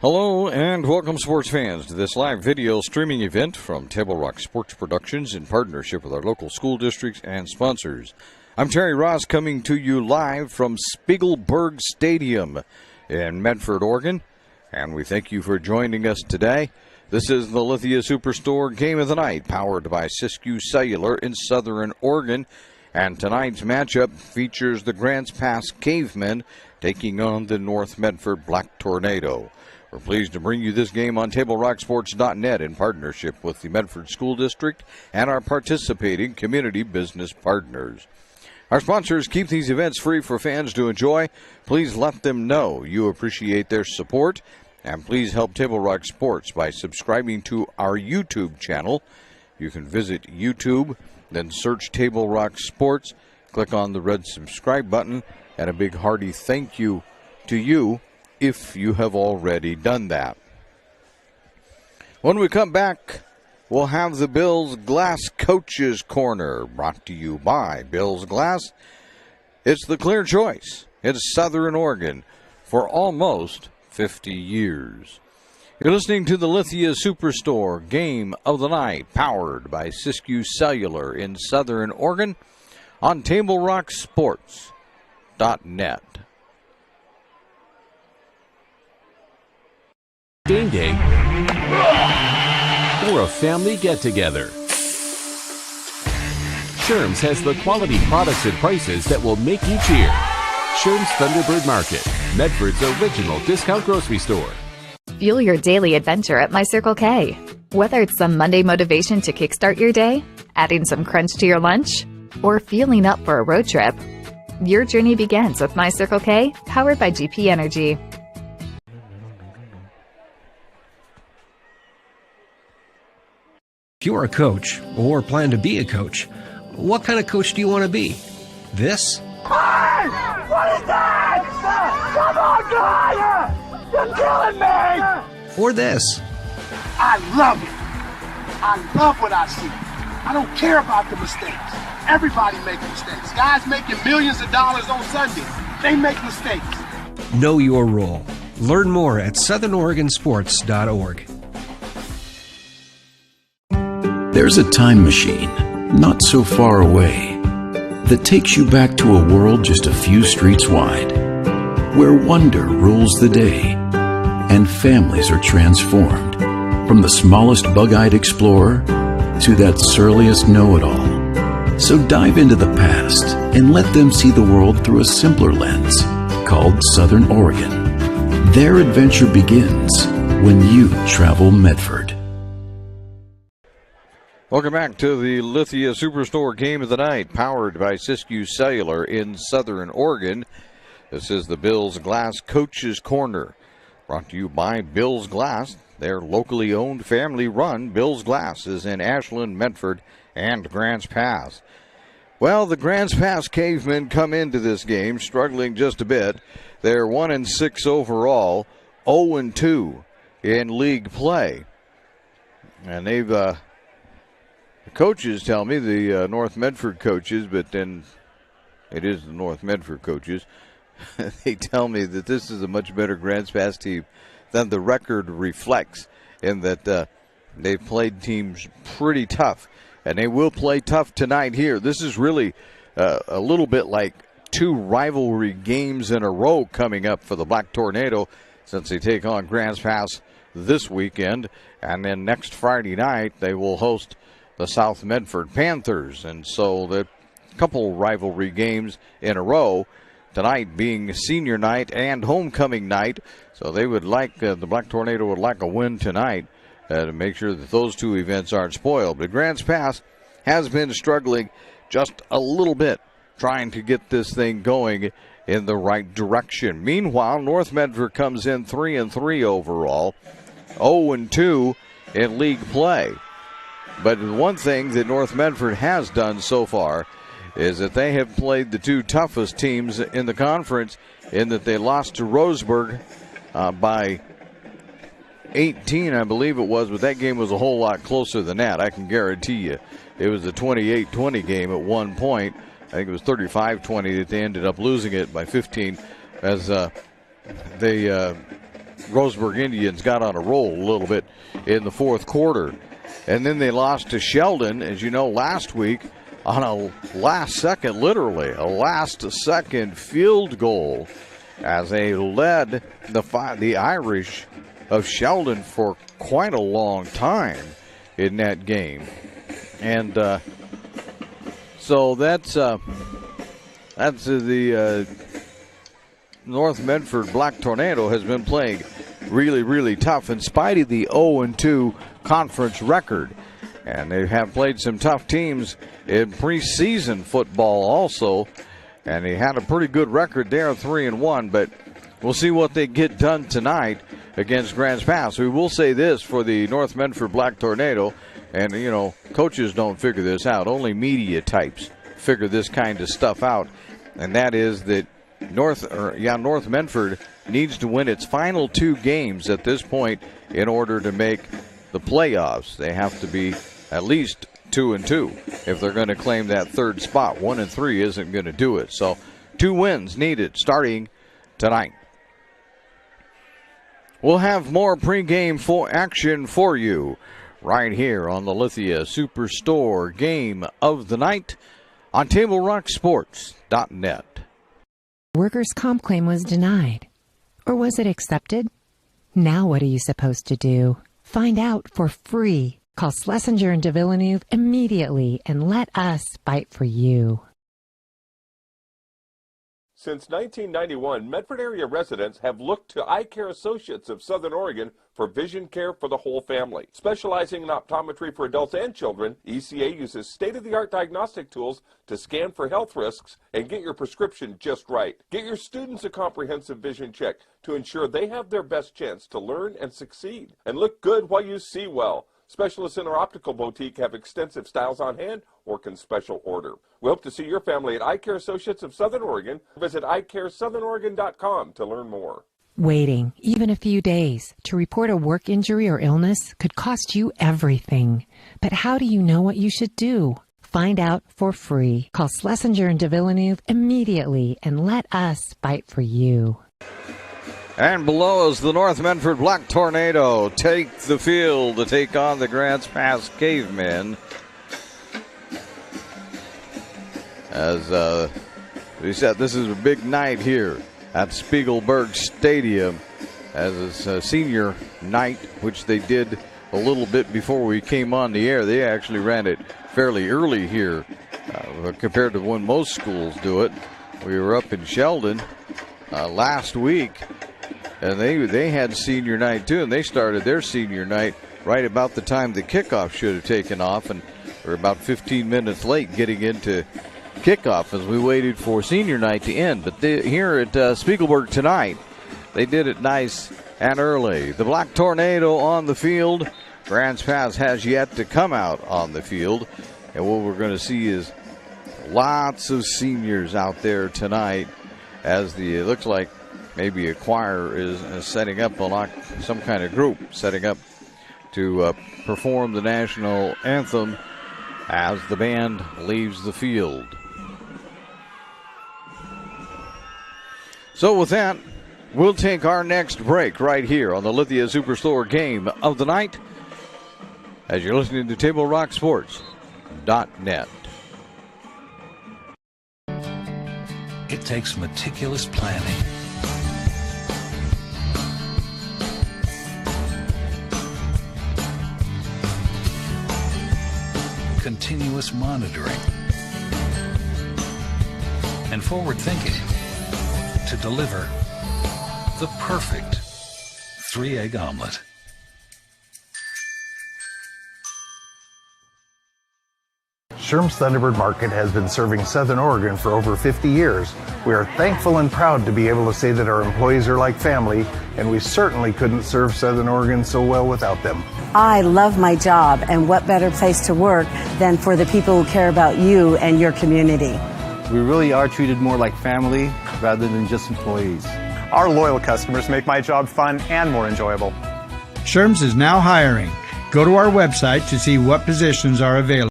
Hello and welcome, sports fans, to this live video streaming event from Table Rock Sports Productions in partnership with our local school districts and sponsors. I'm Terry Ross, coming to you live from Spiegelberg Stadium in Medford, Oregon, and we thank you for joining us today. This is the Lithia Superstore Game of the Night, powered by Siskiyou Cellular in Southern Oregon, and tonight's matchup features the Grants Pass Cavemen taking on the North Medford Black Tornado. We're pleased to bring you this game on TableRockSports.net in partnership with the Medford School District and our participating community business partners. Our sponsors keep these events free for fans to enjoy. Please let them know you appreciate their support, and please help Table Rock Sports by subscribing to our YouTube channel. You can visit YouTube, then search Table Rock Sports, click on the red subscribe button, and a big hearty thank you to you if you have already done that. When we come back, we'll have the Bills Glass Coaches Corner, brought to you by Bills Glass. It's the clear choice. It's Southern Oregon for almost 50 years. You're listening to the Lithia Superstore Game of the Night, powered by Siskiyou Cellular in Southern Oregon on TableRockSports.net. Game day, or a family get-together. Sherm's has the quality products and prices that will make you cheer. Sherm's Thunderbird Market, Medford's original discount grocery store. Fuel your daily adventure at My Circle K. Whether it's some Monday motivation to kickstart your day, adding some crunch to your lunch, or fueling up for a road trip, your journey begins with My Circle K, powered by GP Energy. If you're a coach or plan to be a coach, what kind of coach do you want to be? This? Hey! What is that? Come on, guy! You're killing me! Or this? I love it. I love what I see. I don't care about the mistakes. Everybody makes mistakes. Guys making millions of dollars on Sunday, they make mistakes. Know your role. Learn more at southernoregonsports.org. There's a time machine, not so far away, that takes you back to a world just a few streets wide, where wonder rules the day, and families are transformed, from the smallest bug-eyed explorer to that surliest know-it-all. So dive into the past and let them see the world through a simpler lens, called Southern Oregon. Their adventure begins when you travel Medford. Welcome back to the Lithia Superstore Game of the Night, powered by Siskiyou Cellular in Southern Oregon. This is the Bills Glass Coaches Corner, brought to you by Bills Glass. Their locally owned, family-run Bills Glass is in Ashland, Medford, and Grants Pass. Well, the Grants Pass Cavemen come into this game struggling just a bit. They're 1-6 overall, 0-2 in league play. And they've... The coaches tell me, the North Medford coaches, but then it is the North Medford coaches, they tell me that this is a much better Grants Pass team than the record reflects, in that they've played teams pretty tough, and they will play tough tonight here. This is really a little bit like two rivalry games in a row coming up for the Black Tornado, since they take on Grants Pass this weekend, and then next Friday night they will host the South Medford Panthers. And so the couple rivalry games in a row, tonight being senior night and homecoming night. So they would like, the Black Tornado would like a win tonight to make sure that those two events aren't spoiled. But Grants Pass has been struggling just a little bit, trying to get this thing going in the right direction. Meanwhile, North Medford comes in 3-3 overall, 0-2 in league play. But one thing that North Medford has done so far is that they have played the two toughest teams in the conference, in that they lost to Roseburg by 18, I believe it was, but that game was a whole lot closer than that, I can guarantee you. It was a 28-20 game at one point. I think it was 35-20 that they ended up losing it by 15, as they Roseburg Indians got on a roll a little bit in the fourth quarter. And then they lost to Sheldon, as you know, last week on a last-second, literally, a last-second field goal as they led the Irish of Sheldon for quite a long time in that game. And so that's the North Medford Black Tornado has been playing really, really tough in spite of the 0-2 conference record. And they have played some tough teams in preseason football also. And they had a pretty good record there, 3-1. But we'll see what they get done tonight against Grants Pass. We will say this for the North Medford Black Tornado, and, you know, coaches don't figure this out. Only media types figure this kind of stuff out. And that is that North Medford needs to win its final 2 games at this point in order to make the playoffs. They have to be at least 2-2 if they're going to claim that third spot. 1-3 isn't going to do it. So 2 wins needed starting tonight. We'll have more pregame action for you right here on the Lithia Superstore Game of the Night on TableRockSports.net. Workers' comp claim was denied. Or was it accepted? Now what are you supposed to do? Find out for free. Call Schlesinger and de Villeneuve immediately and let us fight for you. Since 1991, Medford area residents have looked to Eye Care Associates of Southern Oregon for vision care for the whole family. Specializing in optometry for adults and children, ECA uses state-of-the-art diagnostic tools to scan for health risks and get your prescription just right. Get your students a comprehensive vision check to ensure they have their best chance to learn and succeed. And look good while you see well. Specialists in our optical boutique have extensive styles on hand or can special order. We hope to see your family at Eye Care Associates of Southern Oregon. Visit eyecaresouthern.com to learn more. Waiting, even a few days, to report a work injury or illness could cost you everything. But how do you know what you should do? Find out for free. Call Schlesinger and de Villeneuve immediately and let us fight for you. And below us, the North Medford Black Tornado take the field to take on the Grants Pass Cavemen. As we said, this is a big night here at Spiegelberg Stadium, as it's a senior night, which they did a little bit before we came on the air. They actually ran it fairly early here compared to when most schools do it. We were up in Sheldon last week, and they had senior night too, and they started their senior night right about the time the kickoff should have taken off, and we're about 15 minutes late getting into kickoff as we waited for senior night to end. But here at Spiegelberg tonight, they did it nice and early. The Black Tornado on the field. Grants Pass has yet to come out on the field, and what we're going to see is lots of seniors out there tonight, as it looks like maybe a choir is setting up some kind of group setting up to perform the national anthem as the band leaves the field. So with that, we'll take our next break right here on the Lithia Superstore Game of the Night as you're listening to TableRockSports.net. It takes meticulous planning, continuous monitoring, and forward thinking to deliver the perfect 3-egg omelet. Sherm's Thunderbird Market has been serving Southern Oregon for over 50 years. We are thankful and proud to be able to say that our employees are like family, and we certainly couldn't serve Southern Oregon so well without them. I love my job, and what better place to work than for the people who care about you and your community. We really are treated more like family rather than just employees. Our loyal customers make my job fun and more enjoyable. Sherm's is now hiring. Go to our website to see what positions are available.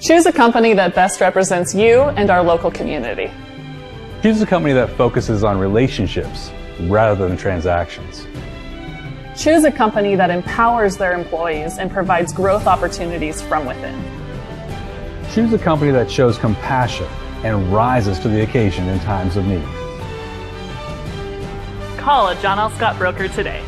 Choose a company that best represents you and our local community. Choose a company that focuses on relationships rather than transactions. Choose a company that empowers their employees and provides growth opportunities from within. Choose a company that shows compassion and rises to the occasion in times of need. Call a John L. Scott broker today.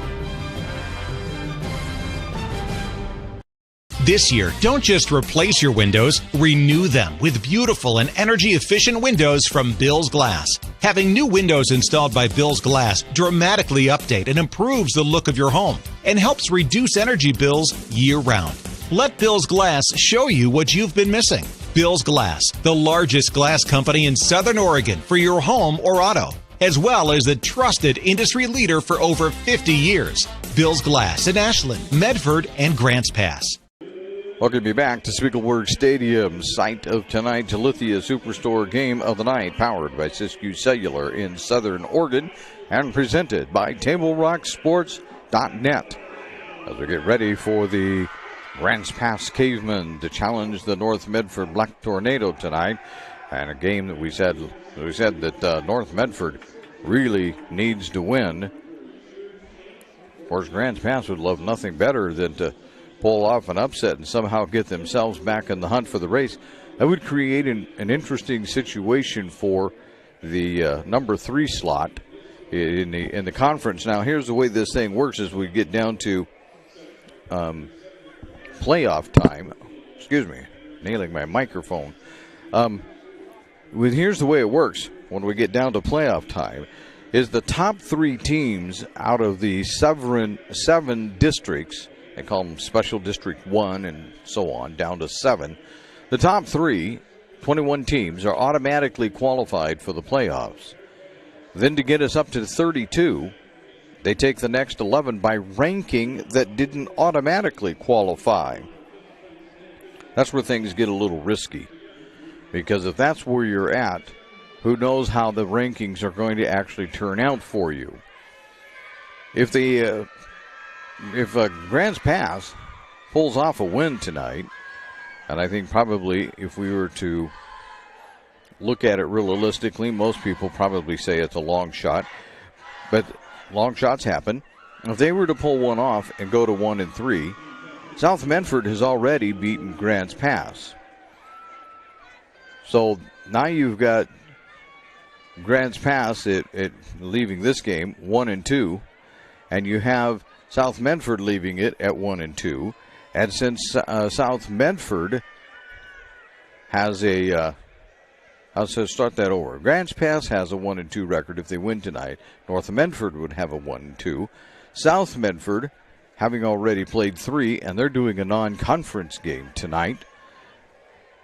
This year, don't just replace your windows, renew them with beautiful and energy-efficient windows from Bill's Glass. Having new windows installed by Bill's Glass dramatically update and improves the look of your home and helps reduce energy bills year-round. Let Bill's Glass show you what you've been missing. Bill's Glass, the largest glass company in Southern Oregon for your home or auto, as well as the trusted industry leader for over 50 years. Bill's Glass in Ashland, Medford, and Grants Pass. Welcome you back to Spiegelberg Stadium, site of tonight's Lithia Superstore Game of the Night, powered by Siskiyou Cellular in Southern Oregon and presented by TableRockSports.net. As we get ready for the Grants Pass Cavemen to challenge the North Medford Black Tornado tonight, and a game that we said that North Medford really needs to win. Of course, Grants Pass would love nothing better than to pull off an upset and somehow get themselves back in the hunt for the race. That would create an interesting situation for the number 3 slot in the conference. Now, here's the way this thing works as we get down to playoff time. Excuse me, nailing my microphone. Here's the way it works when we get down to playoff time is the top 3 teams out of the 7 districts. They call them Special District 1 and so on, down to 7. The top 3, 21 teams, are automatically qualified for the playoffs. Then to get us up to 32, they take the next 11 by ranking that didn't automatically qualify. That's where things get a little risky. Because if that's where you're at, who knows how the rankings are going to actually turn out for you. If Grants Pass pulls off a win tonight, and I think probably if we were to look at it realistically, most people probably say it's a long shot, but long shots happen. If they were to pull one off and go to 1-3, South Medford has already beaten Grants Pass. So now you've got Grants Pass at leaving this game 1-2, and you have South Medford leaving it at 1-2, and since South Medford has I'll start that over. Grants Pass has a 1-2 record. If they win tonight, North Medford would have a 1-2. South Medford, having already played 3, and they're doing a non-conference game tonight,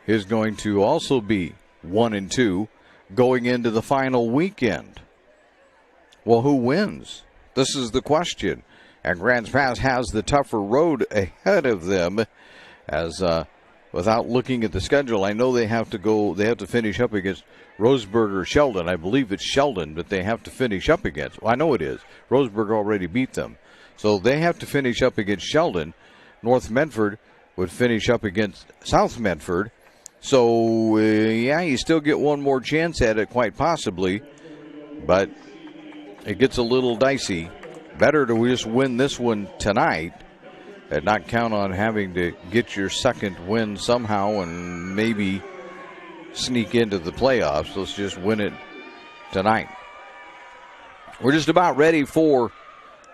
is going to also be 1-2 going into the final weekend. Well, who wins? This is the question. And Grants Pass has the tougher road ahead of them as without looking at the schedule, I know they have to finish up against Roseburg or Sheldon. I believe it's Sheldon that they have to finish up against. Well, I know it is. Roseburg already beat them. So they have to finish up against Sheldon. North Medford would finish up against South Medford. So, you still get one more chance at it, quite possibly. But it gets a little dicey. Better to just win this one tonight and not count on having to get your second win somehow and maybe sneak into the playoffs. Let's just win it tonight. We're just about ready for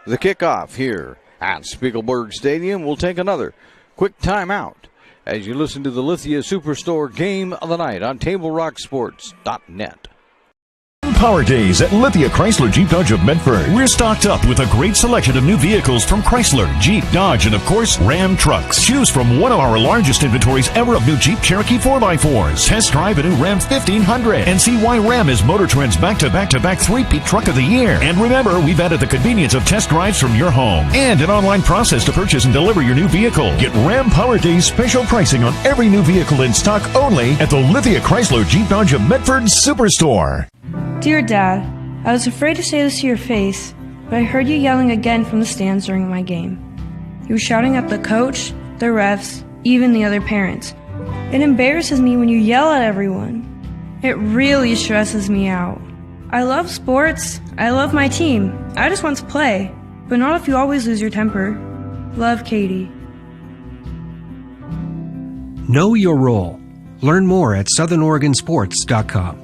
the kickoff here at Spiegelberg Stadium. We'll take another quick timeout as you listen to the Lithia Superstore Game of the Night on TableRockSports.net. Power Days at Lithia Chrysler Jeep Dodge of Medford. We're stocked up with a great selection of new vehicles from Chrysler, Jeep, Dodge, and of course, Ram trucks. Choose from one of our largest inventories ever of new Jeep Cherokee 4x4s. Test drive a new Ram 1500 and see why Ram is Motor Trend's back-to-back three-peat truck of the year. And remember, we've added the convenience of test drives from your home and an online process to purchase and deliver your new vehicle. Get Ram Power Days special pricing on every new vehicle in stock only at the Lithia Chrysler Jeep Dodge of Medford Superstore. Dear Dad, I was afraid to say this to your face, but I heard you yelling again from the stands during my game. You were shouting at the coach, the refs, even the other parents. It embarrasses me when you yell at everyone. It really stresses me out. I love sports. I love my team. I just want to play. But not if you always lose your temper. Love, Katie. Know your role. Learn more at southernoregonsports.com.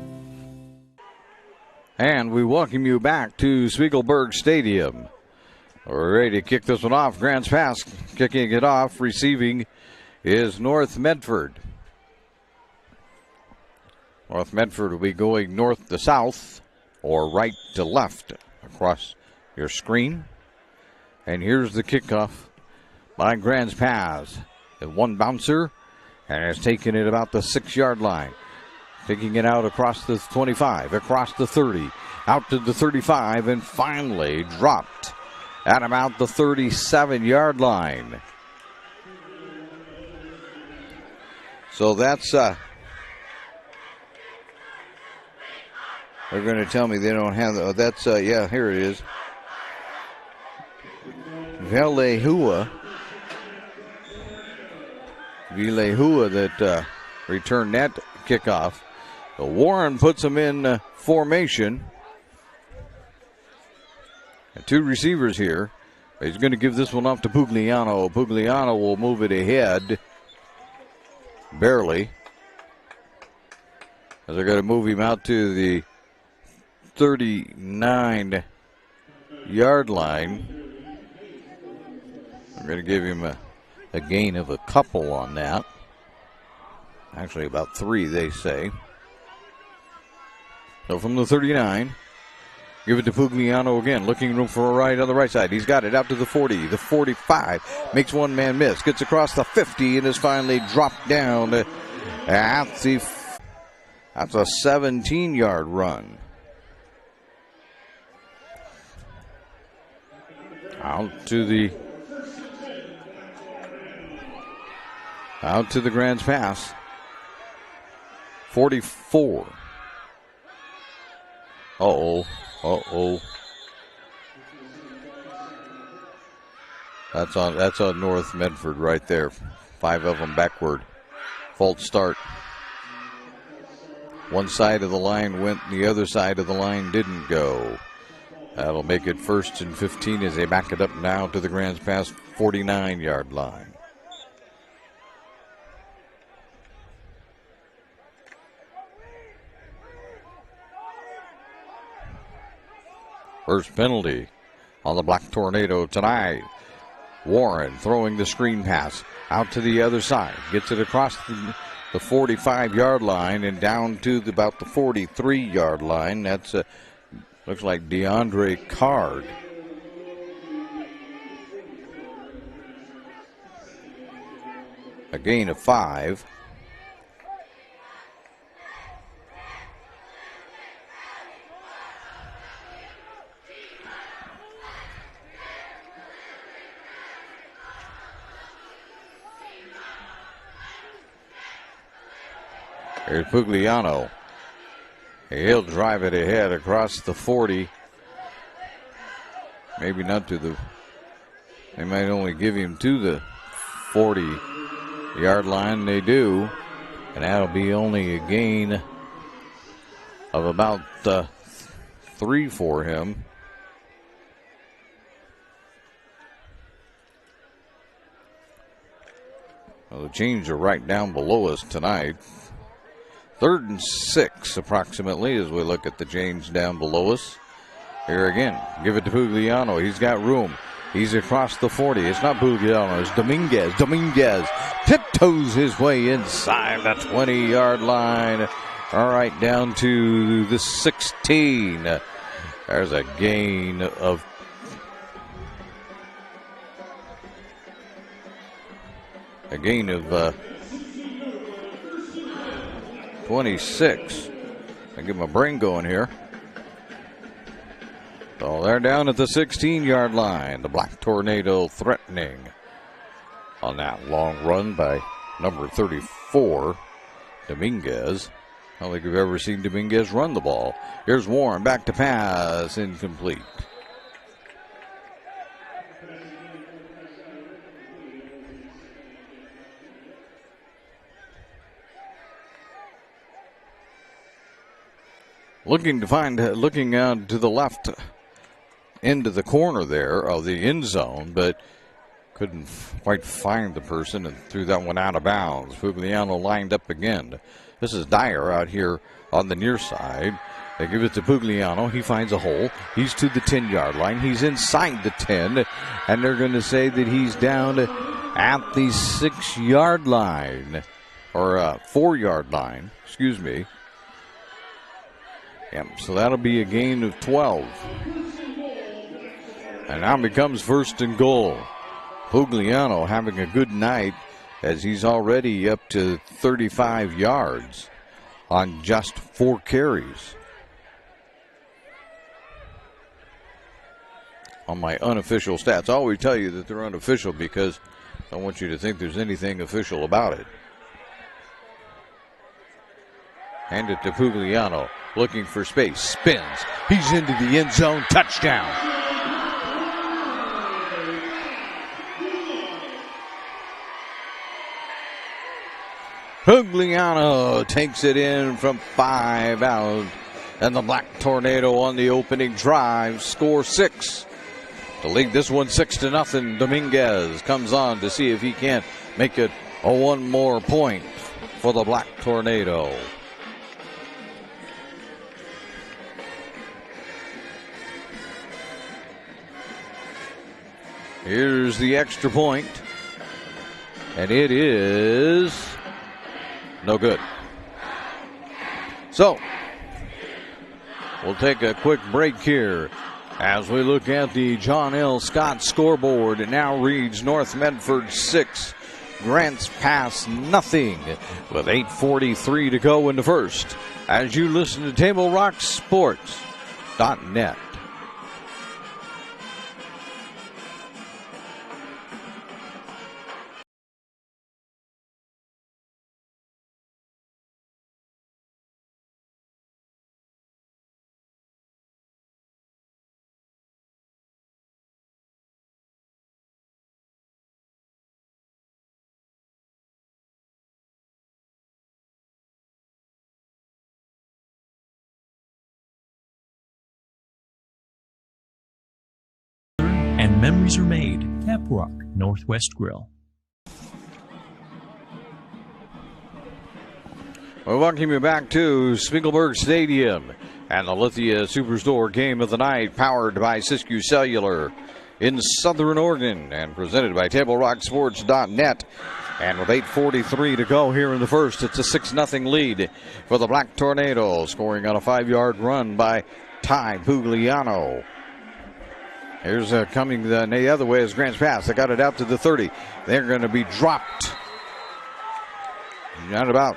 And we welcome you back to Spiegelberg Stadium. We're ready to kick this one off. Grants Pass kicking it off. Receiving is North Medford. North Medford will be going north to south or right to left across your screen. And here's the kickoff by Grants Pass. The one bouncer and has taken it about the 6-yard line. Taking it out across the 25, across the 30, out to the 35, and finally dropped at about the 37-yard line. So that's, they're going to tell me they don't have, that's, yeah, here it is. Vilehua that returned that kickoff. So Warren puts them in formation. And 2 receivers here. He's going to give this one off to Pugliano. Pugliano will move it ahead. Barely. As they're going to move him out to the 39-yard line. I'm going to give him a gain of a couple on that. Actually, about 3, they say. So from the 39, give it to Pugliano again. Looking room for a ride on the right side. He's got it out to the 40, the 45. Makes one man miss. Gets across the 50 and is finally dropped down at the... That's a 17-yard run. Out to the Grants Pass. 44. Uh-oh. That's on North Medford right there. 5 of them backward. False start. One side of the line went, the other side of the line didn't go. That'll make it 1st and 15 as they back it up now to the Grants Pass 49-yard line. First penalty on the Black Tornado tonight. Warren throwing the screen pass out to the other side. Gets it across the 45-yard line and down to about the 43-yard line. That's looks like DeAndre Card. A gain of 5. Here's Pugliano. He'll drive it ahead across the 40. Maybe not to the... They might only give him to the 40-yard line. They do. And that'll be only a gain of about 3 for him. Well, the chains are right down below us tonight. 3rd and 6 approximately as we look at the chains down below us. Here again, give it to Pugliano. He's got room. He's across the 40. It's not Pugliano, it's Dominguez. Dominguez tiptoes his way inside the 20-yard line. All right, down to the 16. There's a gain of 26. I get my brain going here. So they're down at the 16-yard line. The Black Tornado threatening on that long run by number 34, Dominguez. I don't think we've ever seen Dominguez run the ball. Here's Warren, back to pass, incomplete. looking out to the left end of the corner there of the end zone, but couldn't quite find the person and threw that one out of bounds. Pugliano lined up again. This is Dyer out here on the near side. They give it to Pugliano. He finds a hole. He's to the 10-yard line. He's inside the 10, and they're going to say that he's down at the 6-yard line, or 4-yard line, excuse me. Yep, so that'll be a gain of 12. And now becomes 1st and goal. Pugliano having a good night as he's already up to 35 yards on just 4 carries. On my unofficial stats, I always tell you that they're unofficial because I don't want you to think there's anything official about it. Hand it to Pugliano, looking for space, spins. He's into the end zone, touchdown. Pugliano takes it in from 5 out, and the Black Tornado on the opening drive score 6. To lead this one 6-0, Dominguez comes on to see if he can't make it a 1 more point for the Black Tornado. Here's the extra point, and it is no good. So, we'll take a quick break here as we look at the John L. Scott scoreboard. It now reads North Medford 6, Grants Pass nothing, with 8:43 to go in the first, as you listen to TableRockSports.net. And memories are made. Tap Rock Northwest Grill. We welcome you back to Spiegelberg Stadium and the Lithia Superstore Game of the Night, powered by Siskiyou Cellular in Southern Oregon and presented by TableRockSports.net. And with 8:43 to go here in the first, it's a 6-0 lead for the Black Tornado, scoring on a 5-yard run by Ty Pugliano. Here's coming the other way is Grants Pass. They got it out to the 30. They're going to be dropped at about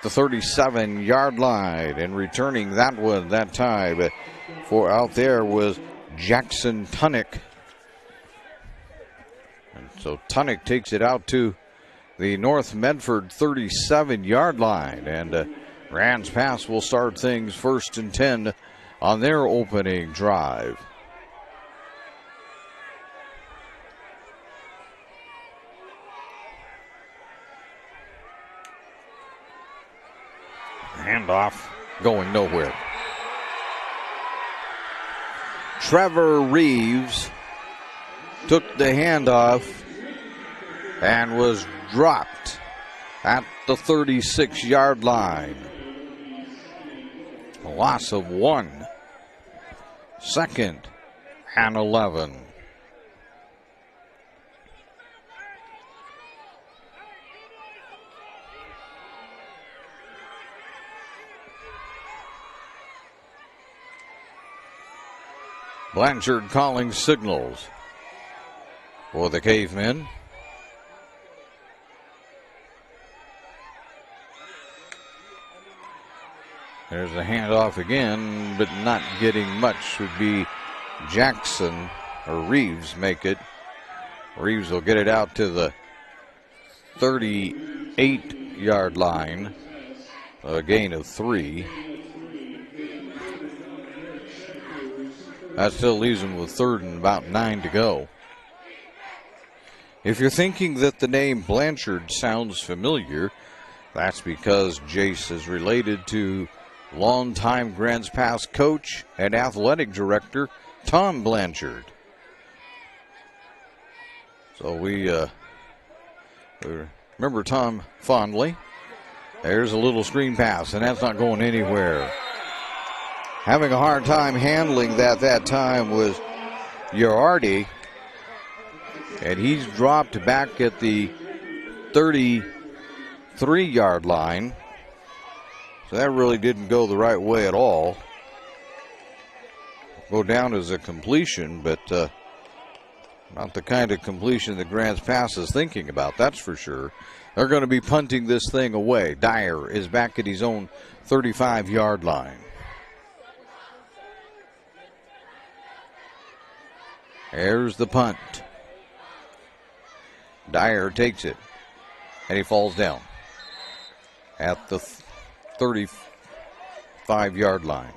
the 37-yard line, and returning that one that time for out there was Jackson Tunnick. And so Tunnick takes it out to the North Medford 37-yard line, and Grants Pass will start things 1st and 10 on their opening drive. Handoff going nowhere. Trevor Reeves took the handoff and was dropped at the 36-yard line. A loss of 1. 2nd and 11. Blanchard calling signals for the Cavemen. There's a handoff again, but not getting much. Would be Jackson or Reeves make it. Reeves will get it out to the 38-yard line. A gain of 3. That still leaves him with 3rd and about 9 to go. If you're thinking that the name Blanchard sounds familiar, that's because Jace is related to longtime Grants Pass coach and athletic director Tom Blanchard. So we remember Tom fondly. There's a little screen pass, and that's not going anywhere. Having a hard time handling that time was Girardi, and he's dropped back at the 33-yard line. So that really didn't go the right way at all. Go down as a completion, but not the kind of completion that Grants Pass is thinking about, that's for sure. They're going to be punting this thing away. Dyer is back at his own 35-yard line. There's the punt. Dyer takes it, and he falls down at the 35-yard line.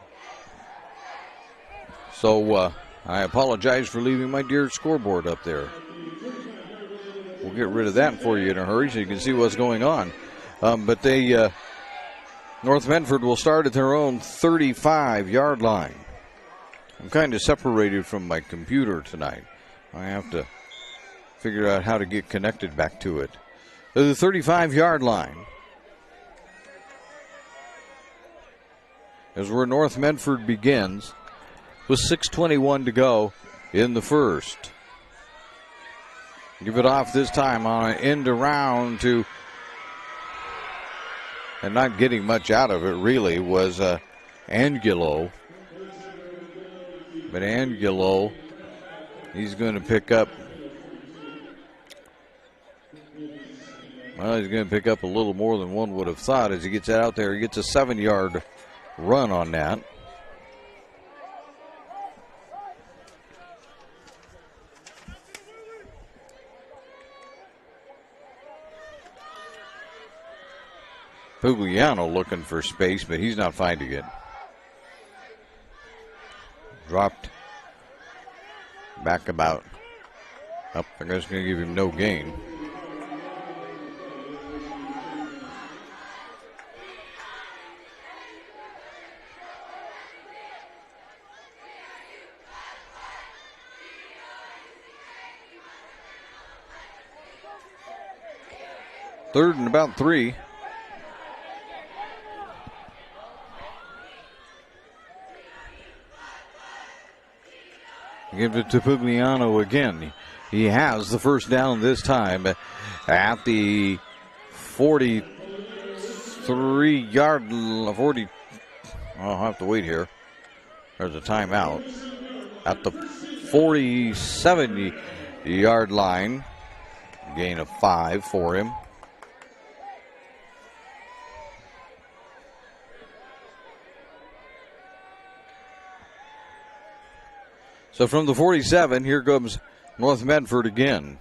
So I apologize for leaving my dear scoreboard up there. We'll get rid of that for you in a hurry so you can see what's going on. But North Medford will start at their own 35-yard line. I'm kind of separated from my computer tonight. I have to figure out how to get connected back to it. The 35-yard line is where North Medford begins with 6:21 to go in the first. Give it off this time on an end around to, and not getting much out of it really, was Angulo. But Angulo, he's going to pick up, well, he's going to pick up a little more than one would have thought as he gets out there. He gets a 7-yard run on that. Pugliano looking for space, but he's not finding it. Dropped back about up. I guess going to give him no gain. Third and about 3. Give it to Pugliano again. He has the first down this time at the 43-yard, 40. I'll have to wait here. There's a timeout at the 47-yard line. Gain of 5 for him. So from the 47, here comes North Medford again.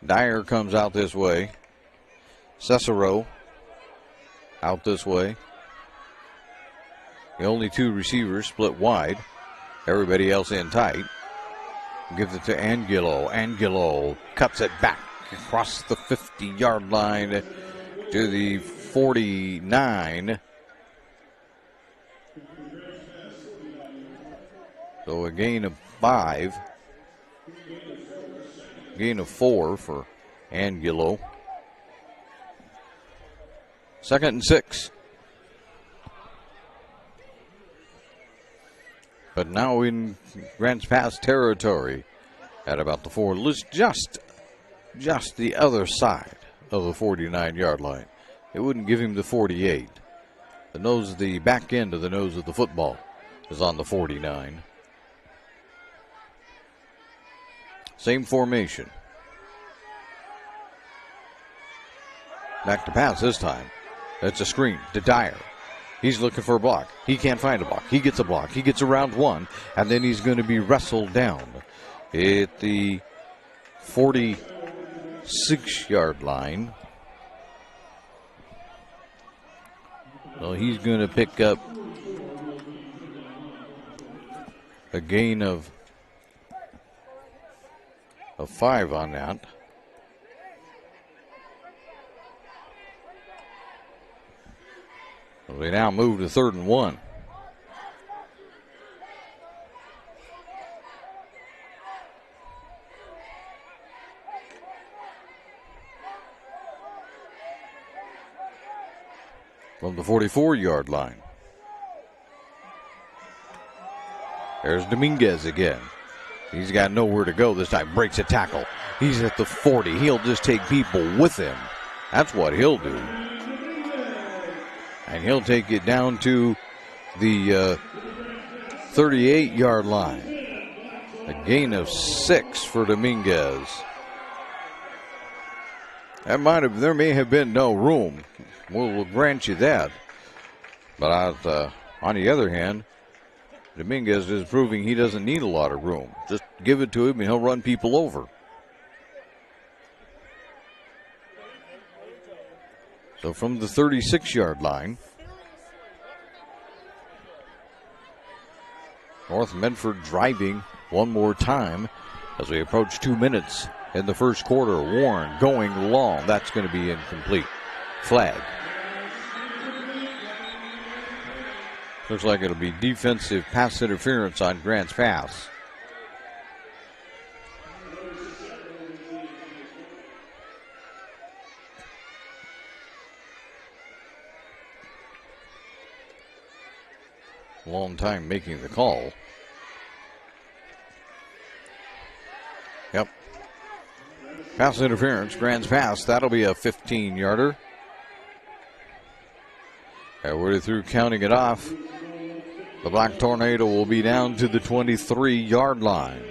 Dyer comes out this way. Cicero out this way. The only 2 receivers split wide. Everybody else in tight. Gives it to Angulo. Angulo cuts it back across the 50-yard line to the 49. So a gain of 5. Gain of 4 for Angulo. 2nd and 6. But now in Grants Pass territory at about the 4. Just the other side of the 49-yard line. It wouldn't give him the 48. The back end of the nose of the football is on the 49. Same formation. Back to pass this time. That's a screen to Dyer. He's looking for a block. He can't find a block. He gets a block. He gets around 1, and then he's going to be wrestled down at the 46-yard line. So he's going to pick up a gain of 5 on that. We now move to 3rd and 1. From the 44-yard line. There's Dominguez again. He's got nowhere to go this time. Breaks a tackle. He's at the 40. He'll just take people with him. That's what he'll do. And he'll take it down to the 38-yard line. A gain of 6 for Dominguez. There may have been no room. We'll grant you that. But on the other hand, Dominguez is proving he doesn't need a lot of room. Just give it to him and he'll run people over. So from the 36-yard line, North Medford driving one more time as we approach 2 minutes in the first quarter. Warren going long. That's going to be incomplete. Flag. Looks like it'll be defensive pass interference on Grants Pass. Long time making the call. Yep. Pass interference, Grants Pass. That'll be a 15-yarder. And we're through counting it off. The Black Tornado will be down to the 23-yard line.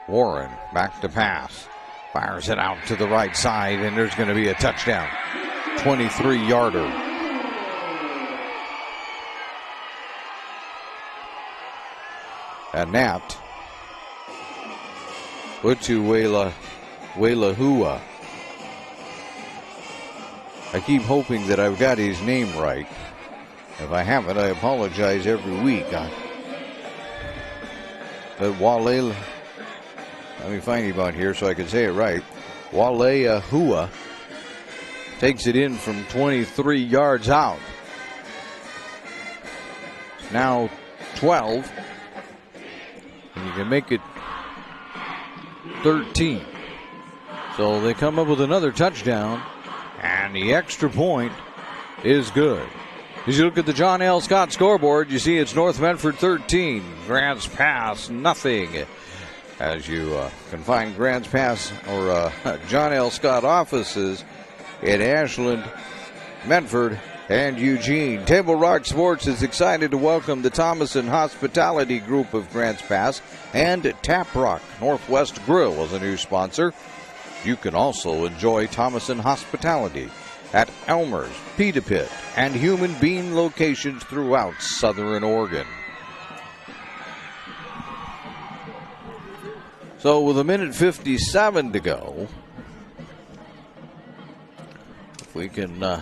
Warren back to pass. Fires it out to the right side, and there's going to be a touchdown. 23-yarder. And Nat Wela-Hua. I keep hoping that I've got his name right. If I haven't, I apologize every week. But Wale, let me find him out here so I can say it right. Wale-Hua takes it in from 23 yards out. Now 12. And you can make it 13. So they come up with another touchdown, and the extra point is good. As you look at the John L. Scott scoreboard, you see it's North Medford 13, Grants Pass nothing. As you can find Grants Pass or John L. Scott offices in Ashland, Medford, and Eugene. Table Rock Sports is excited to welcome the Thomason Hospitality Group of Grants Pass and Tap Rock Northwest Grill as a new sponsor. You can also enjoy Thomason Hospitality at Elmer's, Pita Pit, and Human Bean locations throughout Southern Oregon. So with 1:57 to go, if we can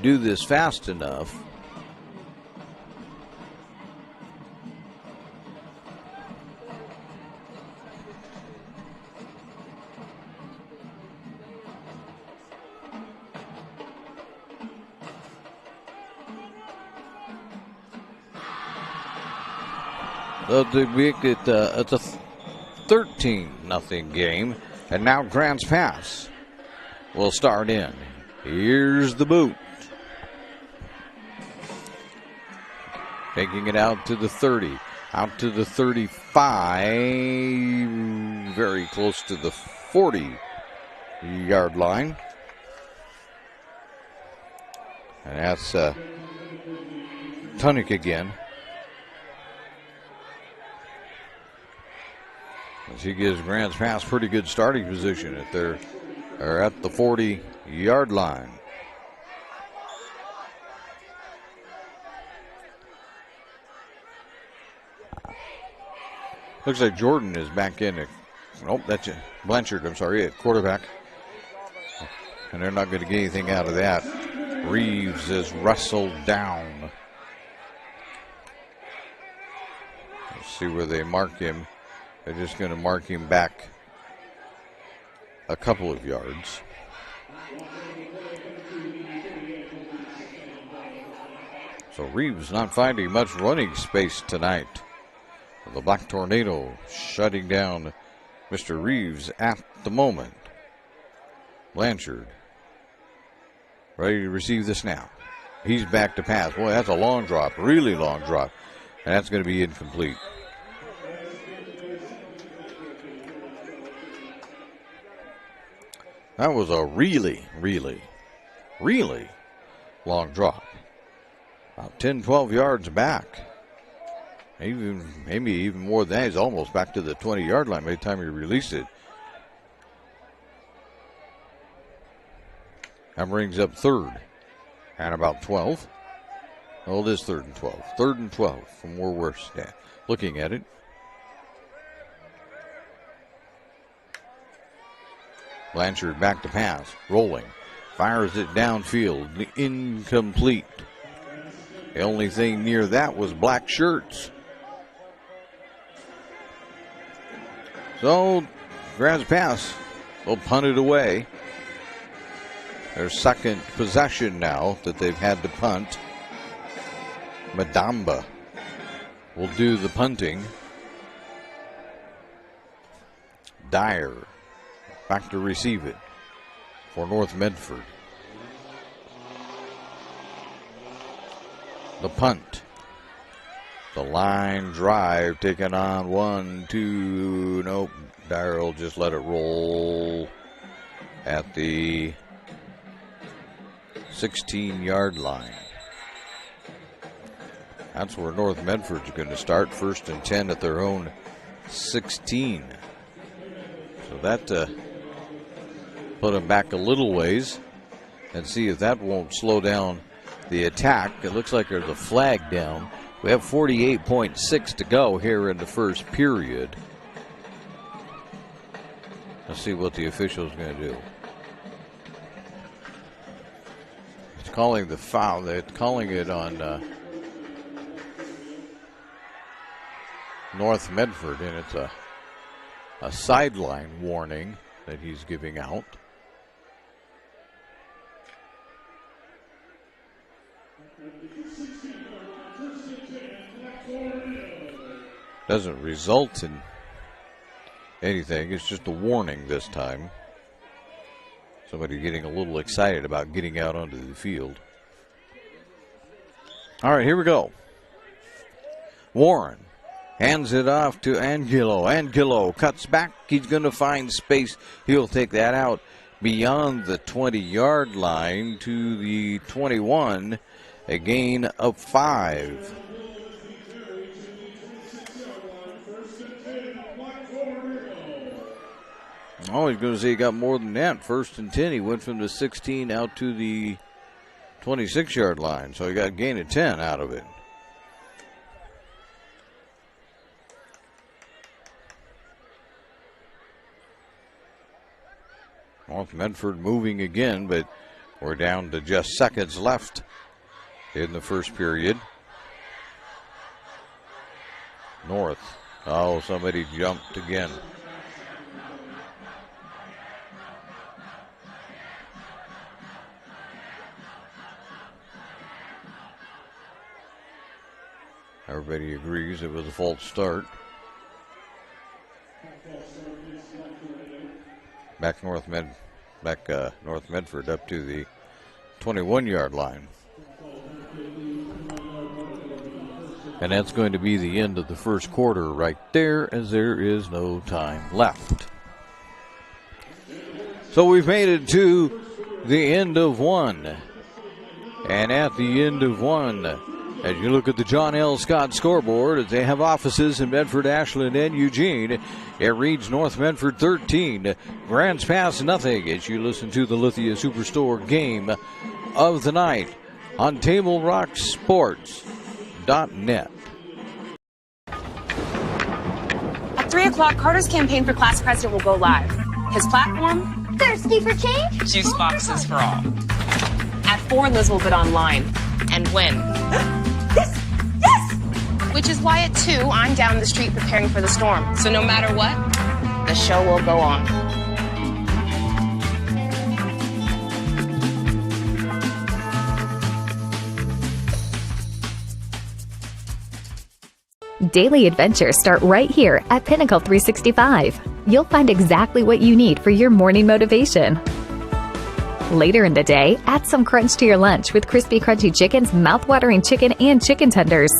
do this fast enough. It's a 13-0 game, and now Grants Pass will start in. Here's the boot. Taking it out to the 30, out to the 35, very close to the 40-yard line. And that's Tunick again. As he gives Grants Pass pretty good starting position at the 40-yard line. Looks like Jordan is back in. That's Blanchard, I'm sorry, at quarterback. And they're not going to get anything out of that. Reeves is wrestled down. Let's see where they mark him. They're just going to mark him back a couple of yards. So Reeves not finding much running space tonight. The Black Tornado shutting down Mr. Reeves at the moment. Blanchard ready to receive the snap. He's back to pass. Boy, that's a long drop, really long drop. And that's going to be incomplete. That was a really, really, really long drop. About 10, 12 yards back. Maybe even more than that. He's almost back to the 20-yard line by the time he released it. That brings up third and about 12. Well, it is third and 12. Third and 12 from where we're looking at it. Blanchard back to pass, rolling, fires it downfield, incomplete. The only thing near that was black shirts. So, grabs pass, will punt it away. Their second possession now that they've had to punt. Madamba will do the punting. Dyer back to receive it for North Medford. The punt. The line drive taken on 1, 2. Nope. Dyer will just let it roll at the 16-yard line. That's where North Medford's going to start. 1st and 10 at their own 16. So that put them back a little ways, and see if that won't slow down the attack. It looks like there's a flag down. We have 48.6 to go here in the first period. Let's see what the official's going to do. It's calling the foul. They're calling it on North Medford, and it's a sideline warning that he's giving out. Doesn't result in anything. It's just a warning this time. Somebody getting a little excited about getting out onto the field. All right, here we go. Warren hands it off to Angelo. Angelo cuts back. He's going to find space. He'll take that out beyond the 20-yard line to the 21. A gain of 5. Oh, he's going to say he got more than that. 1st and 10. He went from the 16 out to the 26-yard line. So he got a gain of 10 out of it. North Medford moving again, but we're down to just seconds left in the first period. North. Oh, somebody jumped again. Everybody agrees it was a false start. Back North Medford up to the 21-yard line. And that's going to be the end of the first quarter right there, as there is no time left. So we've made it to the end of one. And at the end of one, as you look at the John L. Scott scoreboard, as they have offices in Medford, Ashland, and Eugene, it reads North Medford 13, Grants Pass nothing, as you listen to the Lithia Superstore game of the night on TableRockSports.net. At 3 o'clock, Carter's campaign for class president will go live. His platform? Thirsty for change? Juice boxes for all. At 4, Liz will bid online and win. Yes! Yes! Which is why at 2, I'm down the street preparing for the storm. So no matter what, the show will go on. Daily adventures start right here at Pinnacle 365. You'll find exactly what you need for your morning motivation. Later in the day, add some crunch to your lunch with crispy, crunchy chicken's mouth-watering chicken and chicken tenders.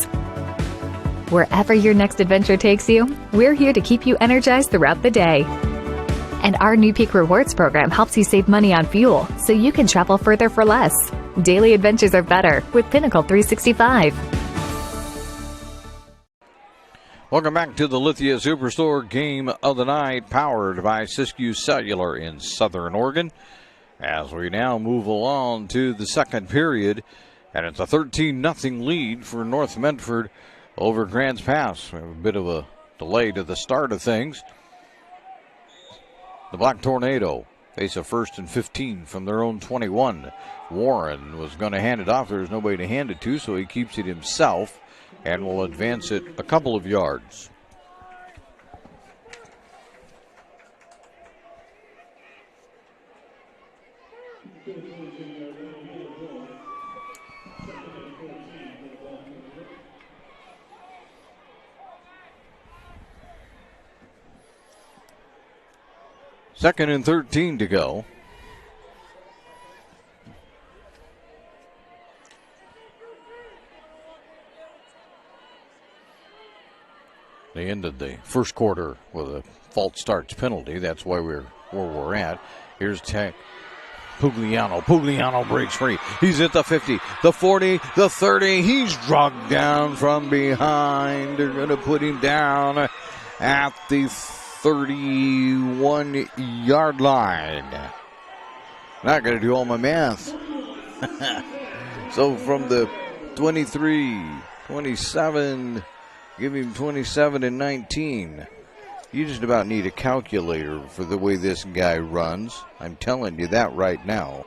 Wherever your next adventure takes you, we're here to keep you energized throughout the day. And our new Peak Rewards program helps you save money on fuel so you can travel further for less. Daily adventures are better with Pinnacle 365. Welcome back to the Lithia Superstore Game of the Night, powered by Siskiyou Cellular in Southern Oregon. As we now move along to the second period, and it's a 13-0 lead for North Medford over Grants Pass. We have a bit of a delay to the start of things. The Black Tornado face a 1st and 15 from their own 21. Warren was going to hand it off. There's nobody to hand it to, so he keeps it himself and will advance it a couple of yards. Second and 13 to go. They ended the first quarter with a false starts penalty. That's why we're where we're at. Here's Pugliano. Pugliano breaks free. He's at the 50, the 40, the 30. He's drugged down from behind. They're going to put him down at the 31-yard line. Not going to do all my math. So from the 23, 27, give him 27 and 19. You just about need a calculator for the way this guy runs. I'm telling you that right now.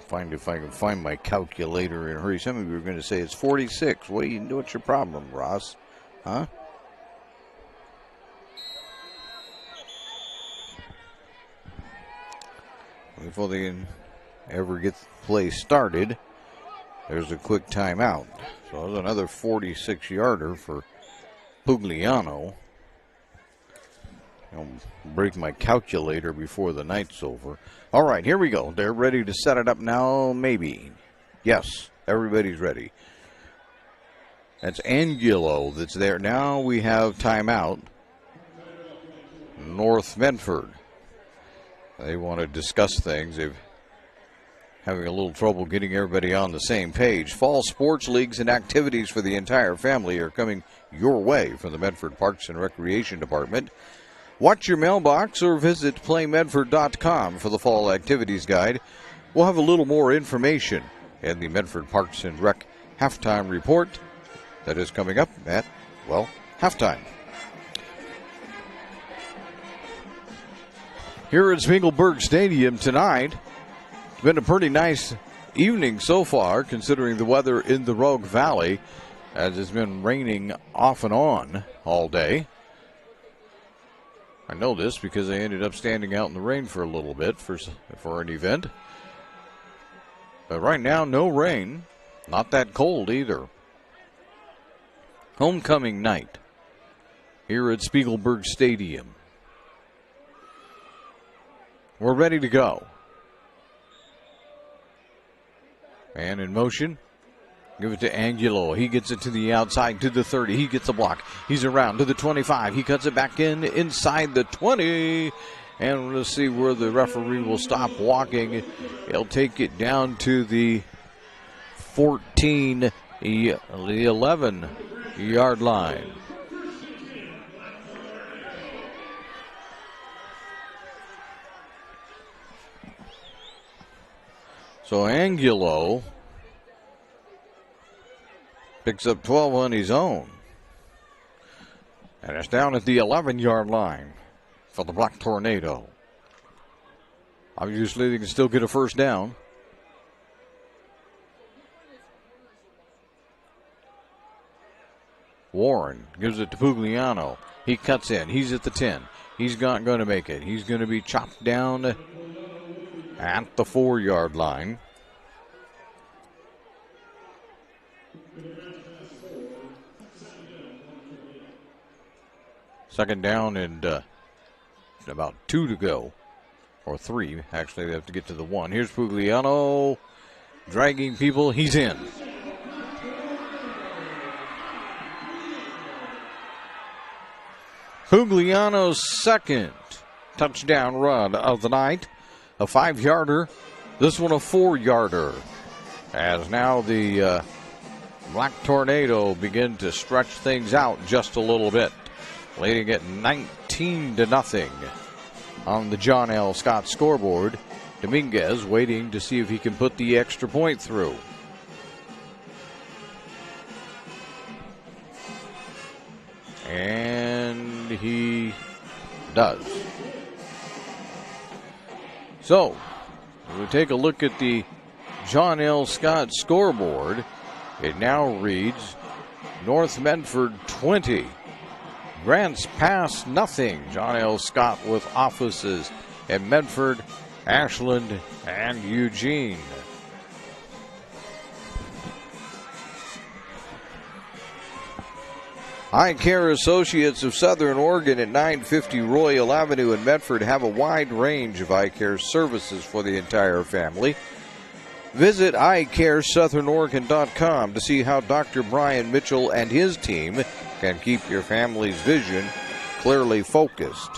Find if I can find my calculator in a hurry. Some of you are going to say it's 46. What's your problem, Ross? Huh? Before they can ever get the play started, there's a quick timeout. So there's another 46-yarder for Pugliano. I'll break my calculator before the night's over. All right, here we go. They're ready to set it up now, maybe. Yes, everybody's ready. That's Angulo that's there. Now we have timeout. North Medford. They want to discuss things. They're having a little trouble getting everybody on the same page. Fall sports leagues and activities for the entire family are coming your way from the Medford Parks and Recreation Department. Watch your mailbox or visit playmedford.com for the fall activities guide. We'll have a little more information in the Medford Parks and Rec halftime report that is coming up at, well, halftime. Here at Spiegelberg Stadium tonight, it's been a pretty nice evening so far, considering the weather in the Rogue Valley, as it's been raining off and on all day. I know this because I ended up standing out in the rain for a little bit for an event. But right now, no rain. Not that cold either. Homecoming night here at Spiegelberg Stadium. We're ready to go. Man in motion. Give it to Angulo. He gets it to the outside, to the 30. He gets a block. He's around to the 25. He cuts it back inside the 20. And let's see where the referee will stop walking. He'll take it down to the 14, the 11-yard line. So Angulo picks up 12 on his own. And it's down at the 11-yard line for the Black Tornado. Obviously, they can still get a first down. Warren gives it to Pugliano. He cuts in. He's at the 10. He's not going to make it. He's going to be chopped down at the 4-yard line. Second down and about 2 to go. Or 3. Actually, they have to get to the 1. Here's Pugliano dragging people. He's in. Pugliano's second touchdown run of the night. A 5-yarder. This one a 4-yarder. As now the Black Tornado begin to stretch things out just a little bit. Leading at 19-0 on the John L. Scott scoreboard. Dominguez waiting to see if he can put the extra point through. And he does. So, we take a look at the John L. Scott scoreboard. It now reads North Medford 20. Grants Pass nothing. John L. Scott with offices in Medford, Ashland, and Eugene. Eye Care Associates of Southern Oregon at 950 Royal Avenue in Medford have a wide range of eye care services for the entire family. Visit eyecaresouthern.oregon.com to see how Dr. Brian Mitchell and his team can keep your family's vision clearly focused.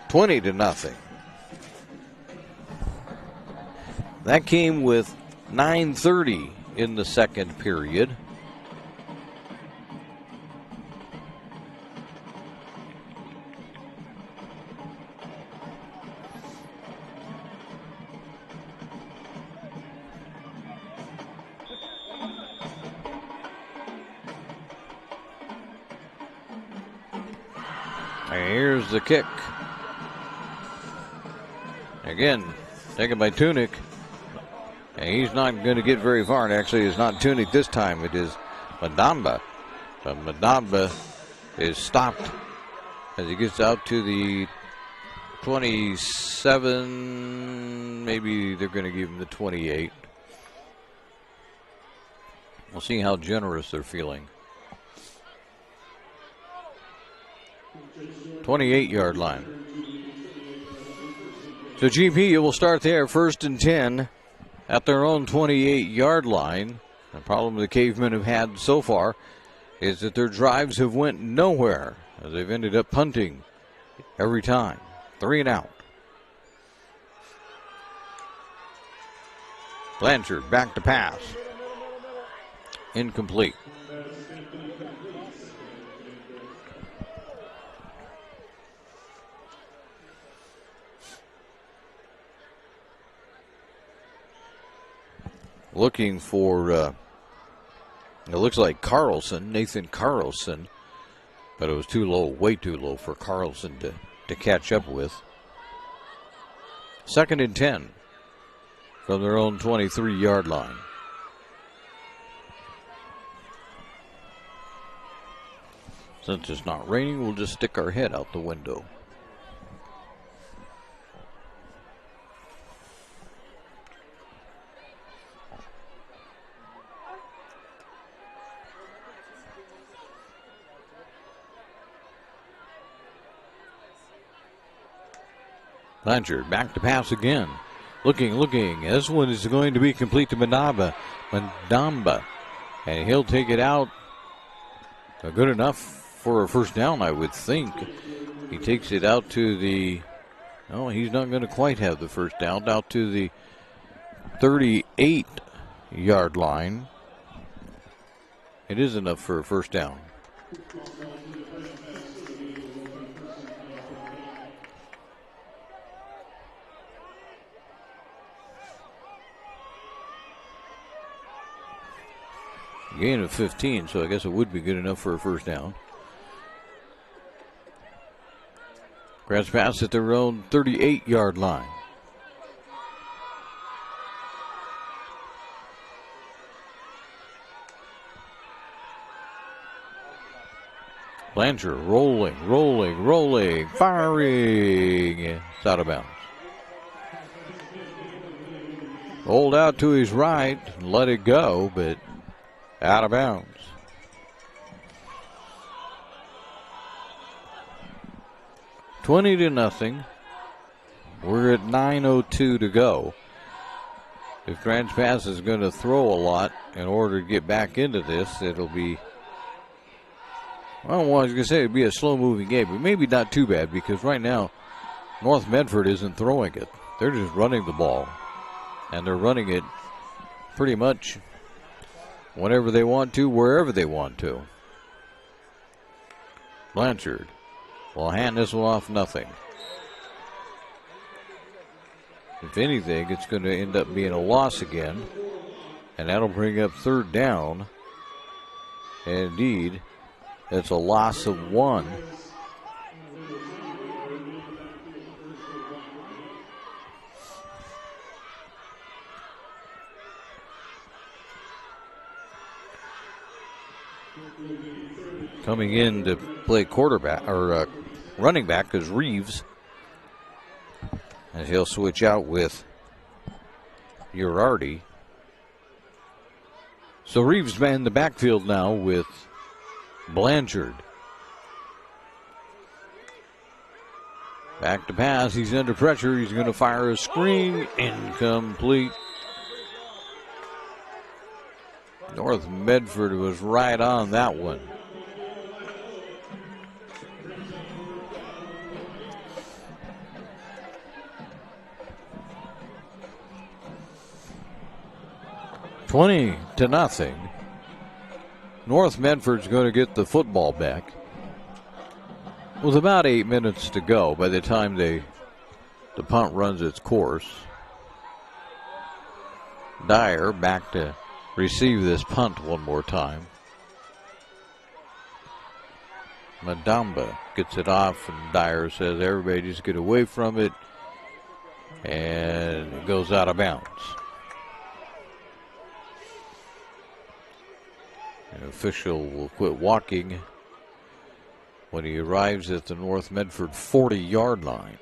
20-0. That came with 9:30 in the second period. Here's the kick. Again, taken by Tunick. And he's not going to get very far. And actually, it's not Tunick this time. It is Madamba. But Madamba is stopped as he gets out to the 27. Maybe they're going to give him the 28. We'll see how generous they're feeling. 28-yard line. So GP will start there, 1st and 10 at their own 28-yard line. The problem the Cavemen have had so far is that their drives have went nowhere, as they've ended up punting every time. 3 and out. Blanchard back to pass. Incomplete. Looking for, it looks like Carlson, Nathan Carlson, but it was too low, way too low for Carlson to catch up with. 2nd and 10 from their own 23-yard line. Since it's not raining, we'll just stick our head out the window. Blanchard back to pass again. Looking. This one is going to be complete to Madamba. And he'll take it out. Good enough for a first down, I would think. He takes it out to the... No, he's not going to quite have the first down. Out to the 38-yard line. It is enough for a first down. Gain of 15, so I guess it would be good enough for a first down. Grabs pass at their own 38-yard line. Blanchard rolling, firing. It's out of bounds. Rolled out to his right, let it go, but out of bounds. $20-0. We're at 9:02 to go. If Grants Pass is going to throw a lot in order to get back into this, it'll be, I was going to say it'd be a slow-moving game, but maybe not too bad because right now North Medford isn't throwing it. They're just running the ball, and they're running it pretty much whenever they want to, wherever they want to. Blanchard will hand this one off nothing. If anything, it's going to end up being a loss again, and that'll bring up third down. And indeed, it's a loss of 1. Coming in to play quarterback or running back is Reeves, as he'll switch out with Girardi. So Reeves in the backfield now with Blanchard. Back to pass. He's under pressure. He's going to fire a screen. Incomplete. North Medford was right on that one. $20-0. North Medford's going to get the football back with about 8 minutes to go by the time the punt runs its course. Dyer back to receive this punt one more time. Madamba gets it off, and Dyer says everybody just get away from it, and it goes out of bounds. An official will quit walking when he arrives at the North Medford 40-yard line.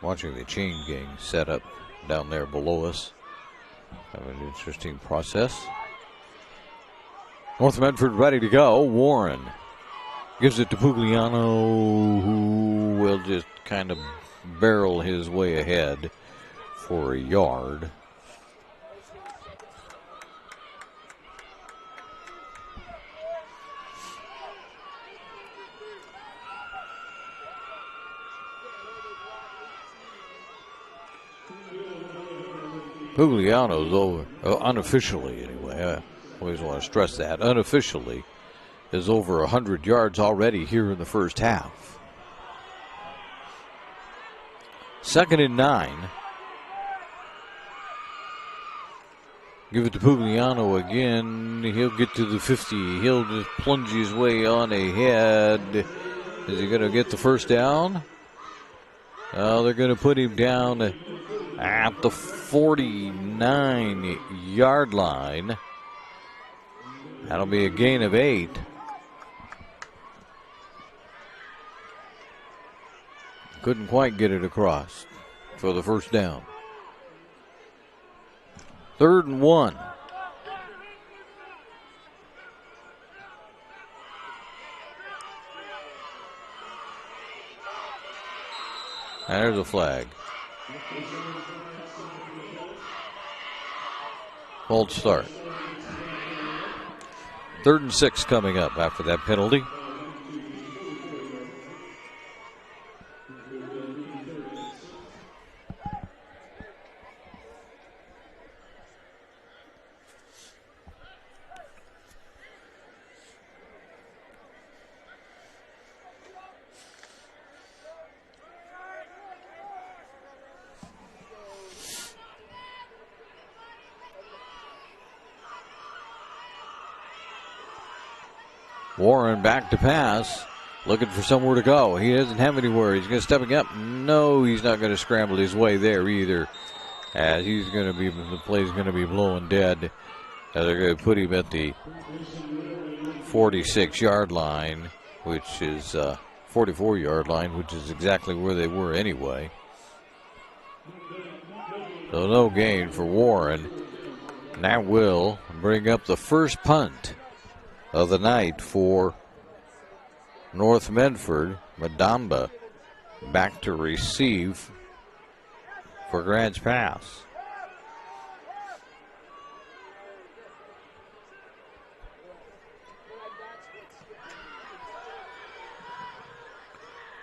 Watching the chain gang set up down there below us. Have an interesting process. North Medford ready to go. Warren gives it to Pugliano, who will just kind of barrel his way ahead for a yard. Pugliano's over, unofficially anyway, I always want to stress that, unofficially is over 100 yards already here in the first half. 2nd and 9. Give it to Pugliano again. He'll get to the 50. He'll just plunge his way on ahead. Is he going to get the first down? Oh, they're going to put him down at the 49-yard line. That'll be a gain of 8. Couldn't quite get it across for the first down. 3rd and 1. And there's a flag. False start. 3rd and 6 coming up after that penalty. Warren back to pass. Looking for somewhere to go. He doesn't have anywhere. He's going to stepping up. No, he's not going to scramble his way there either. As he's going to be, the play's going to be blowing dead. As they're going to put him at the 46-yard line, which is 44-yard line, which is exactly where they were anyway. So no gain for Warren. And that will bring up the first punt of the night for North Medford. Madamba back to receive for Grants Pass.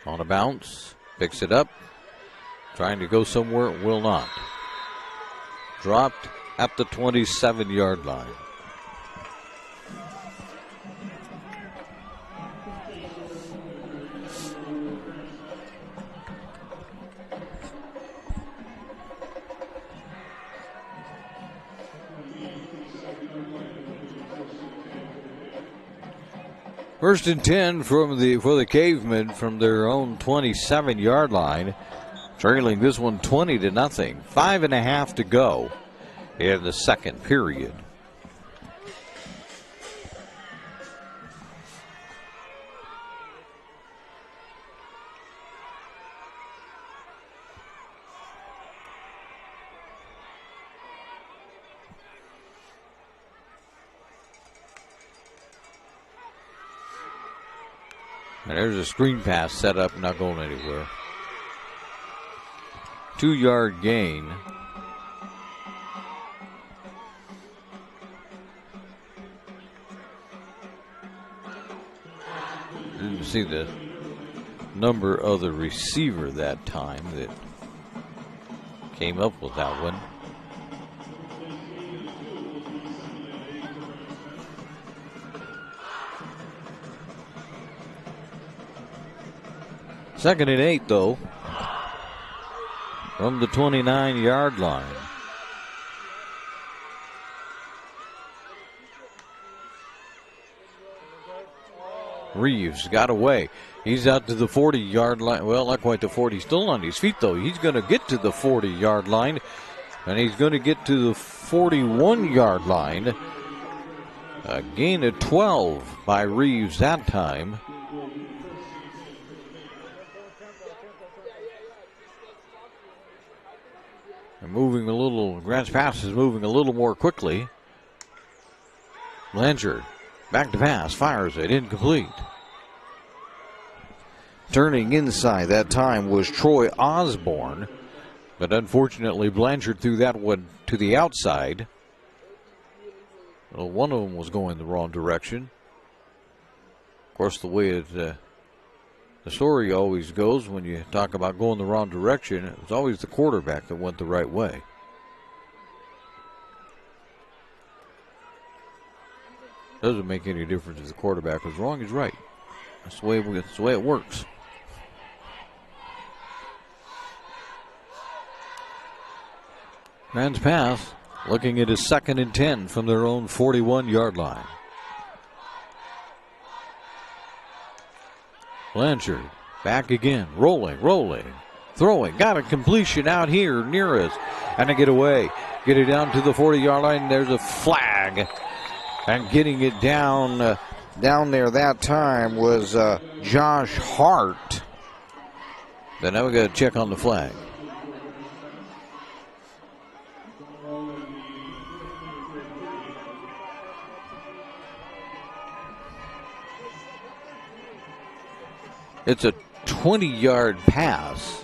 On a bounce, picks it up, trying to go somewhere, will not. Dropped at the 27-yard line. First and 10 for the Cavemen from their own 27-yard line. Trailing this one 20-0. 5.5 to go in the second period. And there's a screen pass set up, not going anywhere. 2-yard gain. Didn't see the number of the receiver that time that came up with that one. Second and 8, though, from the 29-yard line. Reeves got away. He's out to the 40-yard line. Well, not quite the 40. Still on his feet, though. He's going to get to the 40-yard line, and he's going to get to the 41-yard line. A gain of 12 by Reeves that time. And moving a little, Grants Pass is moving a little more quickly. Blanchard back to pass, fires it, incomplete. Turning inside that time was Troy Osborne, but unfortunately Blanchard threw that one to the outside. Well, one of them was going the wrong direction. Of course, the way the story always goes when you talk about going the wrong direction, it's always the quarterback that went the right way. Doesn't make any difference if the quarterback is wrong, he's right. That's the way it works. Grants Pass looking at his second and 10 from their own 41-yard line. Blanchard back again, rolling, throwing, got a completion out here near us, and to get away, get it down to the 40-yard line. There's a flag, and getting it down there that time was Josh Hart. But now we got to check on the flag. It's a 20-yard pass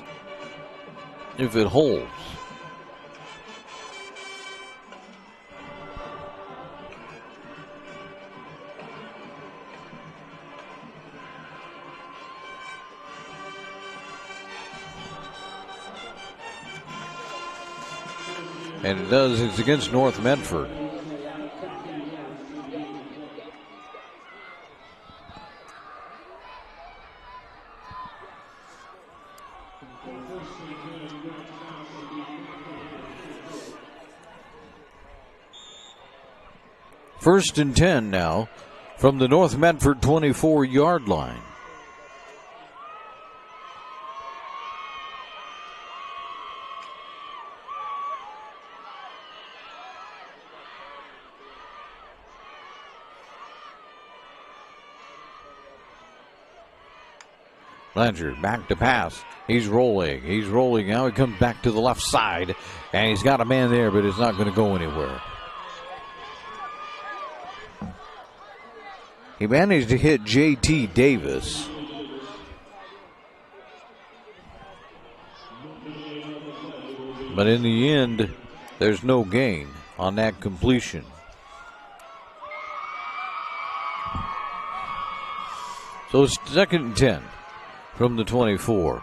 if it holds. And it does. It's against North Medford. First and 10 now from the North Medford 24-yard line. Blanchard back to pass. He's rolling. He's rolling now. He comes back to the left side. And he's got a man there, but it's not going to go anywhere. He managed to hit J.T. Davis. But in the end, there's no gain on that completion. So it's 2nd and 10 from the 24.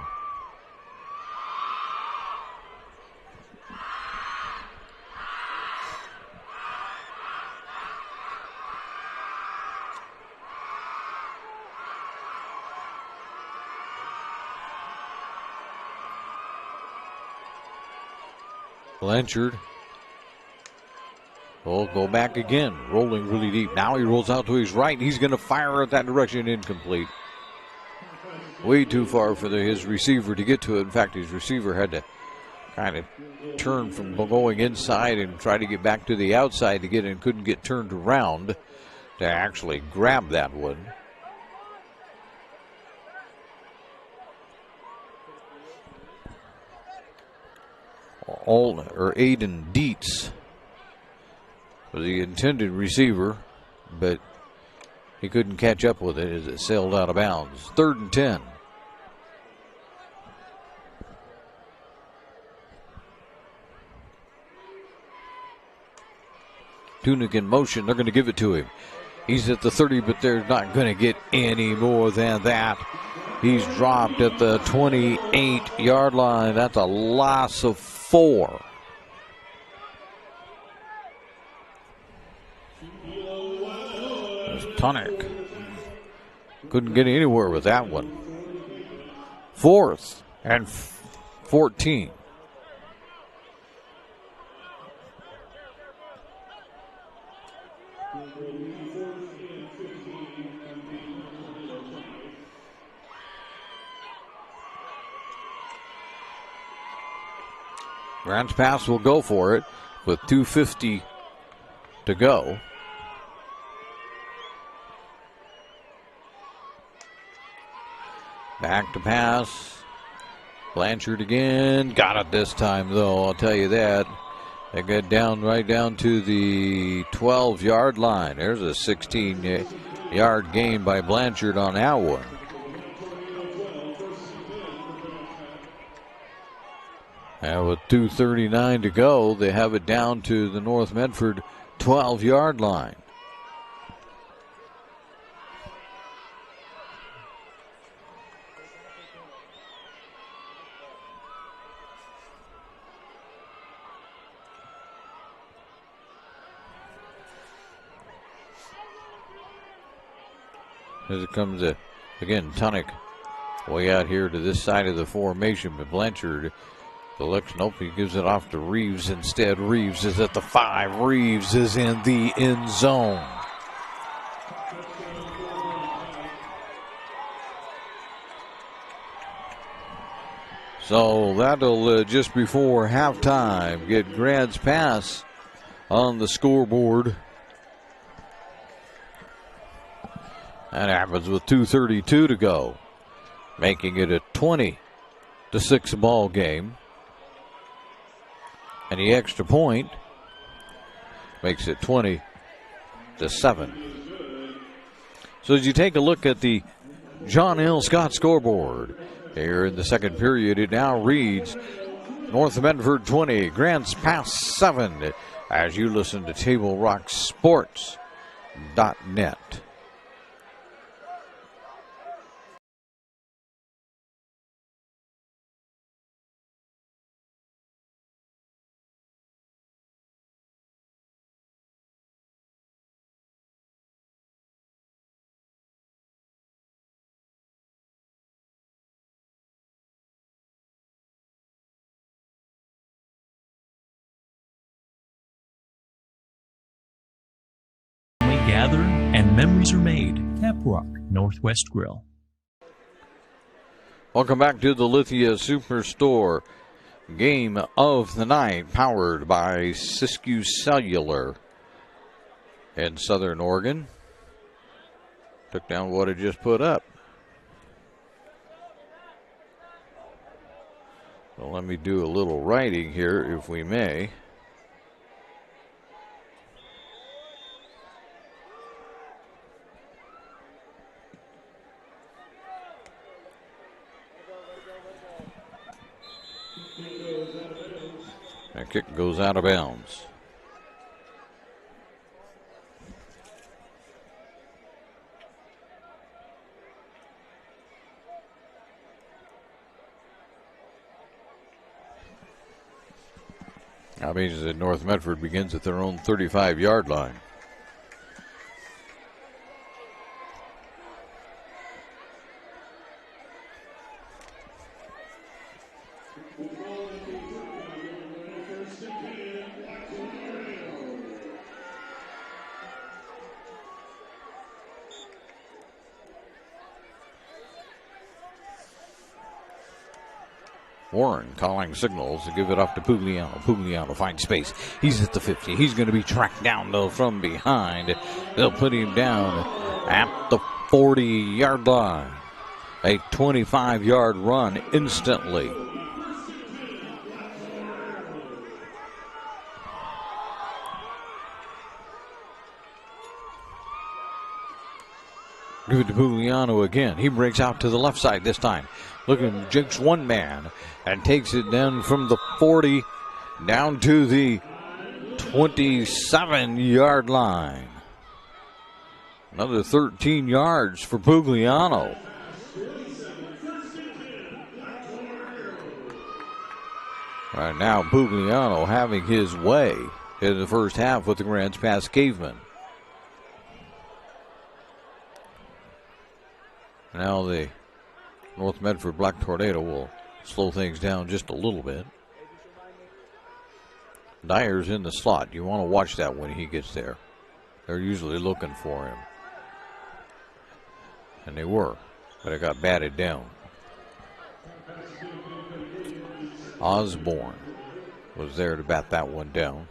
Blanchard will go back again, rolling really deep. Now he rolls out to his right. He's going to fire at that direction, incomplete. Way too far for his receiver to get to it. In fact, his receiver had to kind of turn from going inside and try to get back to the outside to get in. Couldn't get turned around to actually grab that one. Aiden Dietz was the intended receiver, but he couldn't catch up with it as it sailed out of bounds. 3rd and 10. Tunick in motion. They're going to give it to him. He's at the 30, but they're not going to get any more than that. He's dropped at the 28-yard line. That's a loss of 4. There's Tunick. Couldn't get anywhere with that one. 4th and 14. Grant's pass will go for it with 2:50 to go. Back to pass. Blanchard again. Got it this time, though, I'll tell you that. They get down right down to the 12-yard line. There's a 16-yard gain by Blanchard on that one. And with 2:39 to go, they have it down to the North Medford 12-yard line. As it comes again, Tunick way out here to this side of the formation, but Blanchard selects, nope, he gives it off to Reeves instead. Reeves is at the 5. Reeves is in the end zone. So that'll just before halftime get Grant's pass on the scoreboard. That happens with 2:32 to go, making it a 20-6 ball game. And the extra point makes it 20-7. So as you take a look at the John L. Scott scoreboard here in the second period, it now reads North Medford 20, Grants Pass 7, as you listen to TableRockSports.net. Gather and memories are made. Caprock Northwest Grill. Welcome back to the Lithia Superstore game of the night, powered by Siskiyou Cellular in Southern Oregon. Took down what I just put up. So let me do a little writing here, if we may. That kick goes out of bounds. That means that North Medford begins at their own 35-yard line. Warren calling signals to give it off to Pugliano. Pugliano finds space. He's at the 50. He's going to be tracked down, though, from behind. They'll put him down at the 40-yard line. A 25-yard run instantly. Give it to Pugliano again. He breaks out to the left side this time. Looking, jinx one man and takes it down from the 40 down to the 27-yard line. Another 13 yards for Pugliano. Right now, Pugliano having his way in the first half with the Grants past Cavemen. Now the North Medford Black Tornado will slow things down just a little bit. Dyer's in the slot. You want to watch that when he gets there. They're usually looking for him. And they were, but it got batted down. Osborne was there to bat that one down.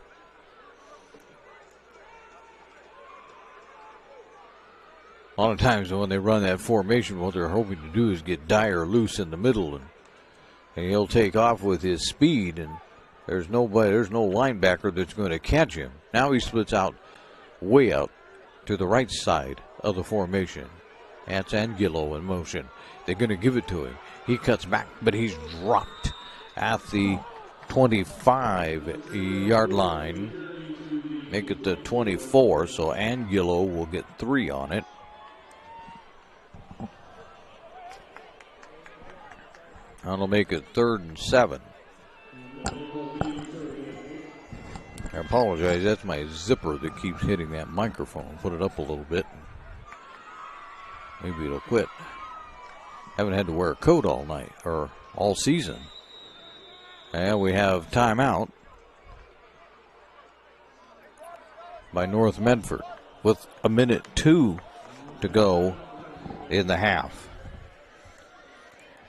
A lot of times when they run that formation, what they're hoping to do is get Dyer loose in the middle, and he'll take off with his speed, and there's no linebacker that's going to catch him. Now he splits out way out to the right side of the formation. That's Anguillo in motion. They're going to give it to him. He cuts back, but he's dropped at the 25-yard line. Make it the 24, so Anguillo will get 3 on it. That'll make it 3rd and 7. I apologize, that's my zipper that keeps hitting that microphone. Put it up a little bit. Maybe it'll quit. Haven't had to wear a coat all night, or all season. And we have timeout by North Medford with 1:02 to go in the half.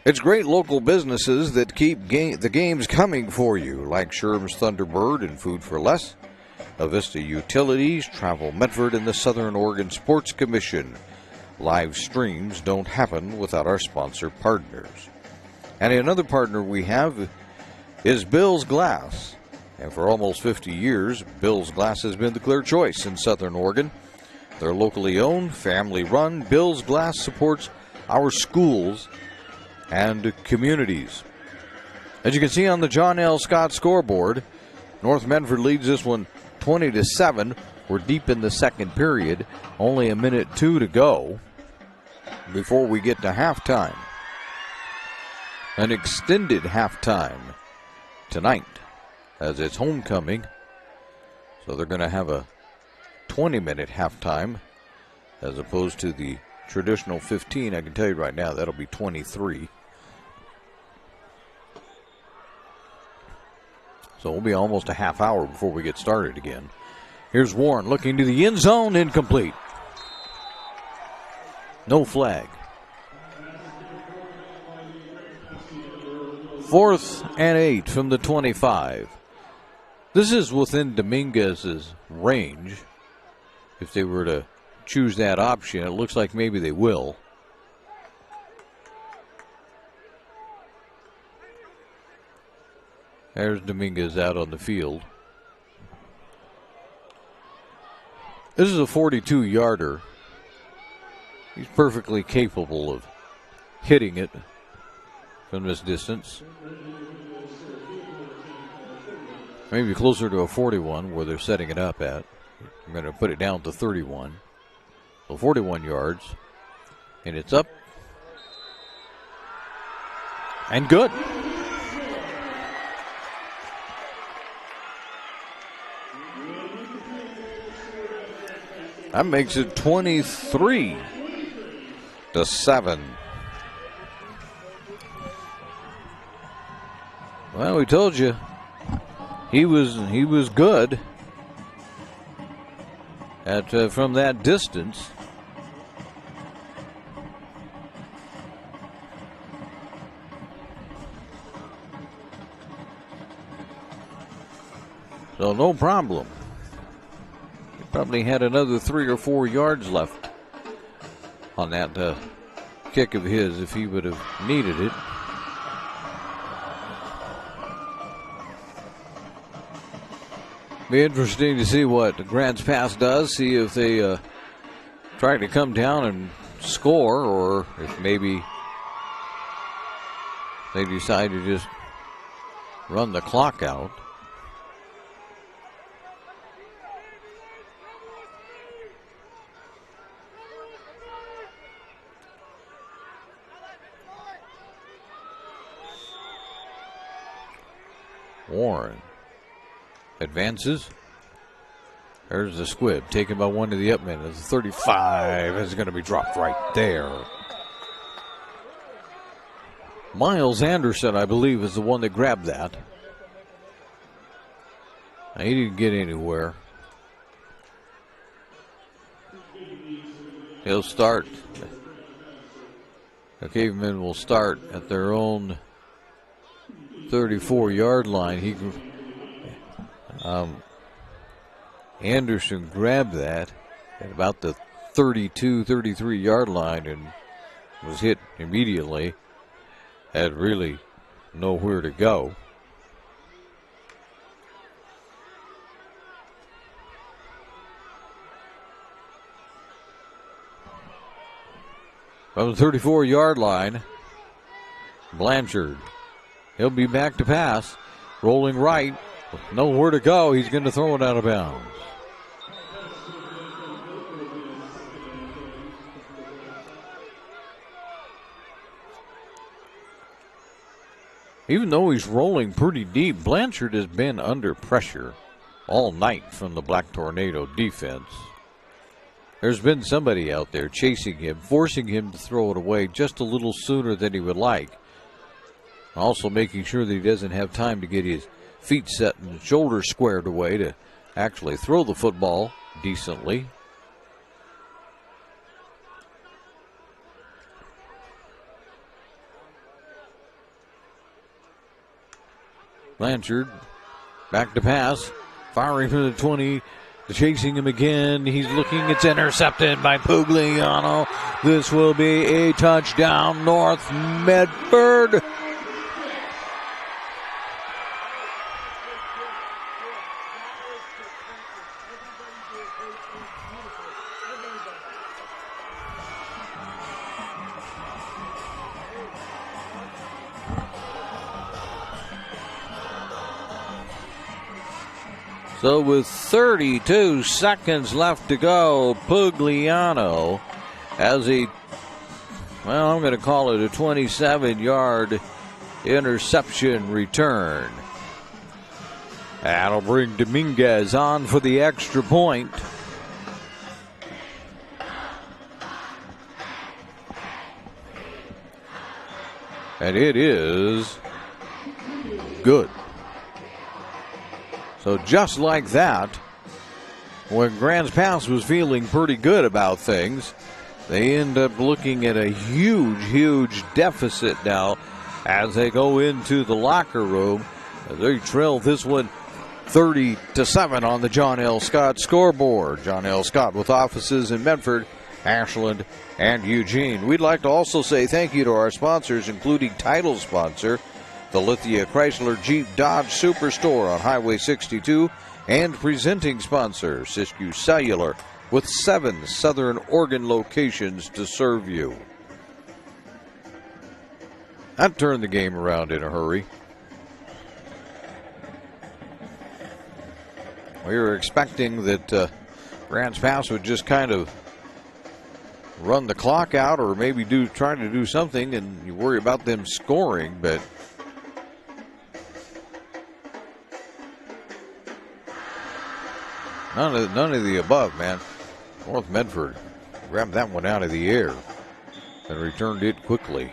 It's great local businesses that keep the games coming for you, like Sherm's Thunderbird and Food for Less, Avista Utilities, Travel Medford, and the Southern Oregon Sports Commission. Live streams don't happen without our sponsor partners. And another partner we have is Bill's Glass. And for almost 50 years, Bill's Glass has been the clear choice in Southern Oregon. They're locally owned, family run. Bill's Glass supports our schools and communities. As you can see on the John L. Scott scoreboard, North Medford leads this one 20-7. We're deep in the second period. Only 1:02 to go before we get to halftime. An extended halftime tonight as it's homecoming. So they're going to have a 20-minute halftime as opposed to the traditional 15. I can tell you right now that'll be 23. So it'll be almost a half hour before we get started again. Here's Warren looking to the end zone, incomplete. No flag. 4th and 8 from the 25. This is within Dominguez's range. If they were to choose that option, it looks like maybe they will. There's Dominguez out on the field. This is a 42-yarder. He's perfectly capable of hitting it from this distance. Maybe closer to a 41 where they're setting it up at. I'm going to put it down to 31. So 41 yards. And it's up. And good. That makes it 23-7. Well, we told you he was good at from that distance. So no problem. He probably had another 3 or 4 yards left on that kick of his if he would have needed it. Be interesting to see what Grants Pass does. See if they try to come down and score, or if maybe they decide to just run the clock out. Warren advances. There's the squib taken by one of the upmen. It's 35 is going to be dropped right there. Miles Anderson, I believe, is the one that grabbed that. He didn't get anywhere. He'll start. The Cavemen will start at their own 34-yard line. Anderson grabbed that at about the 32, 33-yard line and was hit immediately. Had really nowhere to go. From the 34-yard line, Blanchard. He'll be back to pass. Rolling right. Nowhere to go. He's going to throw it out of bounds. Even though he's rolling pretty deep, Blanchard has been under pressure all night from the Black Tornado defense. There's been somebody out there chasing him, forcing him to throw it away just a little sooner than he would like. Also making sure that he doesn't have time to get his feet set and shoulders squared away to actually throw the football decently. Blanchard back to pass, firing from the 20, chasing him again. He's looking, it's intercepted by Pugliano. This will be a touchdown, North Medford. So with 32 seconds left to go, Pugliano has I'm going to call it a 27-yard interception return. That'll bring Dominguez on for the extra point. And it is good. So just like that, when Grants Pass was feeling pretty good about things, They end up looking at a huge deficit now as they go into the locker room. They trail this one 30-7 on the John L. Scott scoreboard. John L. Scott with offices in Medford, Ashland, and Eugene. We'd like to also say thank you to our sponsors, including title sponsor, the Lithia Chrysler Jeep Dodge Superstore on Highway 62, and presenting sponsor, Siskiyou Cellular, with 7 Southern Oregon locations to serve you. That turned the game around in a hurry. We were expecting that Grants Pass would just kind of run the clock out, or maybe try to do something, and you worry about them scoring, but none of the above, man. North Medford grabbed that one out of the air and returned it quickly.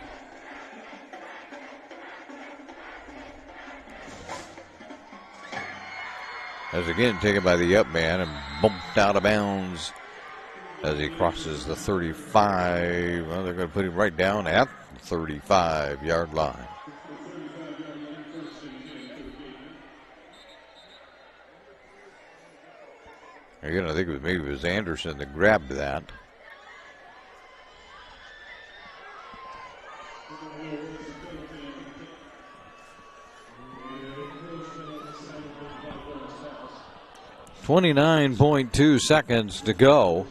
As again taken by the up man and bumped out of bounds as he crosses the 35. Well, they're going to put him right down at the 35-yard line. Again, I think maybe it was Anderson that grabbed that. .2 seconds to go.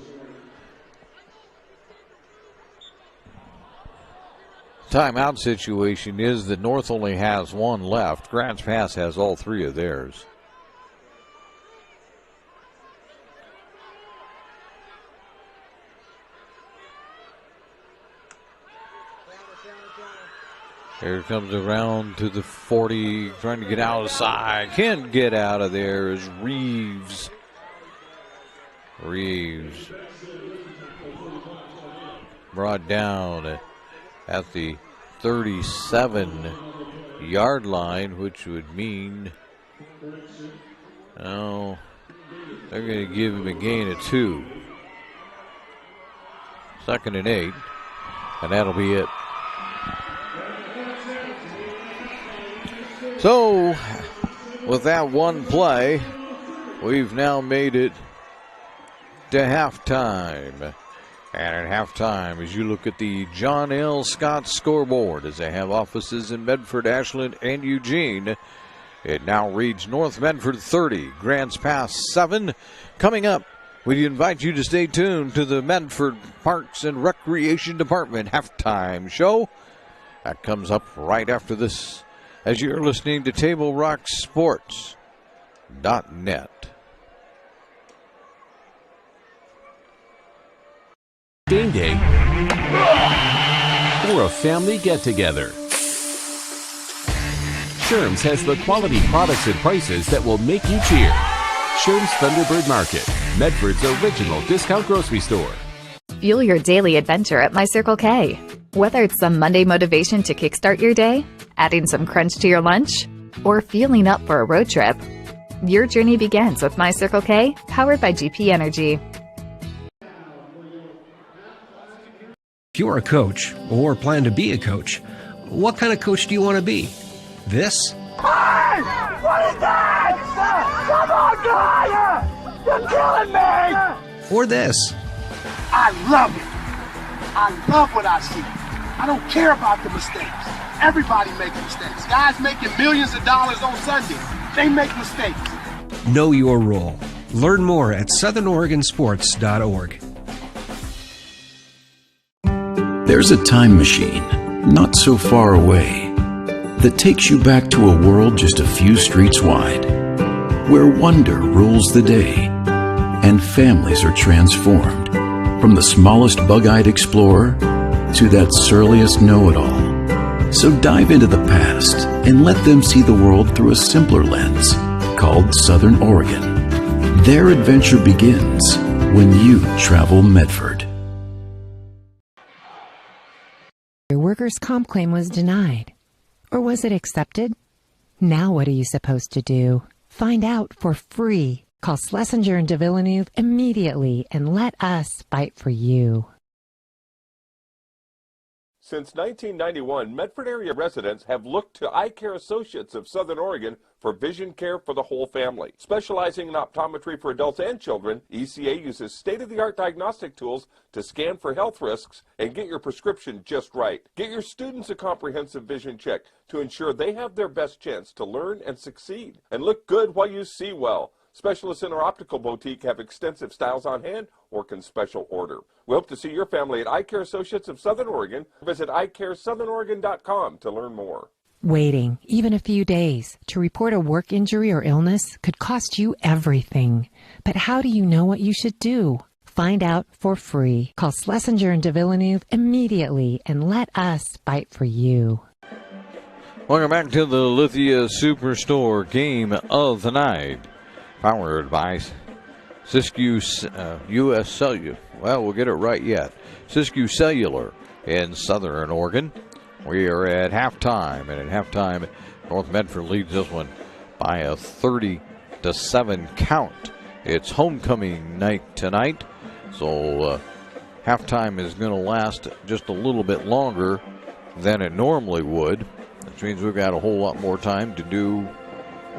Timeout situation is that North only has one left. Grants Pass has all 3 of theirs. Here comes around to the 40, trying to get out of the side. Can't get out of there is Reeves. Reeves brought down at the 37-yard line, which would mean, oh, they're going to give him a gain of 2. 2nd and 8, and that'll be it. So, with that one play, we've now made it to halftime. And at halftime, as you look at the John L. Scott scoreboard, as they have offices in Medford, Ashland, and Eugene, it now reads North Medford 30, Grants Pass 7. Coming up, we invite you to stay tuned to the Medford Parks and Recreation Department halftime show. That comes up right after this, as you're listening to TableRockSports.net. Game day or a family get-together. Sherm's has the quality products and prices that will make you cheer. Sherm's Thunderbird Market, Medford's original discount grocery store. Fuel your daily adventure at my Circle K. Whether it's some Monday motivation to kickstart your day, adding some crunch to your lunch, or feeling up for a road trip, your journey begins with my Circle K, powered by GP Energy. If you're a coach or plan to be a coach, what kind of coach do you want to be? This? Hey! What is that? Come on, guy! You're killing me! Or this? I love it. I love what I see. I don't care about the mistakes. Everybody makes mistakes. Guys making millions of dollars on Sunday, they make mistakes. Know your role. Learn more at southernoregonsports.org. There's a time machine, not so far away, that takes you back to a world just a few streets wide, where wonder rules the day, and families are transformed, from the smallest bug-eyed explorer to that surliest know-it-all. So dive into the past and let them see the world through a simpler lens, called Southern Oregon. Their adventure begins when you travel Medford. Your workers' comp claim was denied. Or was it accepted? Now what are you supposed to do? Find out for free. Call Schlesinger and de Villeneuve immediately and let us fight for you. Since 1991, Medford area residents have looked to Eye Care Associates of Southern Oregon for vision care for the whole family. Specializing in optometry for adults and children, ECA uses state-of-the-art diagnostic tools to scan for health risks and get your prescription just right. Get your students a comprehensive vision check to ensure they have their best chance to learn and succeed. And look good while you see well. Specialists in our optical boutique have extensive styles on hand or can special order. We hope to see your family at Eye Care Associates of Southern Oregon. Visit eyecaresouthern.oregon.com to learn more. Waiting, even a few days, to report a work injury or illness could cost you everything. But how do you know what you should do? Find out for free. Call Schlesinger and de Villeneuve immediately and let us fight for you. Welcome back to the Lithia Superstore Game of the Night. Powered by Siskiyou U.S. Cellular. Well, we'll get it right yet. Siskiyou Cellular in Southern Oregon. We are at halftime, and at halftime, North Medford leads this one by a 30-7 count. It's homecoming night tonight, so halftime is going to last just a little bit longer than it normally would. Which means we've got a whole lot more time to do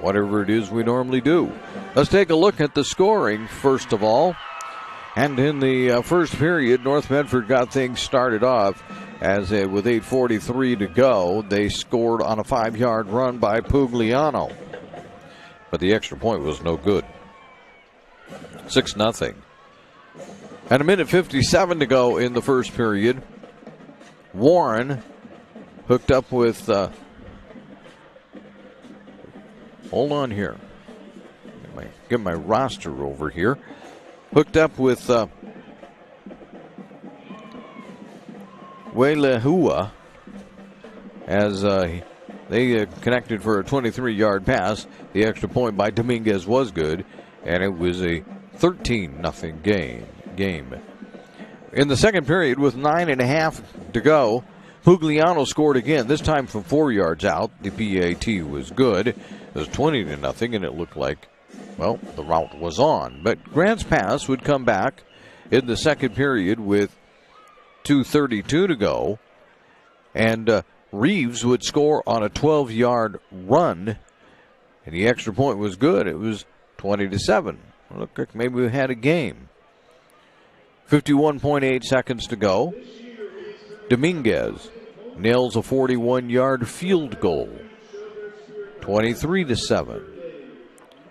whatever it is we normally do. Let's take a look at the scoring first of all. And in the first period, North Medford got things started off as with 8:43 to go. They scored on a 5-yard run by Pugliano. But the extra point was no good. 6-0. And a minute 57 to go in the first period. Warren hooked up with hold on here. Get my roster over here. Hooked up with Welehua as they connected for a 23-yard pass. The extra point by Dominguez was good, and it was a 13-0 game. In the second period, with 9.5 to go, Pugliano scored again, this time from 4 yards out. The PAT was good. It was 20-0, and it looked like, well, the route was on. But Grants Pass would come back in the second period with 2:32 to go, and Reeves would score on a 12-yard run, and the extra point was good. It was 20-7. Looked like maybe we had a game. 51.8 seconds to go. Dominguez nails a 41-yard field goal. 23-7.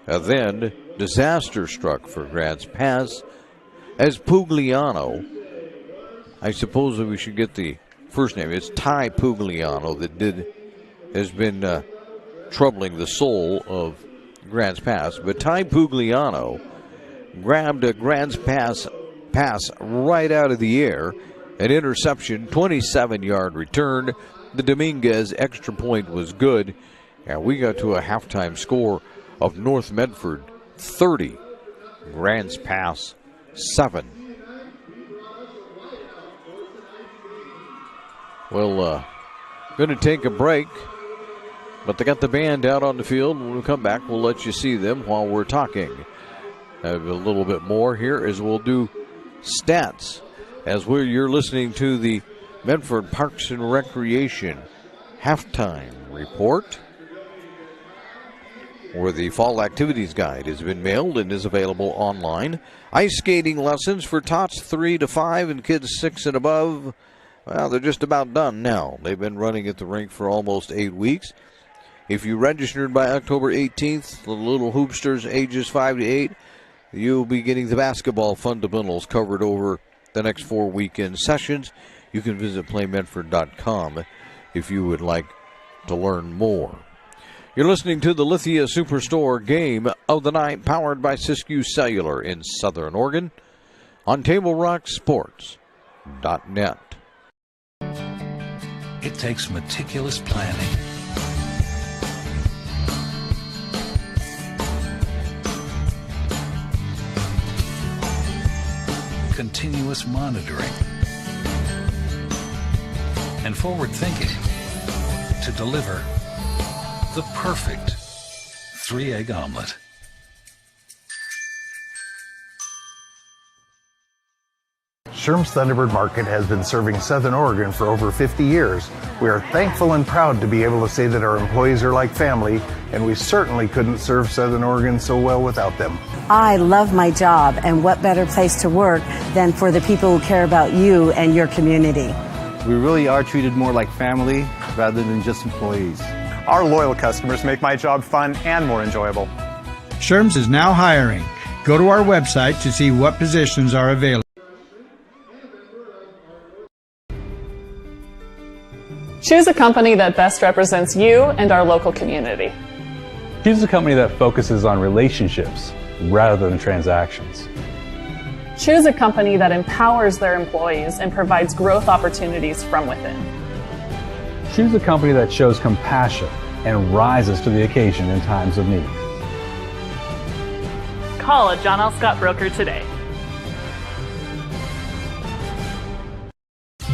And then disaster struck for Grants Pass as Pugliano, I suppose we should get the first name. It's Ty Pugliano that has been troubling the soul of Grants Pass. But Ty Pugliano grabbed a Grants Pass right out of the air. An interception, 27-yard return. The Dominguez extra point was good. And we got to a halftime score of North Medford 30, Grants Pass 7. We're going to take a break, but they got the band out on the field. When we come back, we'll let you see them while we're talking. Have a little bit more here as we'll do stats as you're listening to the Medford Parks and Recreation halftime report, where the fall activities guide has been mailed and is available online. Ice skating lessons for tots 3 to 5 and kids 6 and above. Well, they're just about done now. They've been running at the rink for almost 8 weeks. If you registered by October 18th, the little hoopsters ages 5 to 8, you'll be getting the basketball fundamentals covered over the next 4 weekend sessions. You can visit playmedford.com if you would like to learn more. You're listening to the Lithia Superstore Game of the Night, powered by Siskiyou Cellular in Southern Oregon on TableRockSports.net. It takes meticulous planning, continuous monitoring, and forward thinking to deliver the perfect 3-egg omelet. Sherm's Thunderbird Market has been serving Southern Oregon for over 50 years. We are thankful and proud to be able to say that our employees are like family, and we certainly couldn't serve Southern Oregon so well without them. I love my job, and what better place to work than for the people who care about you and your community. We really are treated more like family rather than just employees. Our loyal customers make my job fun and more enjoyable. Sherm's is now hiring. Go to our website to see what positions are available. Choose a company that best represents you and our local community. Choose a company that focuses on relationships rather than transactions. Choose a company that empowers their employees and provides growth opportunities from within. Choose a company that shows compassion and rises to the occasion in times of need. Call a John L. Scott broker today.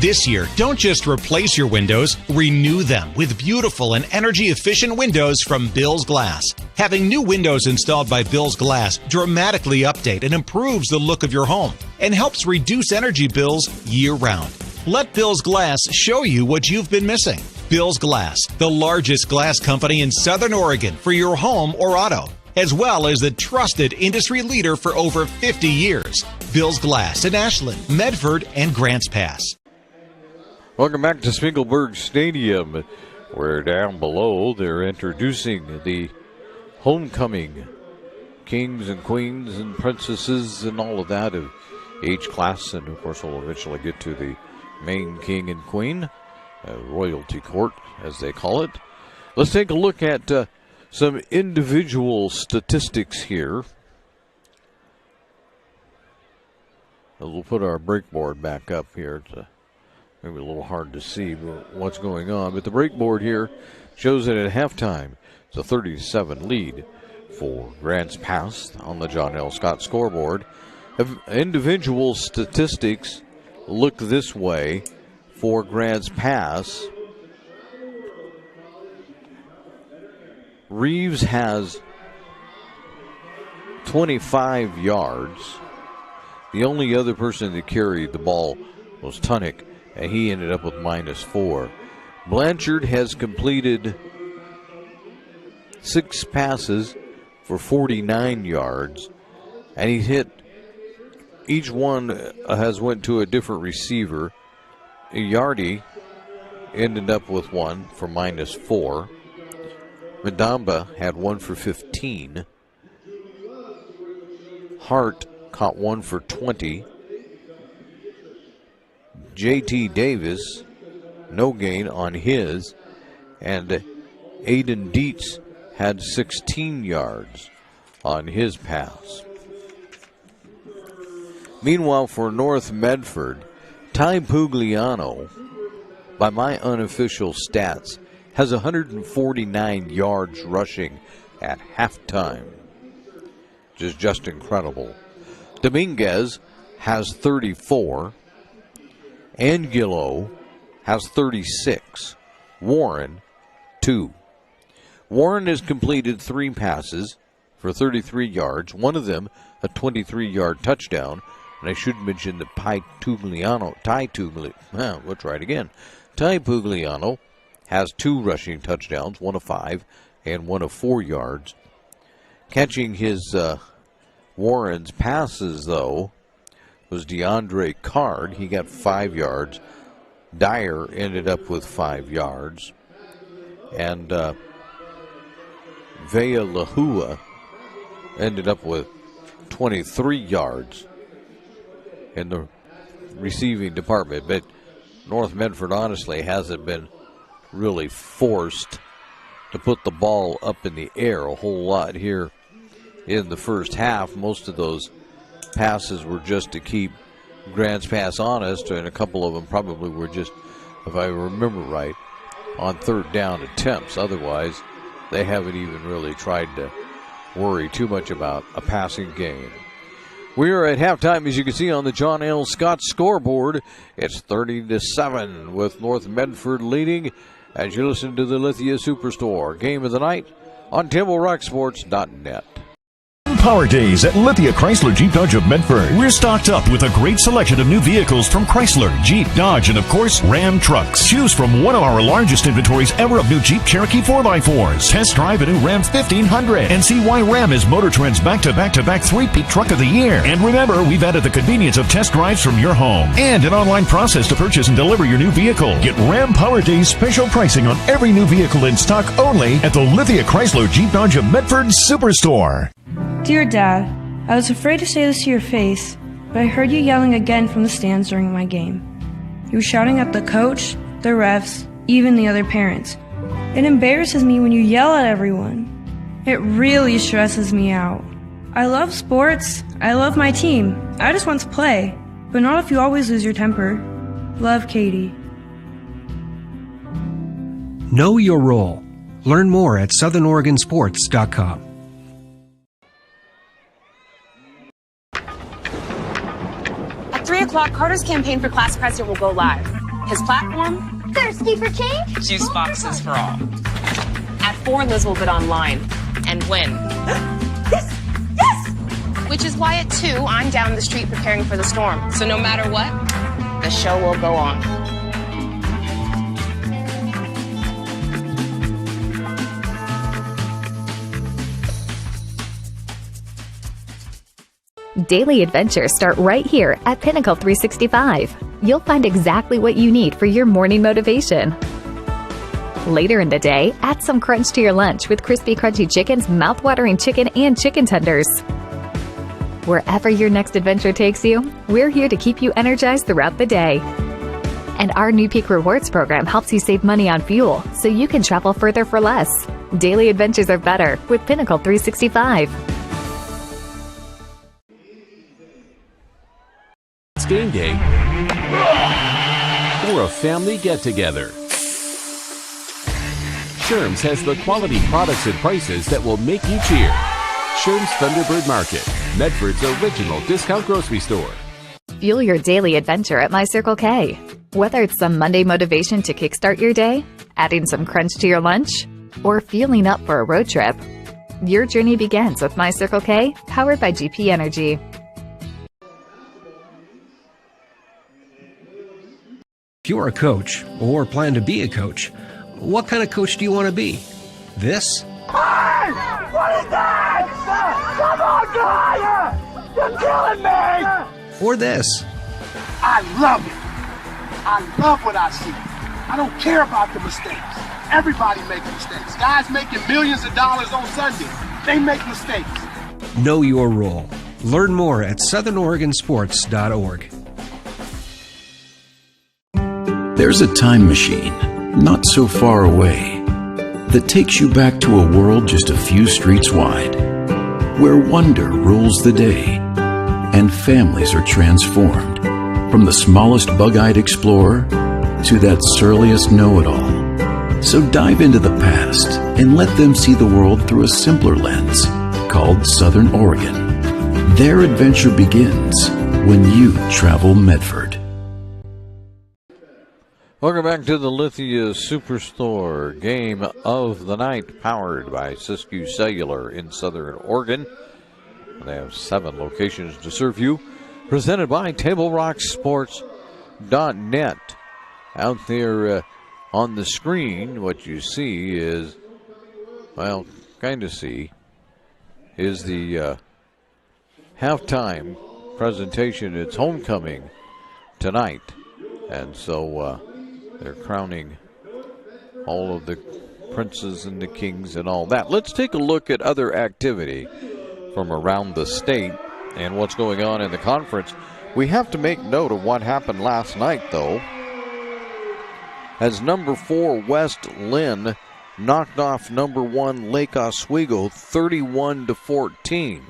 This year, don't just replace your windows, renew them with beautiful and energy-efficient windows from Bill's Glass. Having new windows installed by Bill's Glass dramatically update and improves the look of your home and helps reduce energy bills year-round. Let Bill's Glass show you what you've been missing. Bill's Glass, the largest glass company in Southern Oregon for your home or auto, as well as the trusted industry leader for over 50 years. Bill's Glass in Ashland, Medford, and Grants Pass. Welcome back to Spiegelberg Stadium, where down below they're introducing the homecoming kings and queens and princesses and all of that of each class. And, of course, we'll eventually get to the main king and queen, royalty court, as they call it. Let's take a look at some individual statistics here. We'll put our break board back up here. It's maybe a little hard to see what's going on, but the break board here shows that at halftime it's a 30-7 lead for Grants Pass on the John L. Scott scoreboard. Individual statistics look this way for Grants Pass. Reeves has 25 yards. The only other person that carried the ball was Tunnick, and he ended up with -4. Blanchard has completed 6 passes for 49 yards, and he hit, each one has went to a different receiver. Yardy ended up with 1 for -4. Madamba had 1 for 15. Hart caught 1 for 20. J.T. Davis, no gain on his, and Aiden Dietz had 16 yards on his pass. Meanwhile, for North Medford, Ty Pugliano, by my unofficial stats, has 149 yards rushing at halftime. Just incredible. Dominguez has 34. Angulo has 36. Warren, 2. Warren has completed 3 passes for 33 yards, one of them a 23-yard touchdown. And I should mention that Ty Pugliano has 2 rushing touchdowns, 1 of 5 and 1 of 4 yards. Catching his Warren's passes, though, was DeAndre Card. He got 5 yards. Dyer ended up with 5 yards. And Vea Lahua ended up with 23 yards in the receiving department. But North Medford honestly hasn't been really forced to put the ball up in the air a whole lot here in the first half. Most of those passes were just to keep Grants Pass honest, and a couple of them probably were just, if I remember right, on third down attempts. Otherwise, they haven't even really tried to worry too much about a passing game. We are at halftime, as you can see on the John L. Scott scoreboard. It's 30-7 with North Medford leading as you listen to the Lithia Superstore Game of the Night on TimbleRockSports.net. Power Days at Lithia Chrysler Jeep Dodge of Medford. We're stocked up with a great selection of new vehicles from Chrysler, Jeep, Dodge, and of course, Ram trucks. Choose from one of our largest inventories ever of new Jeep Cherokee 4x4s. Test drive a new Ram 1500 and see why Ram is Motor Trend's back-to-back three-peat truck of the year. And remember, we've added the convenience of test drives from your home and an online process to purchase and deliver your new vehicle. Get Ram Power Days special pricing on every new vehicle in stock only at the Lithia Chrysler Jeep Dodge of Medford Superstore. Dear Dad, I was afraid to say this to your face, but I heard you yelling again from the stands during my game. You were shouting at the coach, the refs, even the other parents. It embarrasses me when you yell at everyone. It really stresses me out. I love sports. I love my team. I just want to play, but not if you always lose your temper. Love, Katie. Know your role. Learn more at southernoregonsports.com. At 3 o'clock, Carter's campaign for class president will go live. His platform? Thirsty for change? Juice boxes for all. At 4, Liz will bid online and win. Yes! Yes! Which is why at 2, I'm down the street preparing for the storm. So no matter what, the show will go on. Daily adventures start right here at Pinnacle 365. You'll find exactly what you need for your morning motivation. Later in the day, add some crunch to your lunch with crispy, crunchy chickens, mouth-watering chicken, and chicken tenders. Wherever your next adventure takes you, we're here to keep you energized throughout the day. And our new Peak Rewards program helps you save money on fuel so you can travel further for less. Daily adventures are better with Pinnacle 365. It's game day or a family get-together. Sherm's has the quality products and prices that will make you cheer. Sherm's Thunderbird Market, Medford's original discount grocery store. Fuel your daily adventure at my Circle K. Whether it's some Monday motivation to kickstart your day, adding some crunch to your lunch, or fueling up for a road trip, your journey begins with my Circle K, powered by GP Energy. If you're a coach or plan to be a coach, what kind of coach do you want to be? This? Hey! What is that? Come on, guys! You're killing me! Or this? I love it. I love what I see. I don't care about the mistakes. Everybody makes mistakes. Guys making millions of dollars on Sunday, they make mistakes. Know your role. Learn more at southernoregonsports.org. There's a time machine, not so far away, that takes you back to a world just a few streets wide, where wonder rules the day, and families are transformed, from the smallest bug-eyed explorer to that surliest know-it-all. So dive into the past and let them see the world through a simpler lens, called Southern Oregon. Their adventure begins when you travel Medford. Welcome back to the Lithia Superstore game of the night, powered by Siskiyou Cellular in Southern Oregon. They have 7 locations to serve you. Presented by TableRockSports.net. Out there on the screen, what you see is, well, kind of see, is the halftime presentation. It's homecoming tonight. And so they're crowning all of the princes and the kings and all that. Let's take a look at other activity from around the state and what's going on in the conference. We have to make note of what happened last night, though, as number 4 West Lynn knocked off number 1 Lake Oswego 31-14.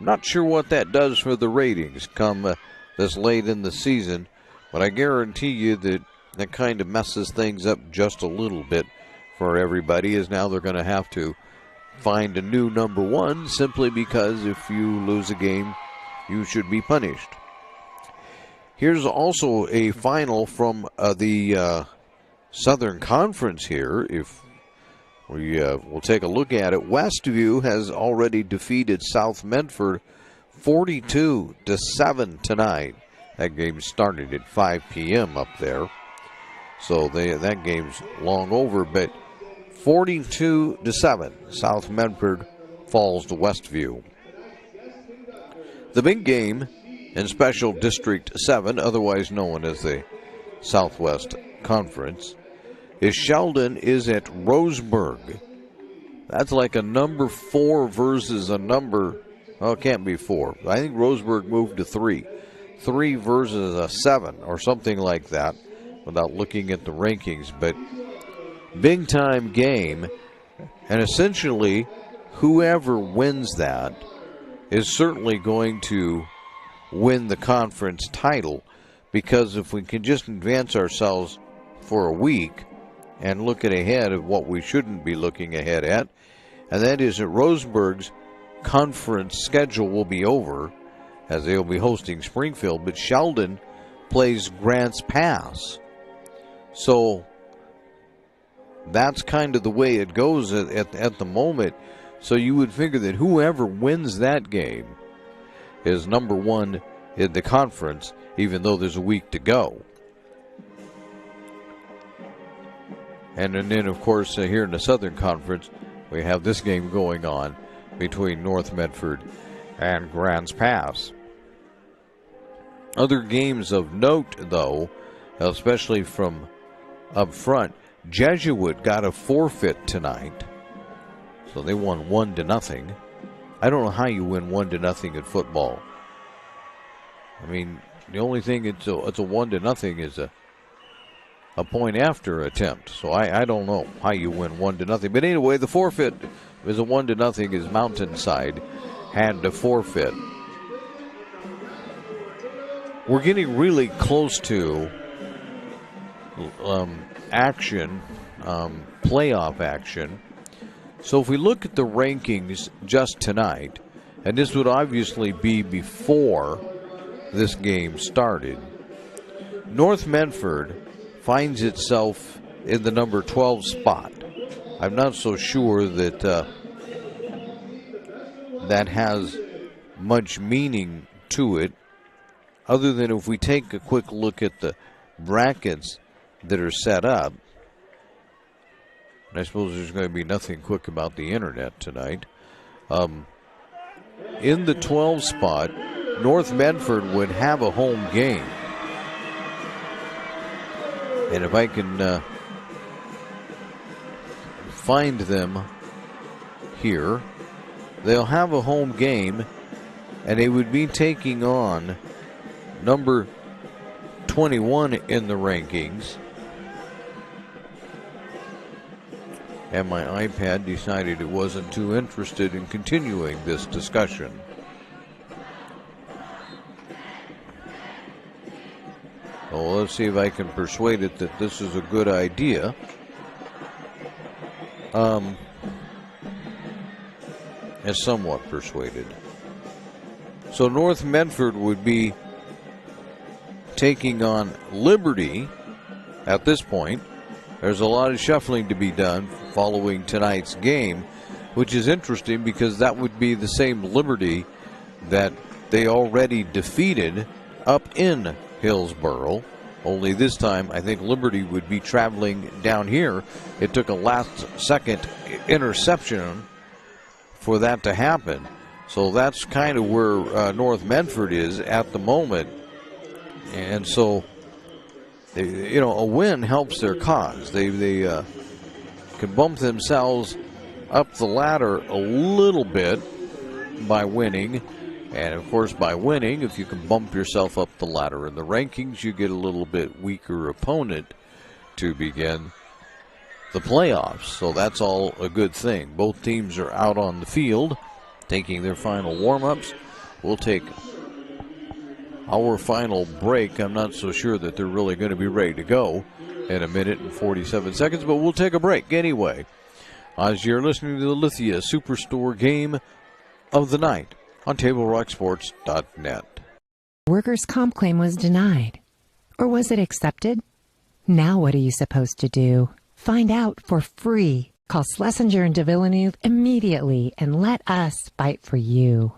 Not sure what that does for the ratings come this late in the season, but I guarantee you that that kind of messes things up just a little bit for everybody, as now they're going to have to find a new number 1 simply because if you lose a game, you should be punished. Here's also a final from the Southern Conference here. If We'll take a look at it. Westview has already defeated South Medford 42-7 tonight. That game started at 5 p.m. up there. So that game's long over, but 42-7, South Medford falls to Westview. The big game in Special District 7, otherwise known as the Southwest Conference, is Sheldon is at Roseburg. That's like a number 4 versus a number, well, it can't be 4. I think Roseburg moved to 3. 3 versus a 7 or something like that without looking at the rankings. But big time game, and essentially whoever wins that is certainly going to win the conference title, because if we can just advance ourselves for a week and look ahead of what we shouldn't be looking ahead at, and that is that Roseburg's conference schedule will be over as they'll be hosting Springfield, but Sheldon plays Grants Pass. So that's kind of the way it goes at the moment. So you would figure that whoever wins that game is number 1 in the conference, even though there's a week to go. And then, of course, here in the Southern Conference, we have this game going on between North Medford and Grants Pass. Other games of note, though, especially from up front, Jesuit got a forfeit tonight, so they won 1-0. I don't know how you win 1-0 in football. I mean, the only thing it's a 1-0 is a point after attempt. So I don't know how you win 1-0. But anyway, the forfeit is a 1-0 as Mountainside had to forfeit. We're getting really close to action, playoff action. So if we look at the rankings just tonight, and this would obviously be before this game started, North Medford finds itself in the number 12 spot. I'm not so sure that that has much meaning to it, other than if we take a quick look at the brackets that are set up. And I suppose there's going to be nothing quick about the internet tonight. In the 12 spot, North Medford would have a home game. And if I can find them here, they'll have a home game, and they would be taking on number 21 in the rankings. And my iPad decided it wasn't too interested in continuing this discussion. Well, let's see if I can persuade it that this is a good idea. As somewhat persuaded. So North Medford would be taking on Liberty at this point. There's a lot of shuffling to be done following tonight's game, which is interesting because that would be the same Liberty that they already defeated up in Hillsboro. Only this time, I think Liberty would be traveling down here. It took a last-second interception for that to happen. So that's kind of where North Medford is at the moment. And so, a win helps their cause. They can bump themselves up the ladder a little bit by winning. And, of course, by winning, if you can bump yourself up the ladder in the rankings, you get a little bit weaker opponent to begin the playoffs. So that's all a good thing. Both teams are out on the field taking their final warm-ups. We'll take our final break. I'm not so sure that they're really going to be ready to go in a minute and 47 seconds, but we'll take a break anyway. As you're listening to the Lithia Superstore game of the night on TableRockSports.net. Workers' comp claim was denied. Or was it accepted? Now what are you supposed to do? Find out for free. Call Schlesinger and DeVilleneuve immediately and let us fight for you.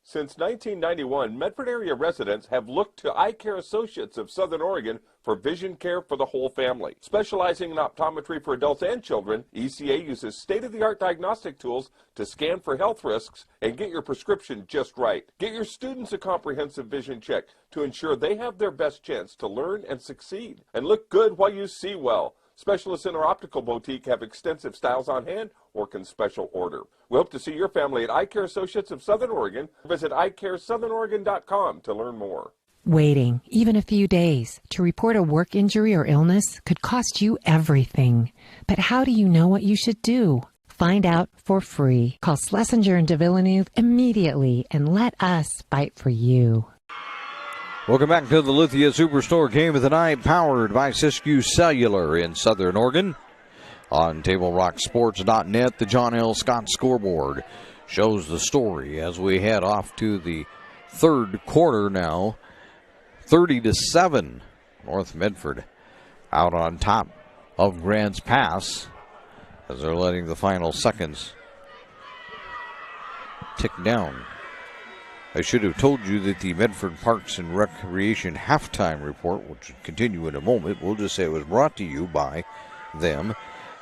Since 1991, Medford area residents have looked to Eye Care Associates of Southern Oregon for vision care for the whole family. Specializing in optometry for adults and children, ECA uses state-of-the-art diagnostic tools to scan for health risks and get your prescription just right. Get your students a comprehensive vision check to ensure they have their best chance to learn and succeed. And look good while you see well. Specialists in our optical boutique have extensive styles on hand or can special order. We hope to see your family at Eye Care Associates of Southern Oregon. Visit eyecaresouthern.com to learn more. Waiting, even a few days, to report a work injury or illness could cost you everything. But how do you know what you should do? Find out for free. Call Schlesinger and DeVilleneuve immediately and let us fight for you. Welcome back to the Lithia Superstore Game of the Night, powered by Siskiyou Cellular in Southern Oregon. On TableRockSports.net, the John L. Scott scoreboard shows the story as we head off to the third quarter now. 30-7, North Medford out on top of Grants Pass as they're letting the final seconds tick down. I should have told you that the Medford Parks and Recreation halftime report, which will continue in a moment, we'll just say it was brought to you by them.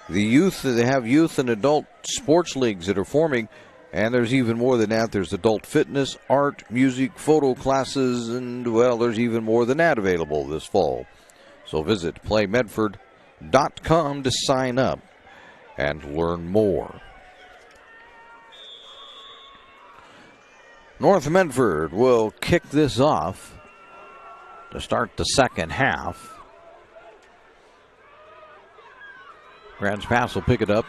The youth, they have youth and adult sports leagues that are forming, and there's even more than that. There's adult fitness, art, music, photo classes, and, well, there's even more than that available this fall. So visit playmedford.com to sign up and learn more. North Medford will kick this off to start the second half. Grants Pass will pick it up,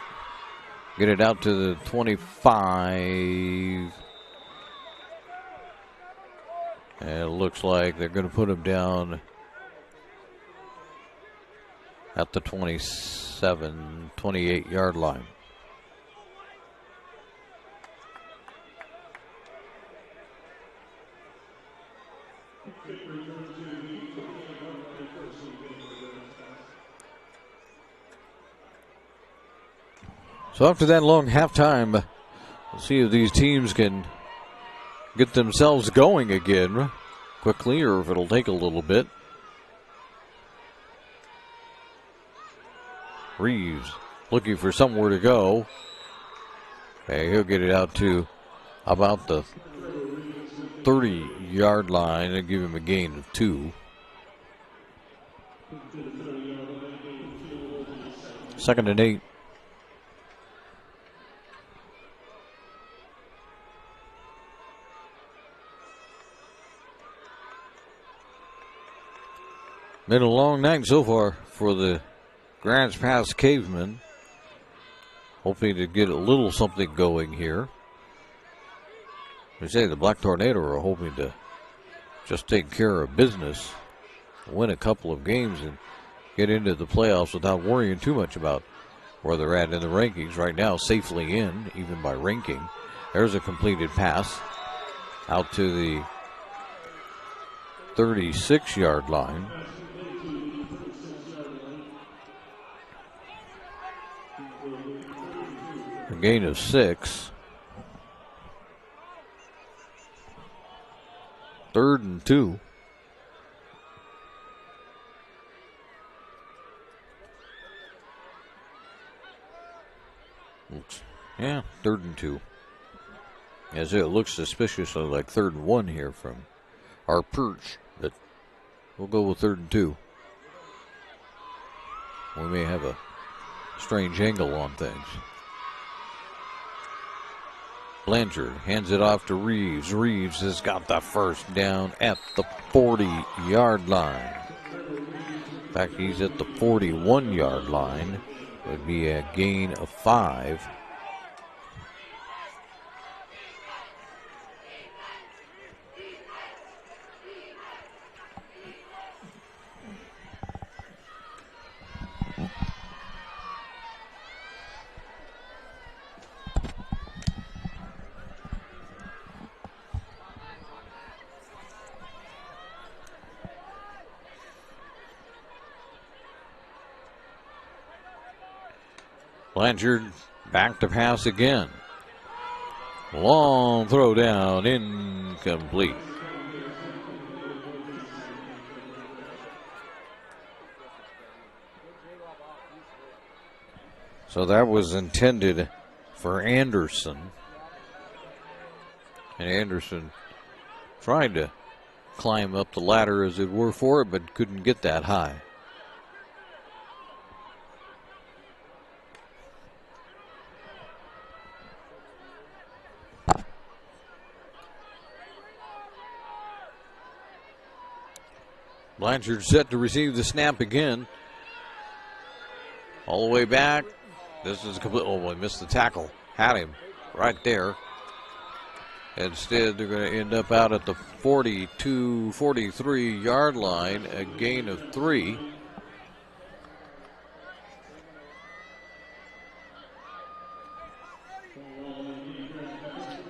get it out to the 25. And it looks like they're going to put him down at the 27, 28-yard line. So after that long halftime, we'll see if these teams can get themselves going again quickly or if it'll take a little bit. Reeves looking for somewhere to go. Okay, he'll get it out to about the 30-yard line and give him a gain of 2. Second and 8. Been a long night so far for the Grants Pass Cavemen. Hoping to get a little something going here. They say the Black Tornado are hoping to just take care of business, win a couple of games, and get into the playoffs without worrying too much about where they're at in the rankings. Right now, safely in, even by ranking. There's a completed pass out to the 36-yard line. A gain of 6. 3rd and 2. Yeah, 3rd and 2. As it looks suspiciously like 3rd and 1 here from our perch, but we'll go with 3rd and 2. We may have a strange angle on things. Blanchard hands it off to Reeves. Reeves has got the first down at the 40-yard line. In fact, he's at the 41-yard line. Would be a gain of 5. Blanchard back to pass again. Long throw down, incomplete. So that was intended for Anderson. And Anderson tried to climb up the ladder as it were for it, but couldn't get that high. Blanchard set to receive the snap again. All the way back. This is complete. Oh, he missed the tackle. Had him right there. Instead, they're going to end up out at the 42, 43 yard line, a gain of 3.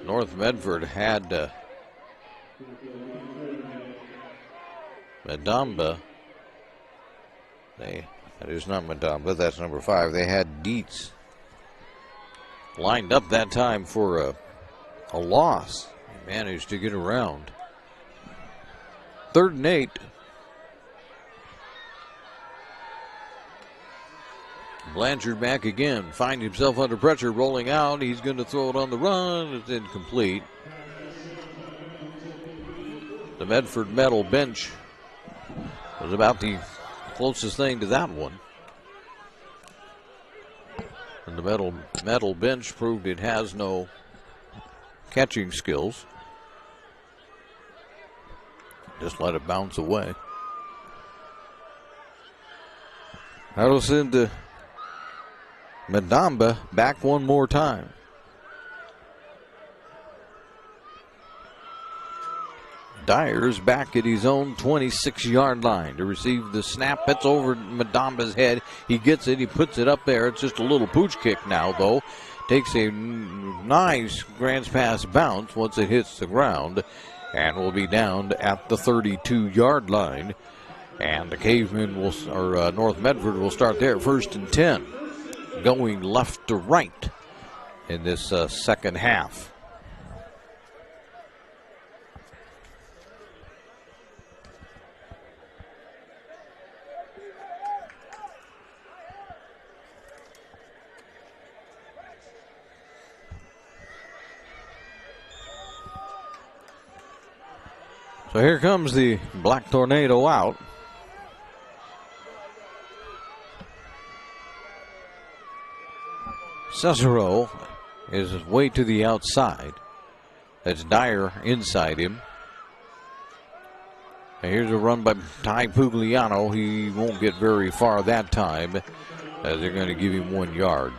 North Medford had Madamba. That is not Madamba, that's number 5. They had Dietz lined up that time for a loss. He managed to get around. 3rd and 8. Blanchard back again. Finds himself under pressure, rolling out. He's going to throw it on the run. It's incomplete. The Medford metal bench was about the closest thing to that one. And the metal bench proved it has no catching skills. Just let it bounce away. That'll send Madamba back one more time. Dyer's back at his own 26-yard line to receive the snap. It's over Madamba's head. He gets it. He puts it up there. It's just a little pooch kick now, though. Takes a nice grand pass bounce once it hits the ground and will be down at the 32-yard line. And the Cavemen North Medford will start there, 1st and 10, going left to right in this second half. So here comes the Black Tornado out. Cesaro is way to the outside. That's Dyer inside him. And here's a run by Ty Pugliano. He won't get very far that time, as they're going to give him 1 yard.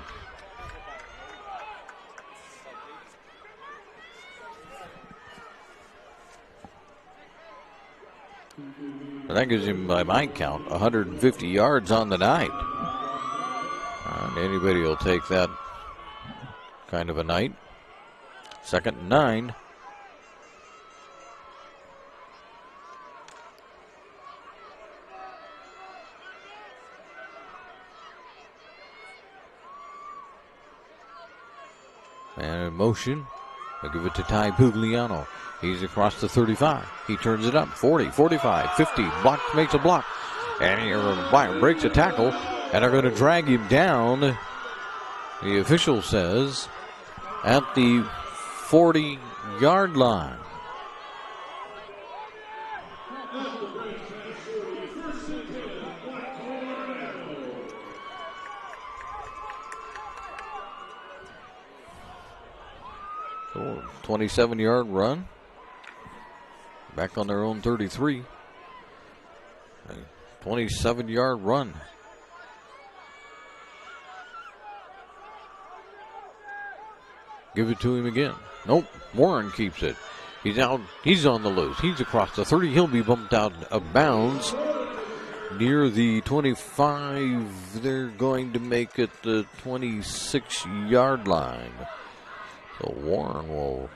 That gives him, by my count, 150 yards on the night. And anybody will take that kind of a night. 2nd and 9. And in motion, they'll give it to Ty Pugliano. He's across the 35. He turns it up. 40, 45, 50. Makes a block. And he breaks a tackle. And are going to drag him down, the official says, at the 40-yard line. So 27-yard run. Back on their own 33. 27-yard run. Give it to him again. Nope. Warren keeps it. He's out. He's on the loose. He's across the 30. He'll be bumped out of bounds near the 25. They're going to make it the 26-yard line. So Warren will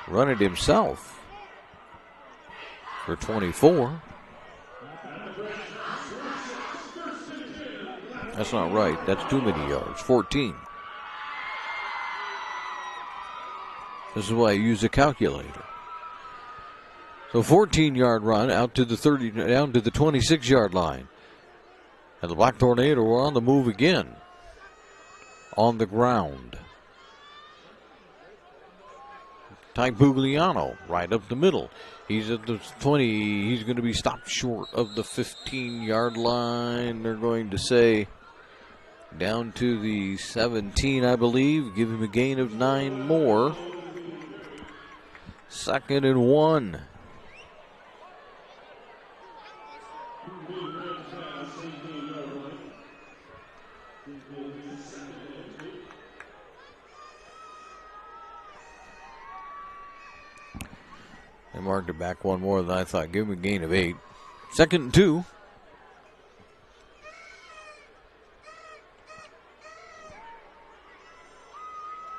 run it himself for 24. That's not right. That's too many yards. 14. This is why I use a calculator. So 14-yard run out to the 30, down to the 26-yard line. And the Black Tornado are on the move again. On the ground. Ty Pugliano right up the middle. He's at the 20. He's going to be stopped short of the 15-yard line. They're going to say down to the 17, I believe. Give him a gain of 9 more. 2nd and 1. They marked it back one more than I thought. Give him a gain of 8. 2nd and 2.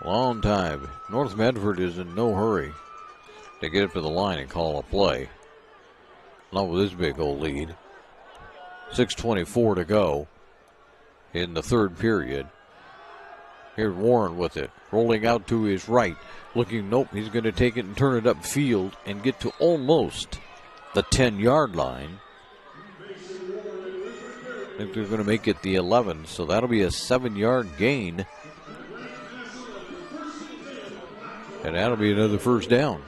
Long time. North Medford is in no hurry to get up to the line and call a play. Not with this big old lead. 6:24 to go in the 3rd period. Here's Warren with it. Rolling out to his right. Looking, nope, he's going to take it and turn it upfield and get to almost the 10-yard line. I think they're going to make it the 11, so that'll be a 7-yard gain. And that'll be another first down.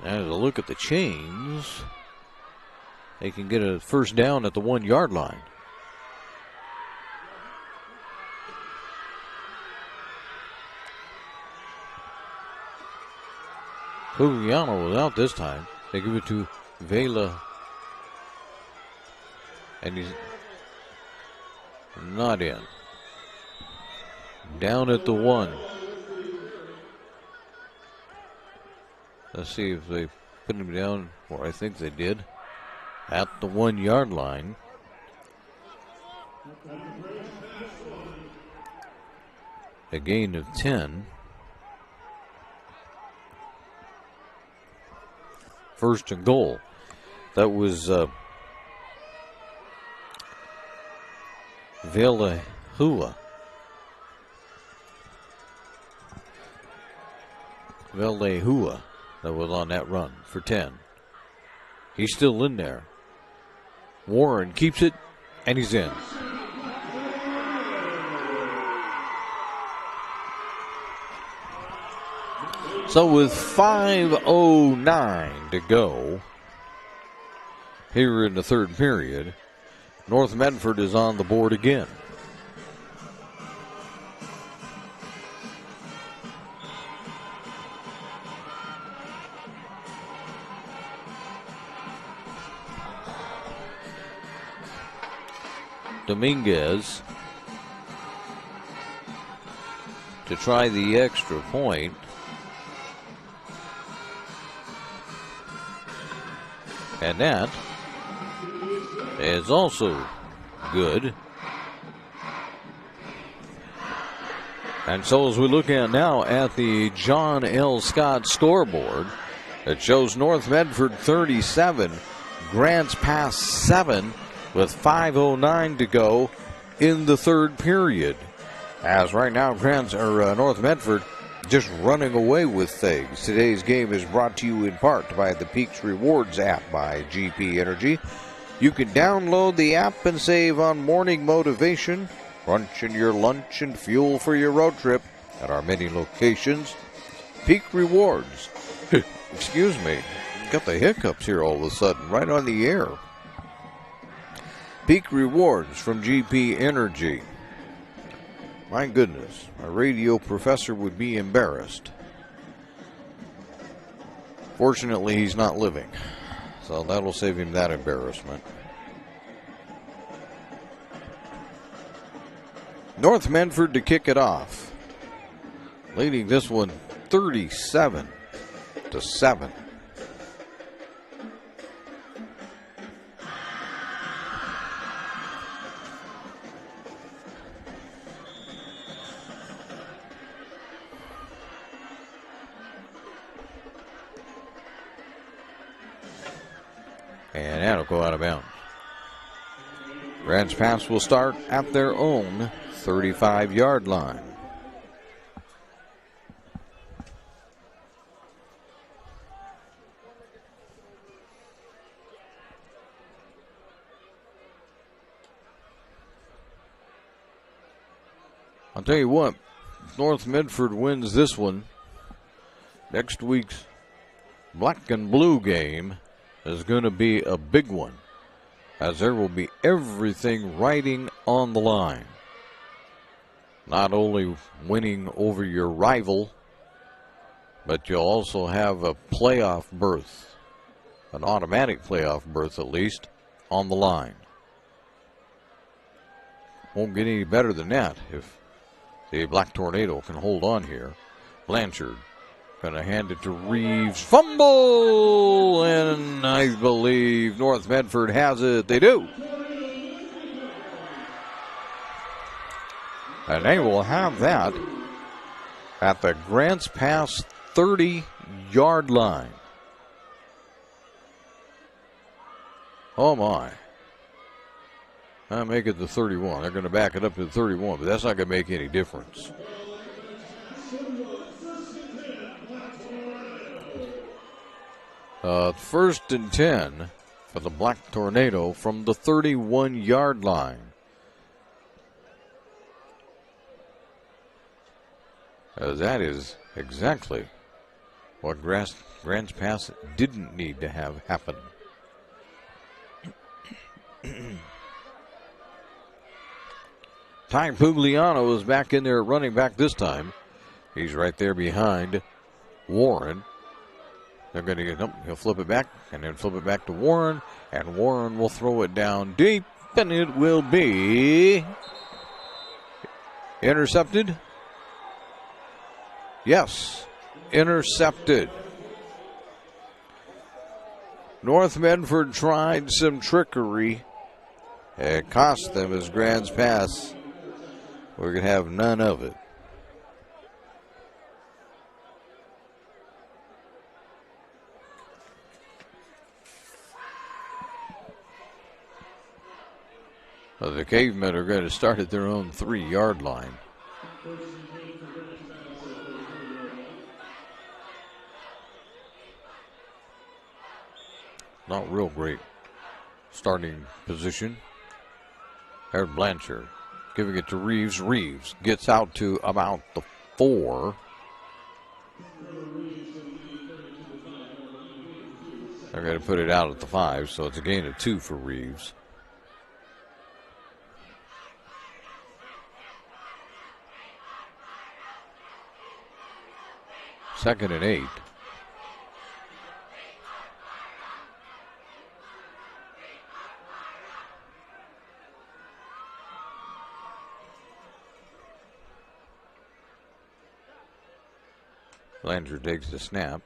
As a look at the chains, they can get a first down at the 1-yard line. Pugliano was out this time. They give it to Vela. And he's not in. Down at the 1. Let's see if they put him down, or I think they did, at the 1-yard line. A gain of 10. First and goal. That was Valehua. Valehua that was on that run for 10. He's still in there. Warren keeps it, and he's in. So with 5:09 to go here in the 3rd period, North Medford is on the board again. Dominguez to try the extra point. And that is also good. And so as we look at now at the John L. Scott scoreboard, it shows North Medford 37, Grants Pass 7 with 5:09 to go in the 3rd period. As right now North Medford just running away with things. Today's game is brought to you in part by the Peaks Rewards app by GP Energy. You can download the app and save on morning motivation, crunch in your lunch, and fuel for your road trip at our many locations. Peak Rewards. Excuse me. Got the hiccups here all of a sudden, right on the air. Peak Rewards from GP Energy. My goodness, my radio professor would be embarrassed. Fortunately, he's not living, so that'll save him that embarrassment. North Medford to kick it off, leading this one 37-7. And that'll go out of bounds. Grants Pass will start at their own 35-yard line. I'll tell you what, if North Medford wins this one, next week's black and blue game is going to be a big one, as there will be everything riding on the line. Not only winning over your rival, but you'll also have a playoff berth, an automatic playoff berth at least, on the line. Won't get any better than that if the Black Tornado can hold on here. Blanchard going to hand it to Reeves. Fumble! And I believe North Medford has it. They do. And they will have that at the Grants Pass 30-yard line. Oh, my. I'll make it the 31. They're going to back it up to the 31, but that's not going to make any difference. First and 10 for the Black Tornado from the 31-yard line. That is exactly what Grants Pass didn't need to have happen. Ty Pugliano is back in there running back this time. He's right there behind Warren. They're going to get him. He'll flip it back and then flip it back to Warren. And Warren will throw it down deep. And it will be intercepted. Yes, intercepted. North Medford tried some trickery. It cost them as Grants Pass. We're going to have none of it. Well, the Cavemen are going to start at their own 3-yard line. Not real great starting position. There's Blanchard giving it to Reeves. Reeves gets out to about the 4. They're going to put it out at the 5, so it's a gain of 2 for Reeves. Second and 8. Blanchard takes the snap,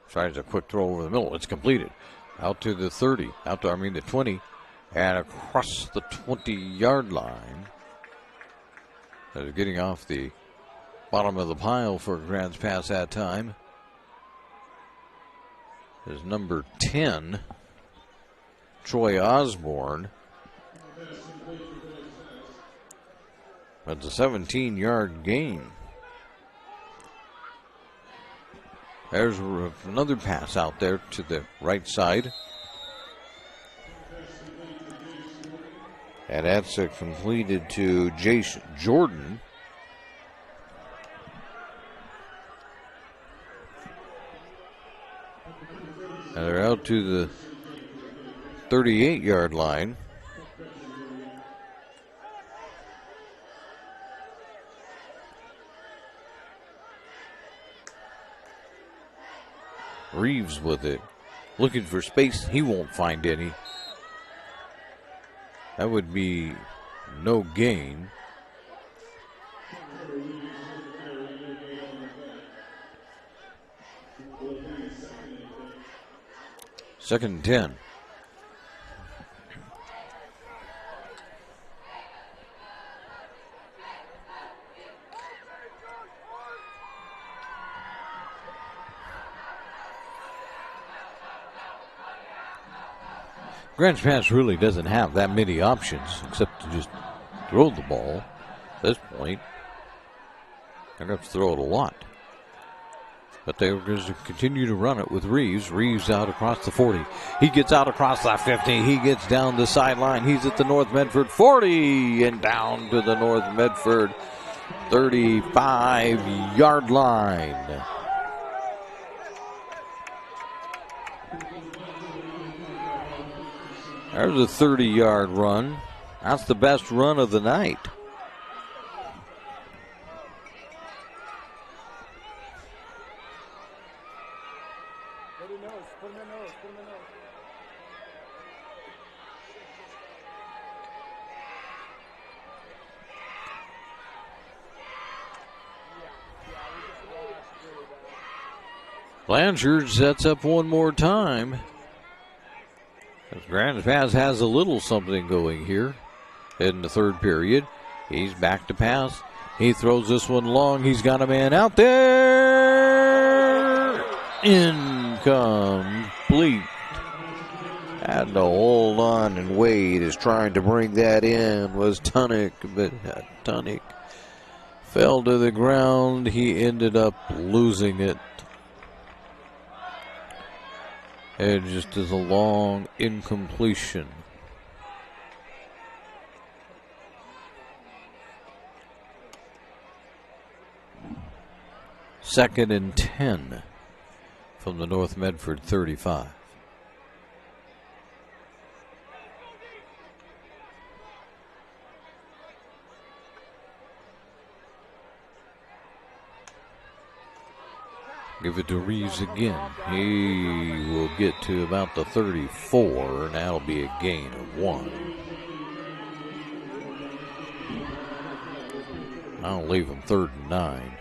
tries a quick throw over the middle. It's completed. Out to the 30, the 20, and across the 20-yard line. They're getting off the bottom of the pile for Grants Pass that time is number 10, Troy Osborne. That's a 17-yard gain. There's another pass out there to the right side. And that's completed to Jace Jordan. And they're out to the 38-yard line. Reeves with it. Looking for space. He won't find any. That would be no gain. Second and 10. Grants Pass really doesn't have that many options except to just throw the ball. At this point, they're going to have to throw it a lot. But they're going to continue to run it with Reeves. Reeves out across the 40. He gets out across that 50. He gets down the sideline. He's at the North Medford 40 and down to the North Medford 35-yard line. There's a 30-yard run. That's the best run of the night. Blanchard sets up one more time. Grants Pass has a little something going here in the third period. He's back to pass. He throws this one long. He's got a man out there. Incomplete. Had to hold on and wait is trying to bring that in was Tunick, but Tunick fell to the ground. He ended up losing it. It just is a long incompletion. Second and 10 from the North Medford 35. Give it to Reeves again. He will get to about the 34, and that'll be a gain of 1. I'll leave him 3rd and 9.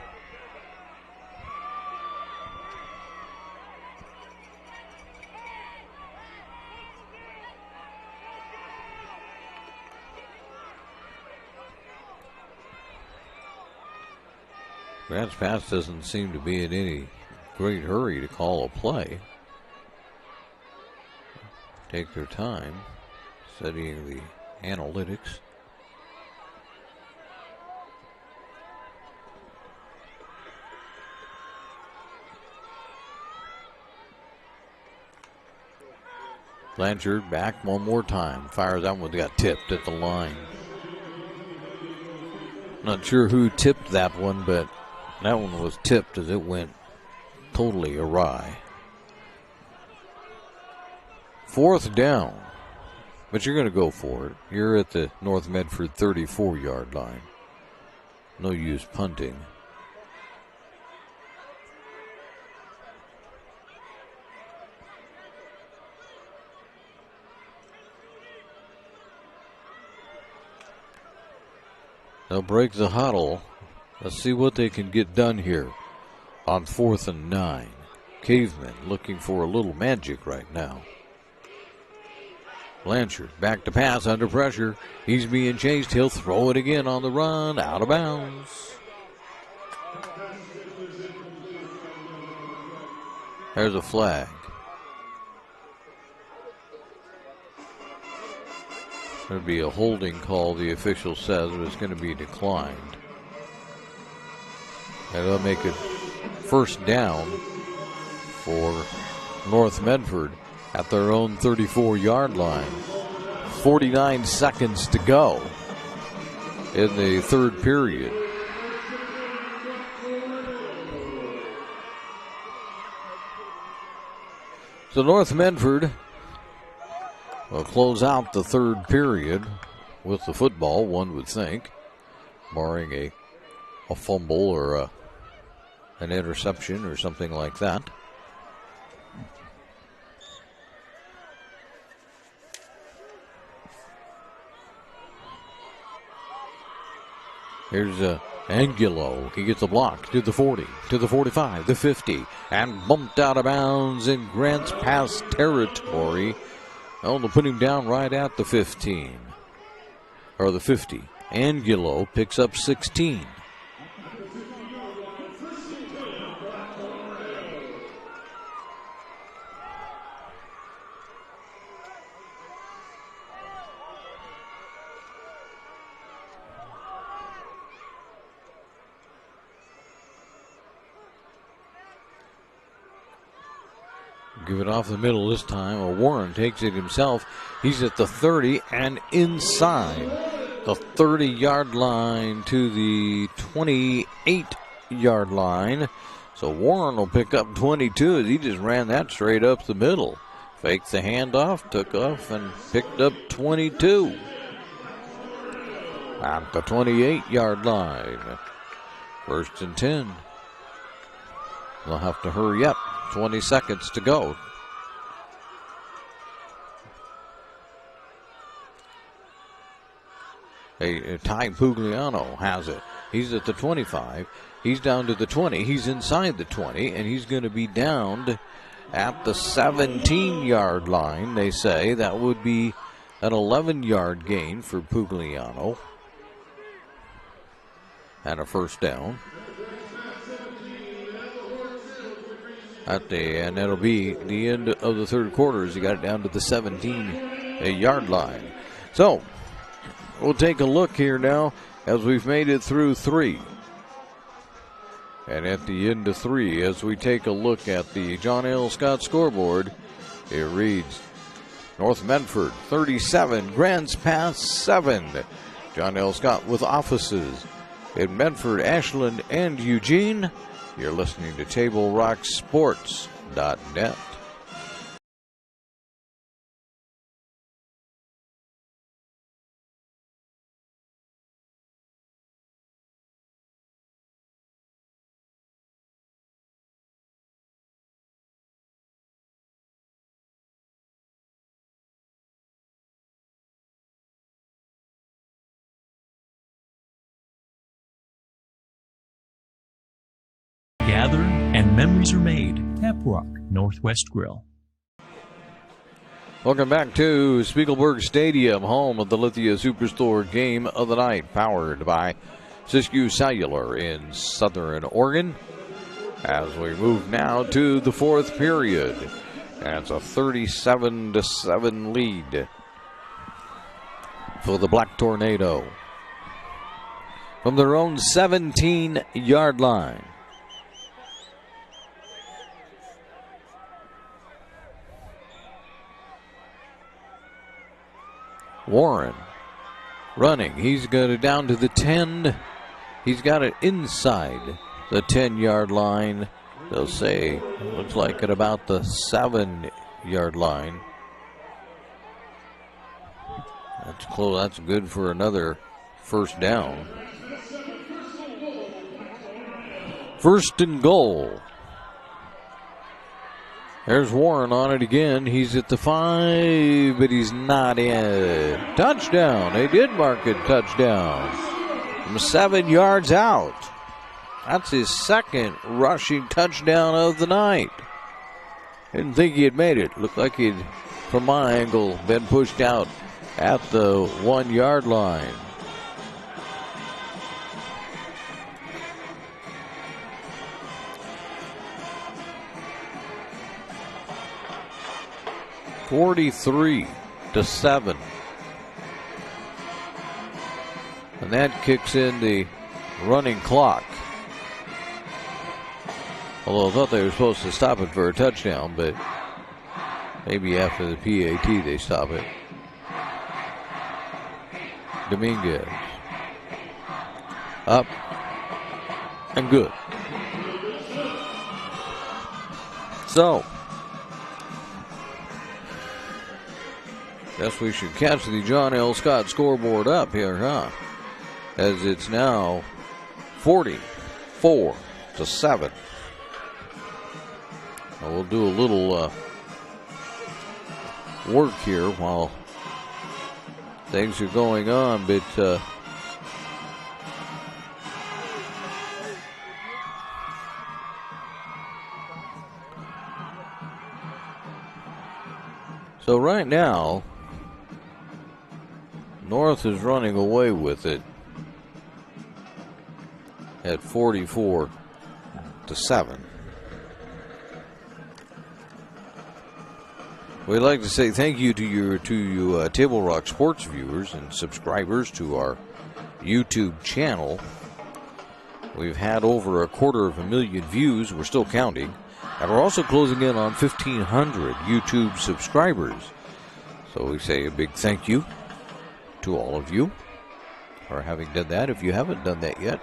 Grants Pass doesn't seem to be in any great hurry to call a play. Take their time studying the analytics. Blanchard back one more time. Fires that one, got tipped at the line. Not sure who tipped that one, but that one was tipped as it went totally awry. 4th down, but you're going to go for it. You're at the North Medford 34-yard line. No use punting. They'll break the huddle. Let's see what they can get done here on 4th and 9. Cavemen looking for a little magic right now. Blanchard back to pass under pressure. He's being chased. He'll throw it again on the run. Out of bounds. There's a flag. There'd be a holding call, the official says, but it's going to be declined. And they'll make it 1st down for North Medford at their own 34-yard line. 49 seconds to go in the 3rd period. So North Medford will close out the 3rd period with the football, one would think, barring a fumble or an interception or something like that. Here's Angulo. He gets a block to the 40, to the 45, the 50, and bumped out of bounds in Grants Pass territory. Oh, they'll put him down right at the 15, or the 50. Angulo picks up 16. Give it off the middle this time. Warren takes it himself. He's at the 30 and inside the 30-yard line to the 28-yard line. So Warren will pick up 22 as he just ran that straight up the middle. Faked the handoff, took off, and picked up 22. At the 28-yard line. 1st and 10. They'll have to hurry up. 20 seconds to go. Ty Pugliano has it. He's at the 25. He's down to the 20. He's inside the 20, and he's going to be downed at the 17-yard line, they say. That would be an 11-yard gain for Pugliano. And a 1st down. And that'll be the end of the 3rd quarter as he got it down to the 17-yard line. So, we'll take a look here now as we've made it through 3. And at the end of 3, as we take a look at the John L. Scott scoreboard, it reads North Medford 37, Grants Pass 7. John L. Scott with offices in Medford, Ashland, and Eugene. You're listening to TableRockSports.net. Gather and memories are made. Tap Rock Northwest Grill. Welcome back to Spiegelberg Stadium, home of the Lithia Superstore game of the night, powered by Siskiyou Cellular in Southern Oregon. As we move now to the 4th period, and it's a 37-7 lead for the Black Tornado from their own 17-yard line. Warren running. He's got it down to the 10. He's got it inside the 10-yard line. They'll say looks like at about the 7-yard line. That's close. That's good for another 1st down. 1st and goal. There's Warren on it again. He's at the 5, but he's not in. Touchdown. They did mark it touchdown. From 7 yards out. That's his 2nd rushing touchdown of the night. Didn't think he had made it. Looked like he'd, from my angle, been pushed out at the 1-yard line. (43-7). And that kicks in the running clock. Although I thought they were supposed to stop it for a touchdown, but maybe after the PAT they stop it. Dominguez. Up and good. So, guess we should catch the John L. Scott scoreboard up here, huh? As it's now 44-7. We'll do a little work here while things are going on, but so right now North is running away with it at 44-7. We'd like to say thank you to you Table Rock Sports viewers and subscribers to our YouTube channel. We've had over 250,000 views. We're still counting. And we're also closing in on 1,500 YouTube subscribers. So we say a big thank you to all of you for having done that. If you haven't done that yet,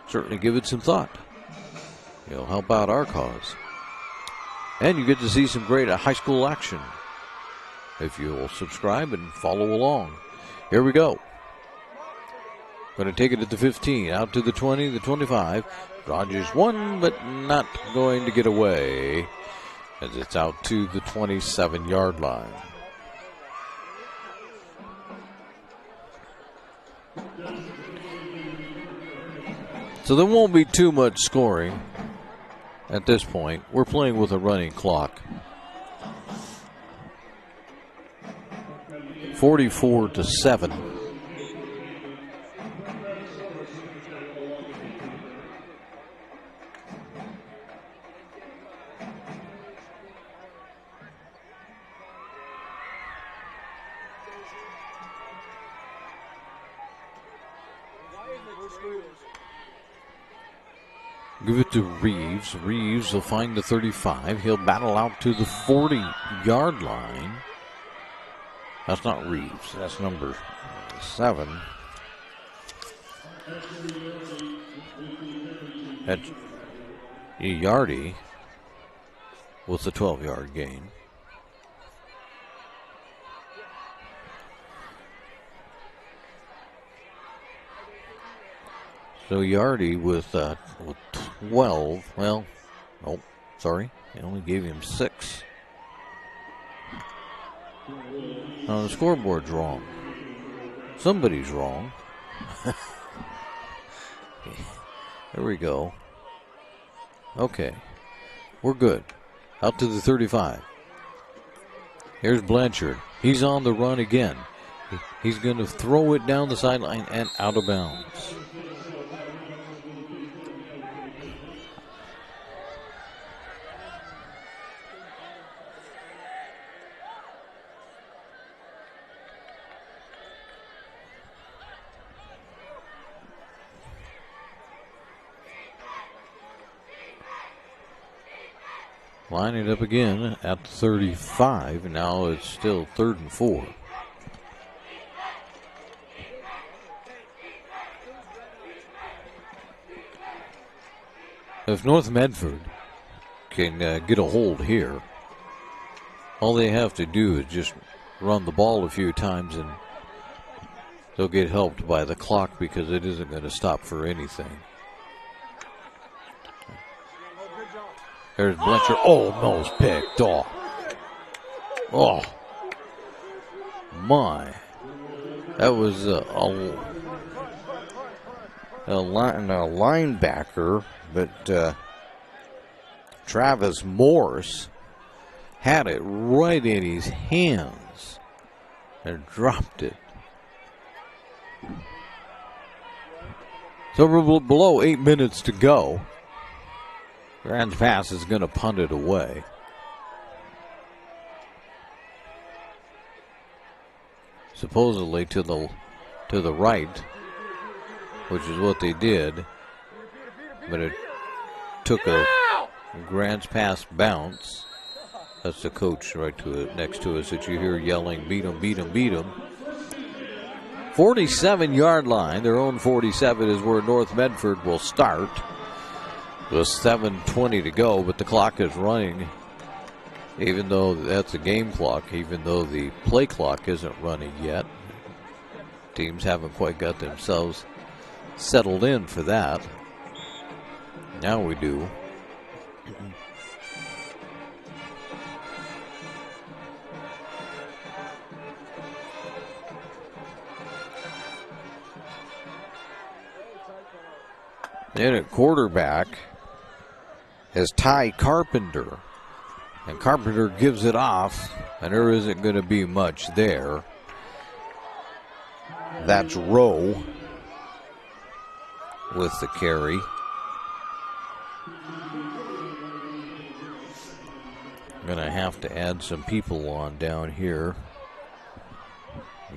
certainly give it some thought. It'll help out our cause. And you get to see some great high school action if you'll subscribe and follow along. Here we go. Going to take it at the 15, out to the 20, the 25. Rogers won, but not going to get away as it's out to the 27-yard line. So there won't be too much scoring at this point. We're playing with a running clock. 44-7. Give it to Reeves. Reeves will find the 35. He'll battle out to the 40-yard line. That's not Reeves. That's number 7. That's Yardy with the 12-yard gain. So Yardy with 12. Well, oh, sorry. They only gave him 6. The scoreboard's wrong. Somebody's wrong. There we go. Okay. We're good. Out to the 35. Here's Blanchard. He's on the run again. He's going to throw it down the sideline and out of bounds. Line it up again at 35. Now it's still 3rd and 4. If North Medford can get a hold here, all they have to do is just run the ball a few times and they'll get helped by the clock because it isn't going to stop for anything. There's Blanchard. Almost picked off. Oh, my. That was a linebacker, but Travis Morse had it right in his hands and dropped it. So we're below 8 minutes to go. Grand's pass is going to punt it away. Supposedly to the right, which is what they did, but it took a Grant's pass bounce. That's the coach right to it, next to us that you hear yelling, "Beat him, beat him, beat him." 47-yard line. Their own 47 is where North Medford will start. With 7:20 to go, but the clock is running, even though that's a game clock, even though the play clock isn't running yet. Teams haven't quite got themselves settled in for that. Now we do. Then at quarterback is Ty Carpenter. And Carpenter gives it off, and there isn't going to be much there. That's Rowe with the carry. I'm going to have to add some people on down here.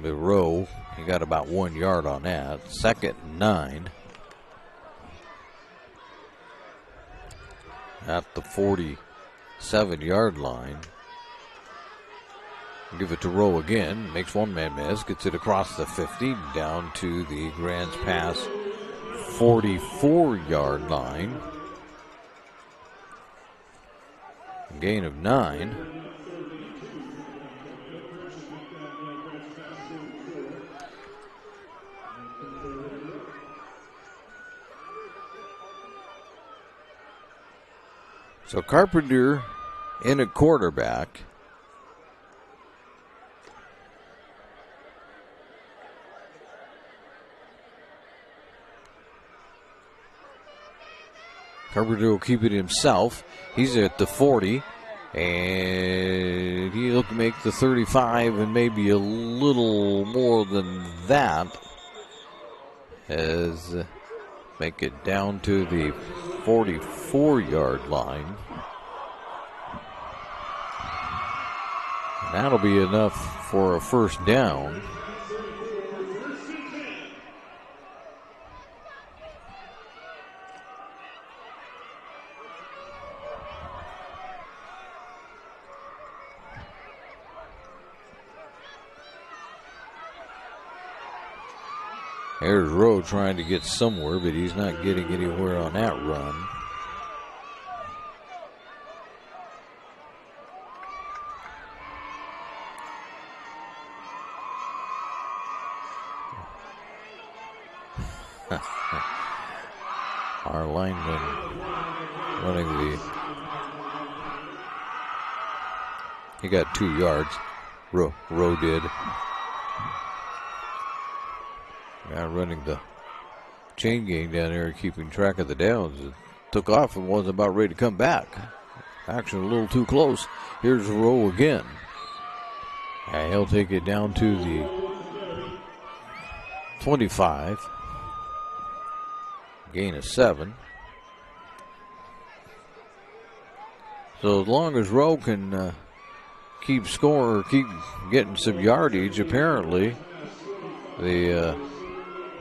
The Rowe, he got about 1 yard on that. 2nd and 9. at the 47-yard line. Give it to Rowe again. Makes one man miss. Gets it across the 50 down to the Grants Pass 44-yard line. Gain of 9. So Carpenter in at quarterback. Carpenter will keep it himself. He's at the 40. And he'll make the 35 and maybe a little more than that. As make it down to the 44-yard line. That'll be enough for a first down. There's Rowe trying to get somewhere, but he's not getting anywhere on that run. Our lineman running he got 2 yards. Rowe did. Running the chain gang down there, keeping track of the downs. It took off and wasn't about ready to come back. Actually, a little too close. Here's Rowe again. And he'll take it down to the 25. Gain of 7. So as long as Rowe can keep scoring or keep getting some yardage, apparently the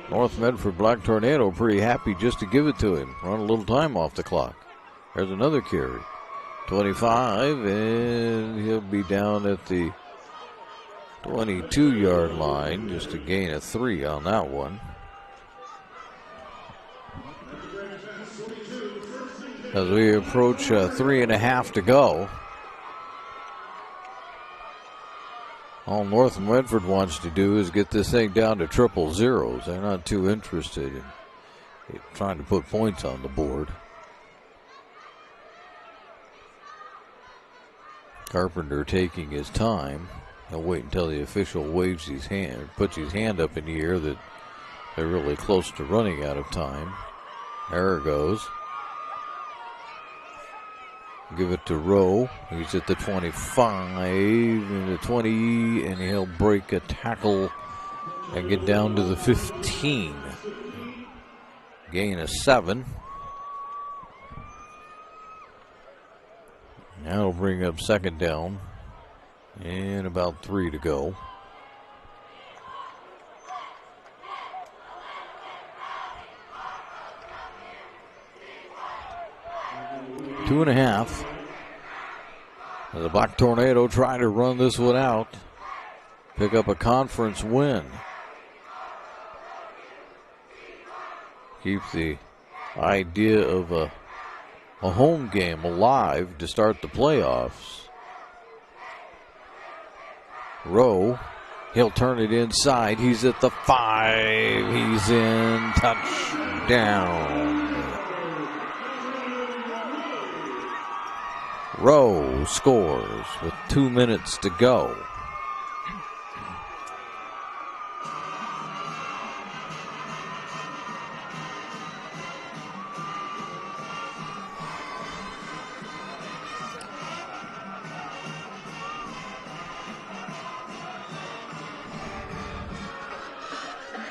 North Medford Black Tornado pretty happy just to give it to him. Run a little time off the clock. There's another carry. 25, and he'll be down at the 22-yard line. Just a gain of 3 on that one. As we approach 3.5 to go. All North Medford wants to do is get this thing down to triple zeros. They're not too interested in trying to put points on the board. Carpenter taking his time. He'll wait until the official waves his hand, puts his hand up in the air that they're really close to running out of time. There it goes. Give it to Rowe. He's at the 25 and the 20, and he'll break a tackle and get down to the 15. Gain of 7. Now it'll bring up second down and about 3 to go. Two and a half. The Black Tornado try to run this one out. Pick up a conference win. Keep the idea of a home game alive to start the playoffs. Rowe, he'll turn it inside. He's at the 5. He's in. Touchdown. Rowe scores with 2 minutes to go.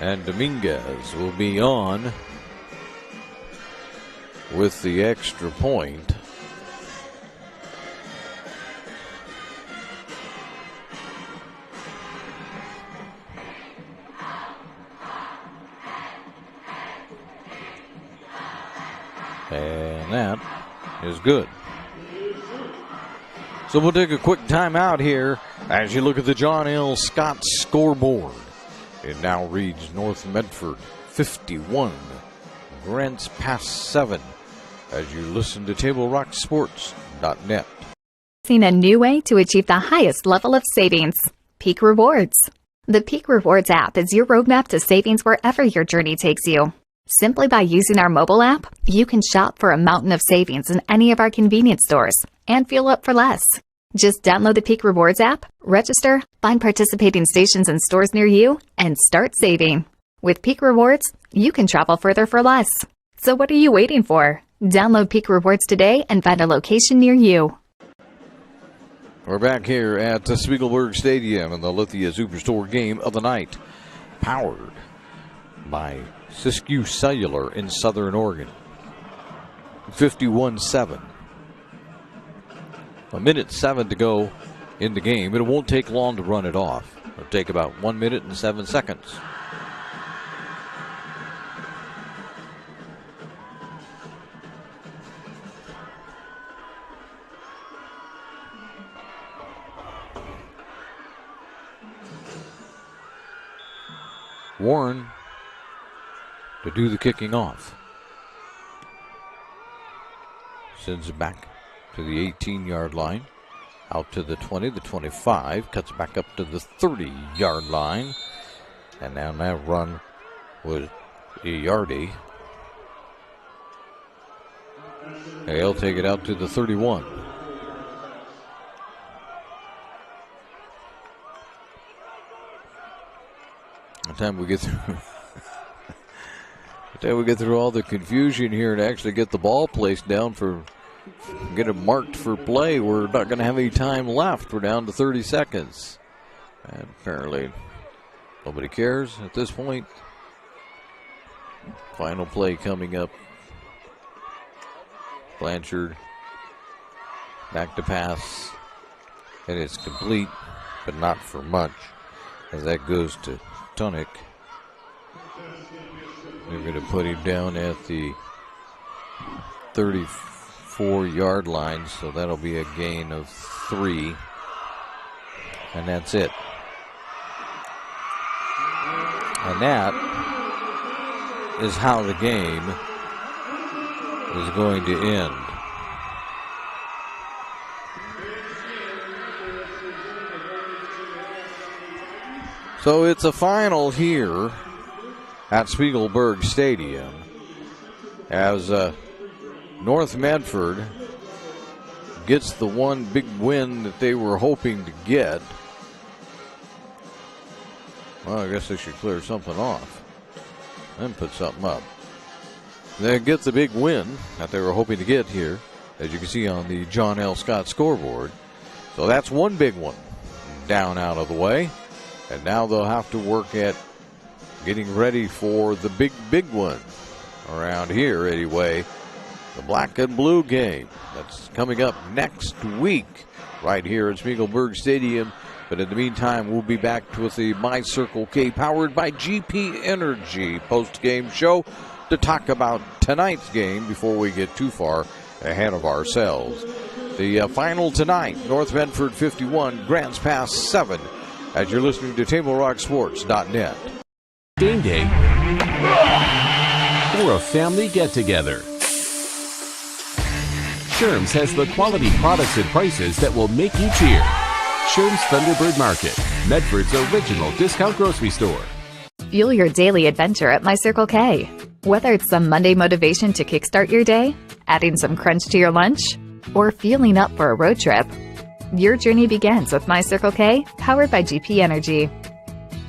And Dominguez will be on with the extra point. And that is good. So we'll take a quick timeout here as you look at the John L. Scott scoreboard. It now reads North Medford 51, Grants Pass 7, as you listen to TableRockSports.net. Seen a new way to achieve the highest level of savings. Peak Rewards. The Peak Rewards app is your roadmap to savings wherever your journey takes you. Simply by using our mobile app, you can shop for a mountain of savings in any of our convenience stores and fuel up for less. Just download the Peak Rewards app, register, find participating stations and stores near you, and start saving. With Peak Rewards, you can travel further for less. So what are you waiting for? Download Peak Rewards today and find a location near you. We're back here at the Spiegelberg Stadium in the Lithia Superstore game of the night, powered by Siskiyou Cellular in Southern Oregon. 51-7. 1:07 to go in the game. It won't take long to run it off. It'll take about 1 minute and 7 seconds. Warren to do the kicking off. Sends it back to the 18-yard line. Out to the 20, the 25. Cuts back up to the 30-yard line. And now that run was a yardie. He'll take it out to the 31. By the time we get through all the confusion here and actually get the ball placed down get it marked for play, we're not going to have any time left. We're down to 30 seconds. And apparently nobody cares at this point. Final play coming up. Blanchard back to pass. And it's complete, but not for much, as that goes to Tunick. They're going to put him down at the 34-yard line, so that'll be a gain of 3. And that's it. And that is how the game is going to end. So it's a final here at Spiegelberg Stadium as North Medford gets the one big win that they were hoping to get. Well, I guess they should clear something off and put something up. They get the big win that they were hoping to get here, as you can see on the John L. Scott scoreboard. So that's one big one down out of the way. And now they'll have to work at getting ready for the big one around here anyway. The black and blue game that's coming up next week right here at Spiegelberg Stadium. But in the meantime, we'll be back with the My Circle K powered by GP Energy post-game show to talk about tonight's game before we get too far ahead of ourselves. The final tonight, North Medford 51, Grants Pass 7. As you're listening to TableRockSports.net. Game day or a family get-together. Sherm's has the quality products and prices that will make you cheer. Sherm's Thunderbird Market, Medford's original discount grocery store. Fuel your daily adventure at My Circle K. Whether it's some Monday motivation to kickstart your day, adding some crunch to your lunch, or fueling up for a road trip, your journey begins with My Circle K, powered by GP Energy.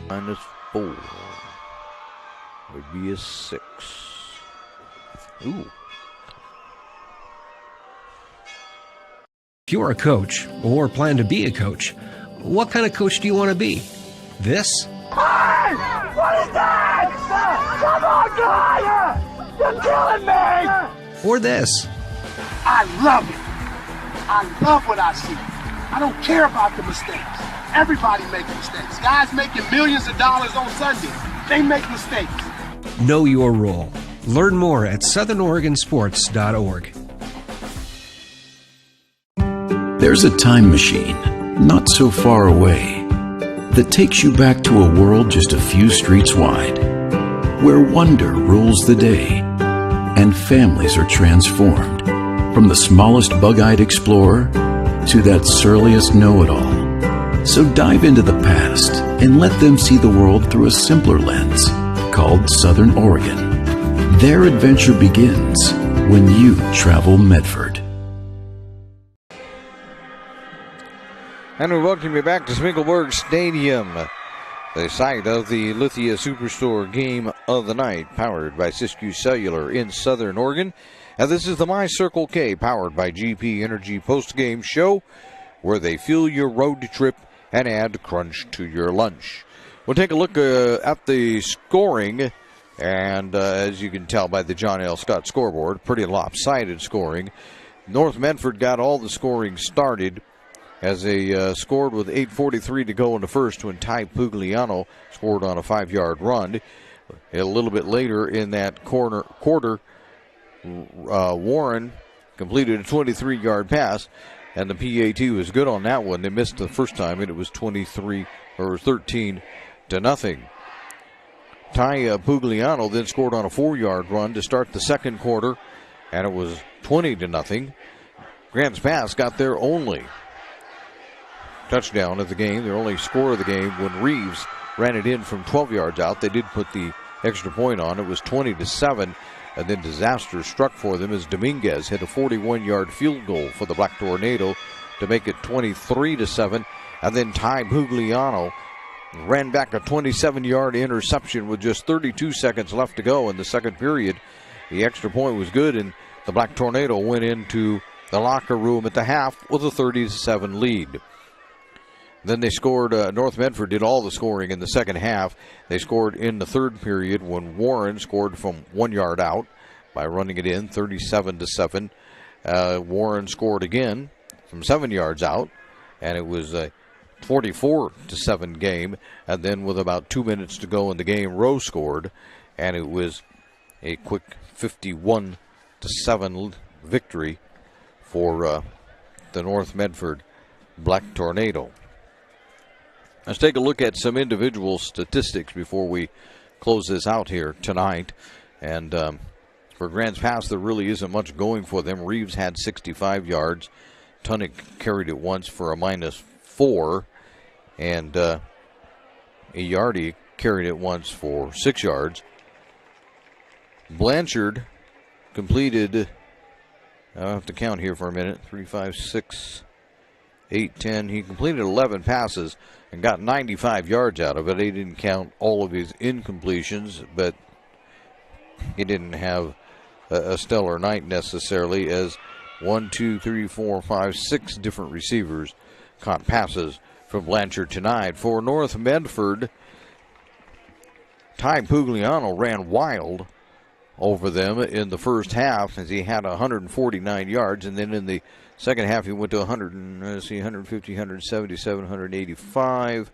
-4 would be a 6. Ooh. If you're a coach or plan to be a coach, what kind of coach do you want to be? This? Hey! What is that? Come on, guy! You're killing me! Or this? I love it. I love what I see. I don't care about the mistakes. Everybody makes mistakes. Guys making millions of dollars on Sunday, they make mistakes. Know your role. Learn more at southernoregonsports.org. There's a time machine, not so far away, that takes you back to a world just a few streets wide, where wonder rules the day, and families are transformed, from the smallest bug-eyed explorer to that surliest know-it-all. So dive into the past and let them see the world through a simpler lens called Southern Oregon. Their adventure begins when you travel Medford. And we welcome you back to Sminkleburg Stadium, the site of the Lithia Superstore game of the night, powered by Siskiyou Cellular in Southern Oregon. And this is the My Circle K, powered by GP Energy post-game show, where they fuel your road trip and add crunch to your lunch. We'll take a look at the scoring, and as you can tell by the John L. Scott scoreboard, pretty lopsided scoring. North Medford got all the scoring started as they scored with 8:43 to go in the first when Ty Pugliano scored on a 5-yard run. A little bit later in that quarter, Warren completed a 23-yard pass, and the PAT was good on that one. They missed the first time, and it was 13 to nothing. Ty Pugliano then scored on a 4-yard run to start the second quarter, and it was 20 to nothing. Grants Pass got their only touchdown of the game, their only score of the game, when Reeves ran it in from 12 yards out. They did put the extra point on. It was 20-7, and then disaster struck for them as Dominguez hit a 41-yard field goal for the Black Tornado to make it 23-7, and then Ty Pugliano ran back a 27-yard interception with just 32 seconds left to go in the second period. The extra point was good, and the Black Tornado went into the locker room at the half with a 30-7 lead. Then they scored. North Medford did all the scoring in the second half. They scored in the third period when Warren scored from 1 yard out by running it in, 37-7. Warren scored again from 7 yards out, and it was a 44-7 game. And then with about 2 minutes to go in the game, Rowe scored, and it was a quick 51-7 victory for the North Medford Black Tornado. Let's take a look at some individual statistics before we close this out here tonight. And for Grants Pass, there really isn't much going for them. Reeves had 65 yards. Tunick carried it once for a -4. And Iardi carried it once for 6 yards. Blanchard completed, I'll have to count here for a minute, 3, 5, 6, 8, 10. He completed 11 passes and got 95 yards out of it. He didn't count all of his incompletions, but he didn't have a stellar night necessarily, as 1, 2, 3, 4, 5, 6 different receivers caught passes from Blanchard tonight. For North Medford, Ty Pugliano ran wild over them in the first half as he had 149 yards, and then in the second half he went to 150, 177, 185,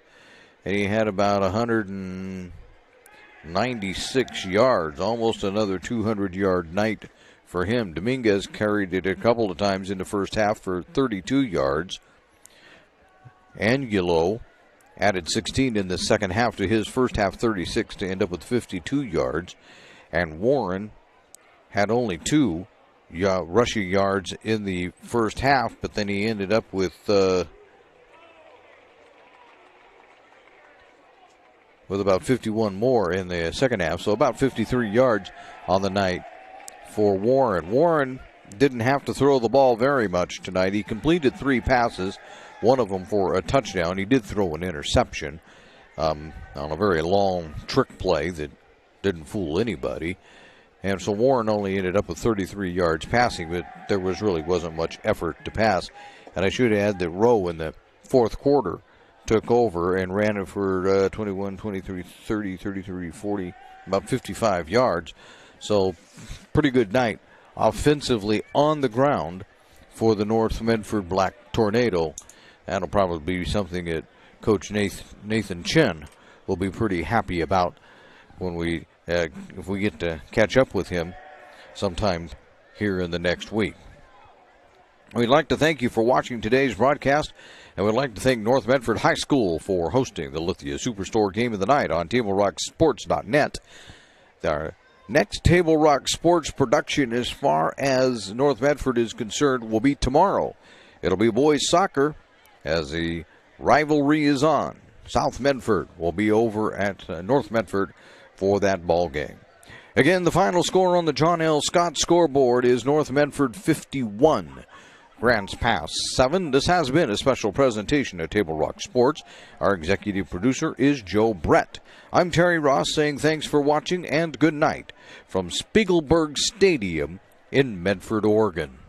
and he had about 196 yards, almost another 200-yard night for him. Dominguez carried it a couple of times in the first half for 32 yards. Angulo added 16 in the second half to his first half 36 to end up with 52 yards. And Warren had only 2 rushing yards in the first half, but then he ended up with about 51 more in the second half, so about 53 yards on the night for Warren. Warren didn't have to throw the ball very much tonight. He completed 3 passes, one of them for a touchdown. He did throw an interception on a very long trick play that didn't fool anybody. And so Warren only ended up with 33 yards passing, but there wasn't much effort to pass. And I should add that Rowe in the fourth quarter took over and ran it for 21, 23, 30, 33, 40, about 55 yards. So pretty good night offensively on the ground for the North Medford Black Tornado. That'll probably be something that Coach Nathan Chen will be pretty happy about when if we get to catch up with him sometime here in the next week. We'd like to thank you for watching today's broadcast, and we'd like to thank North Medford High School for hosting the Lithia Superstore Game of the Night on TableRockSports.net. Our next Table Rock Sports production, as far as North Medford is concerned, will be tomorrow. It'll be boys soccer as the rivalry is on. South Medford will be over at North Medford for that ball game. Again, the final score on the John L. Scott scoreboard is North Medford 51. Grants Pass 7. This has been a special presentation of Table Rock Sports. Our executive producer is Joe Brett. I'm Terry Ross saying thanks for watching and good night from Spiegelberg Stadium in Medford, Oregon.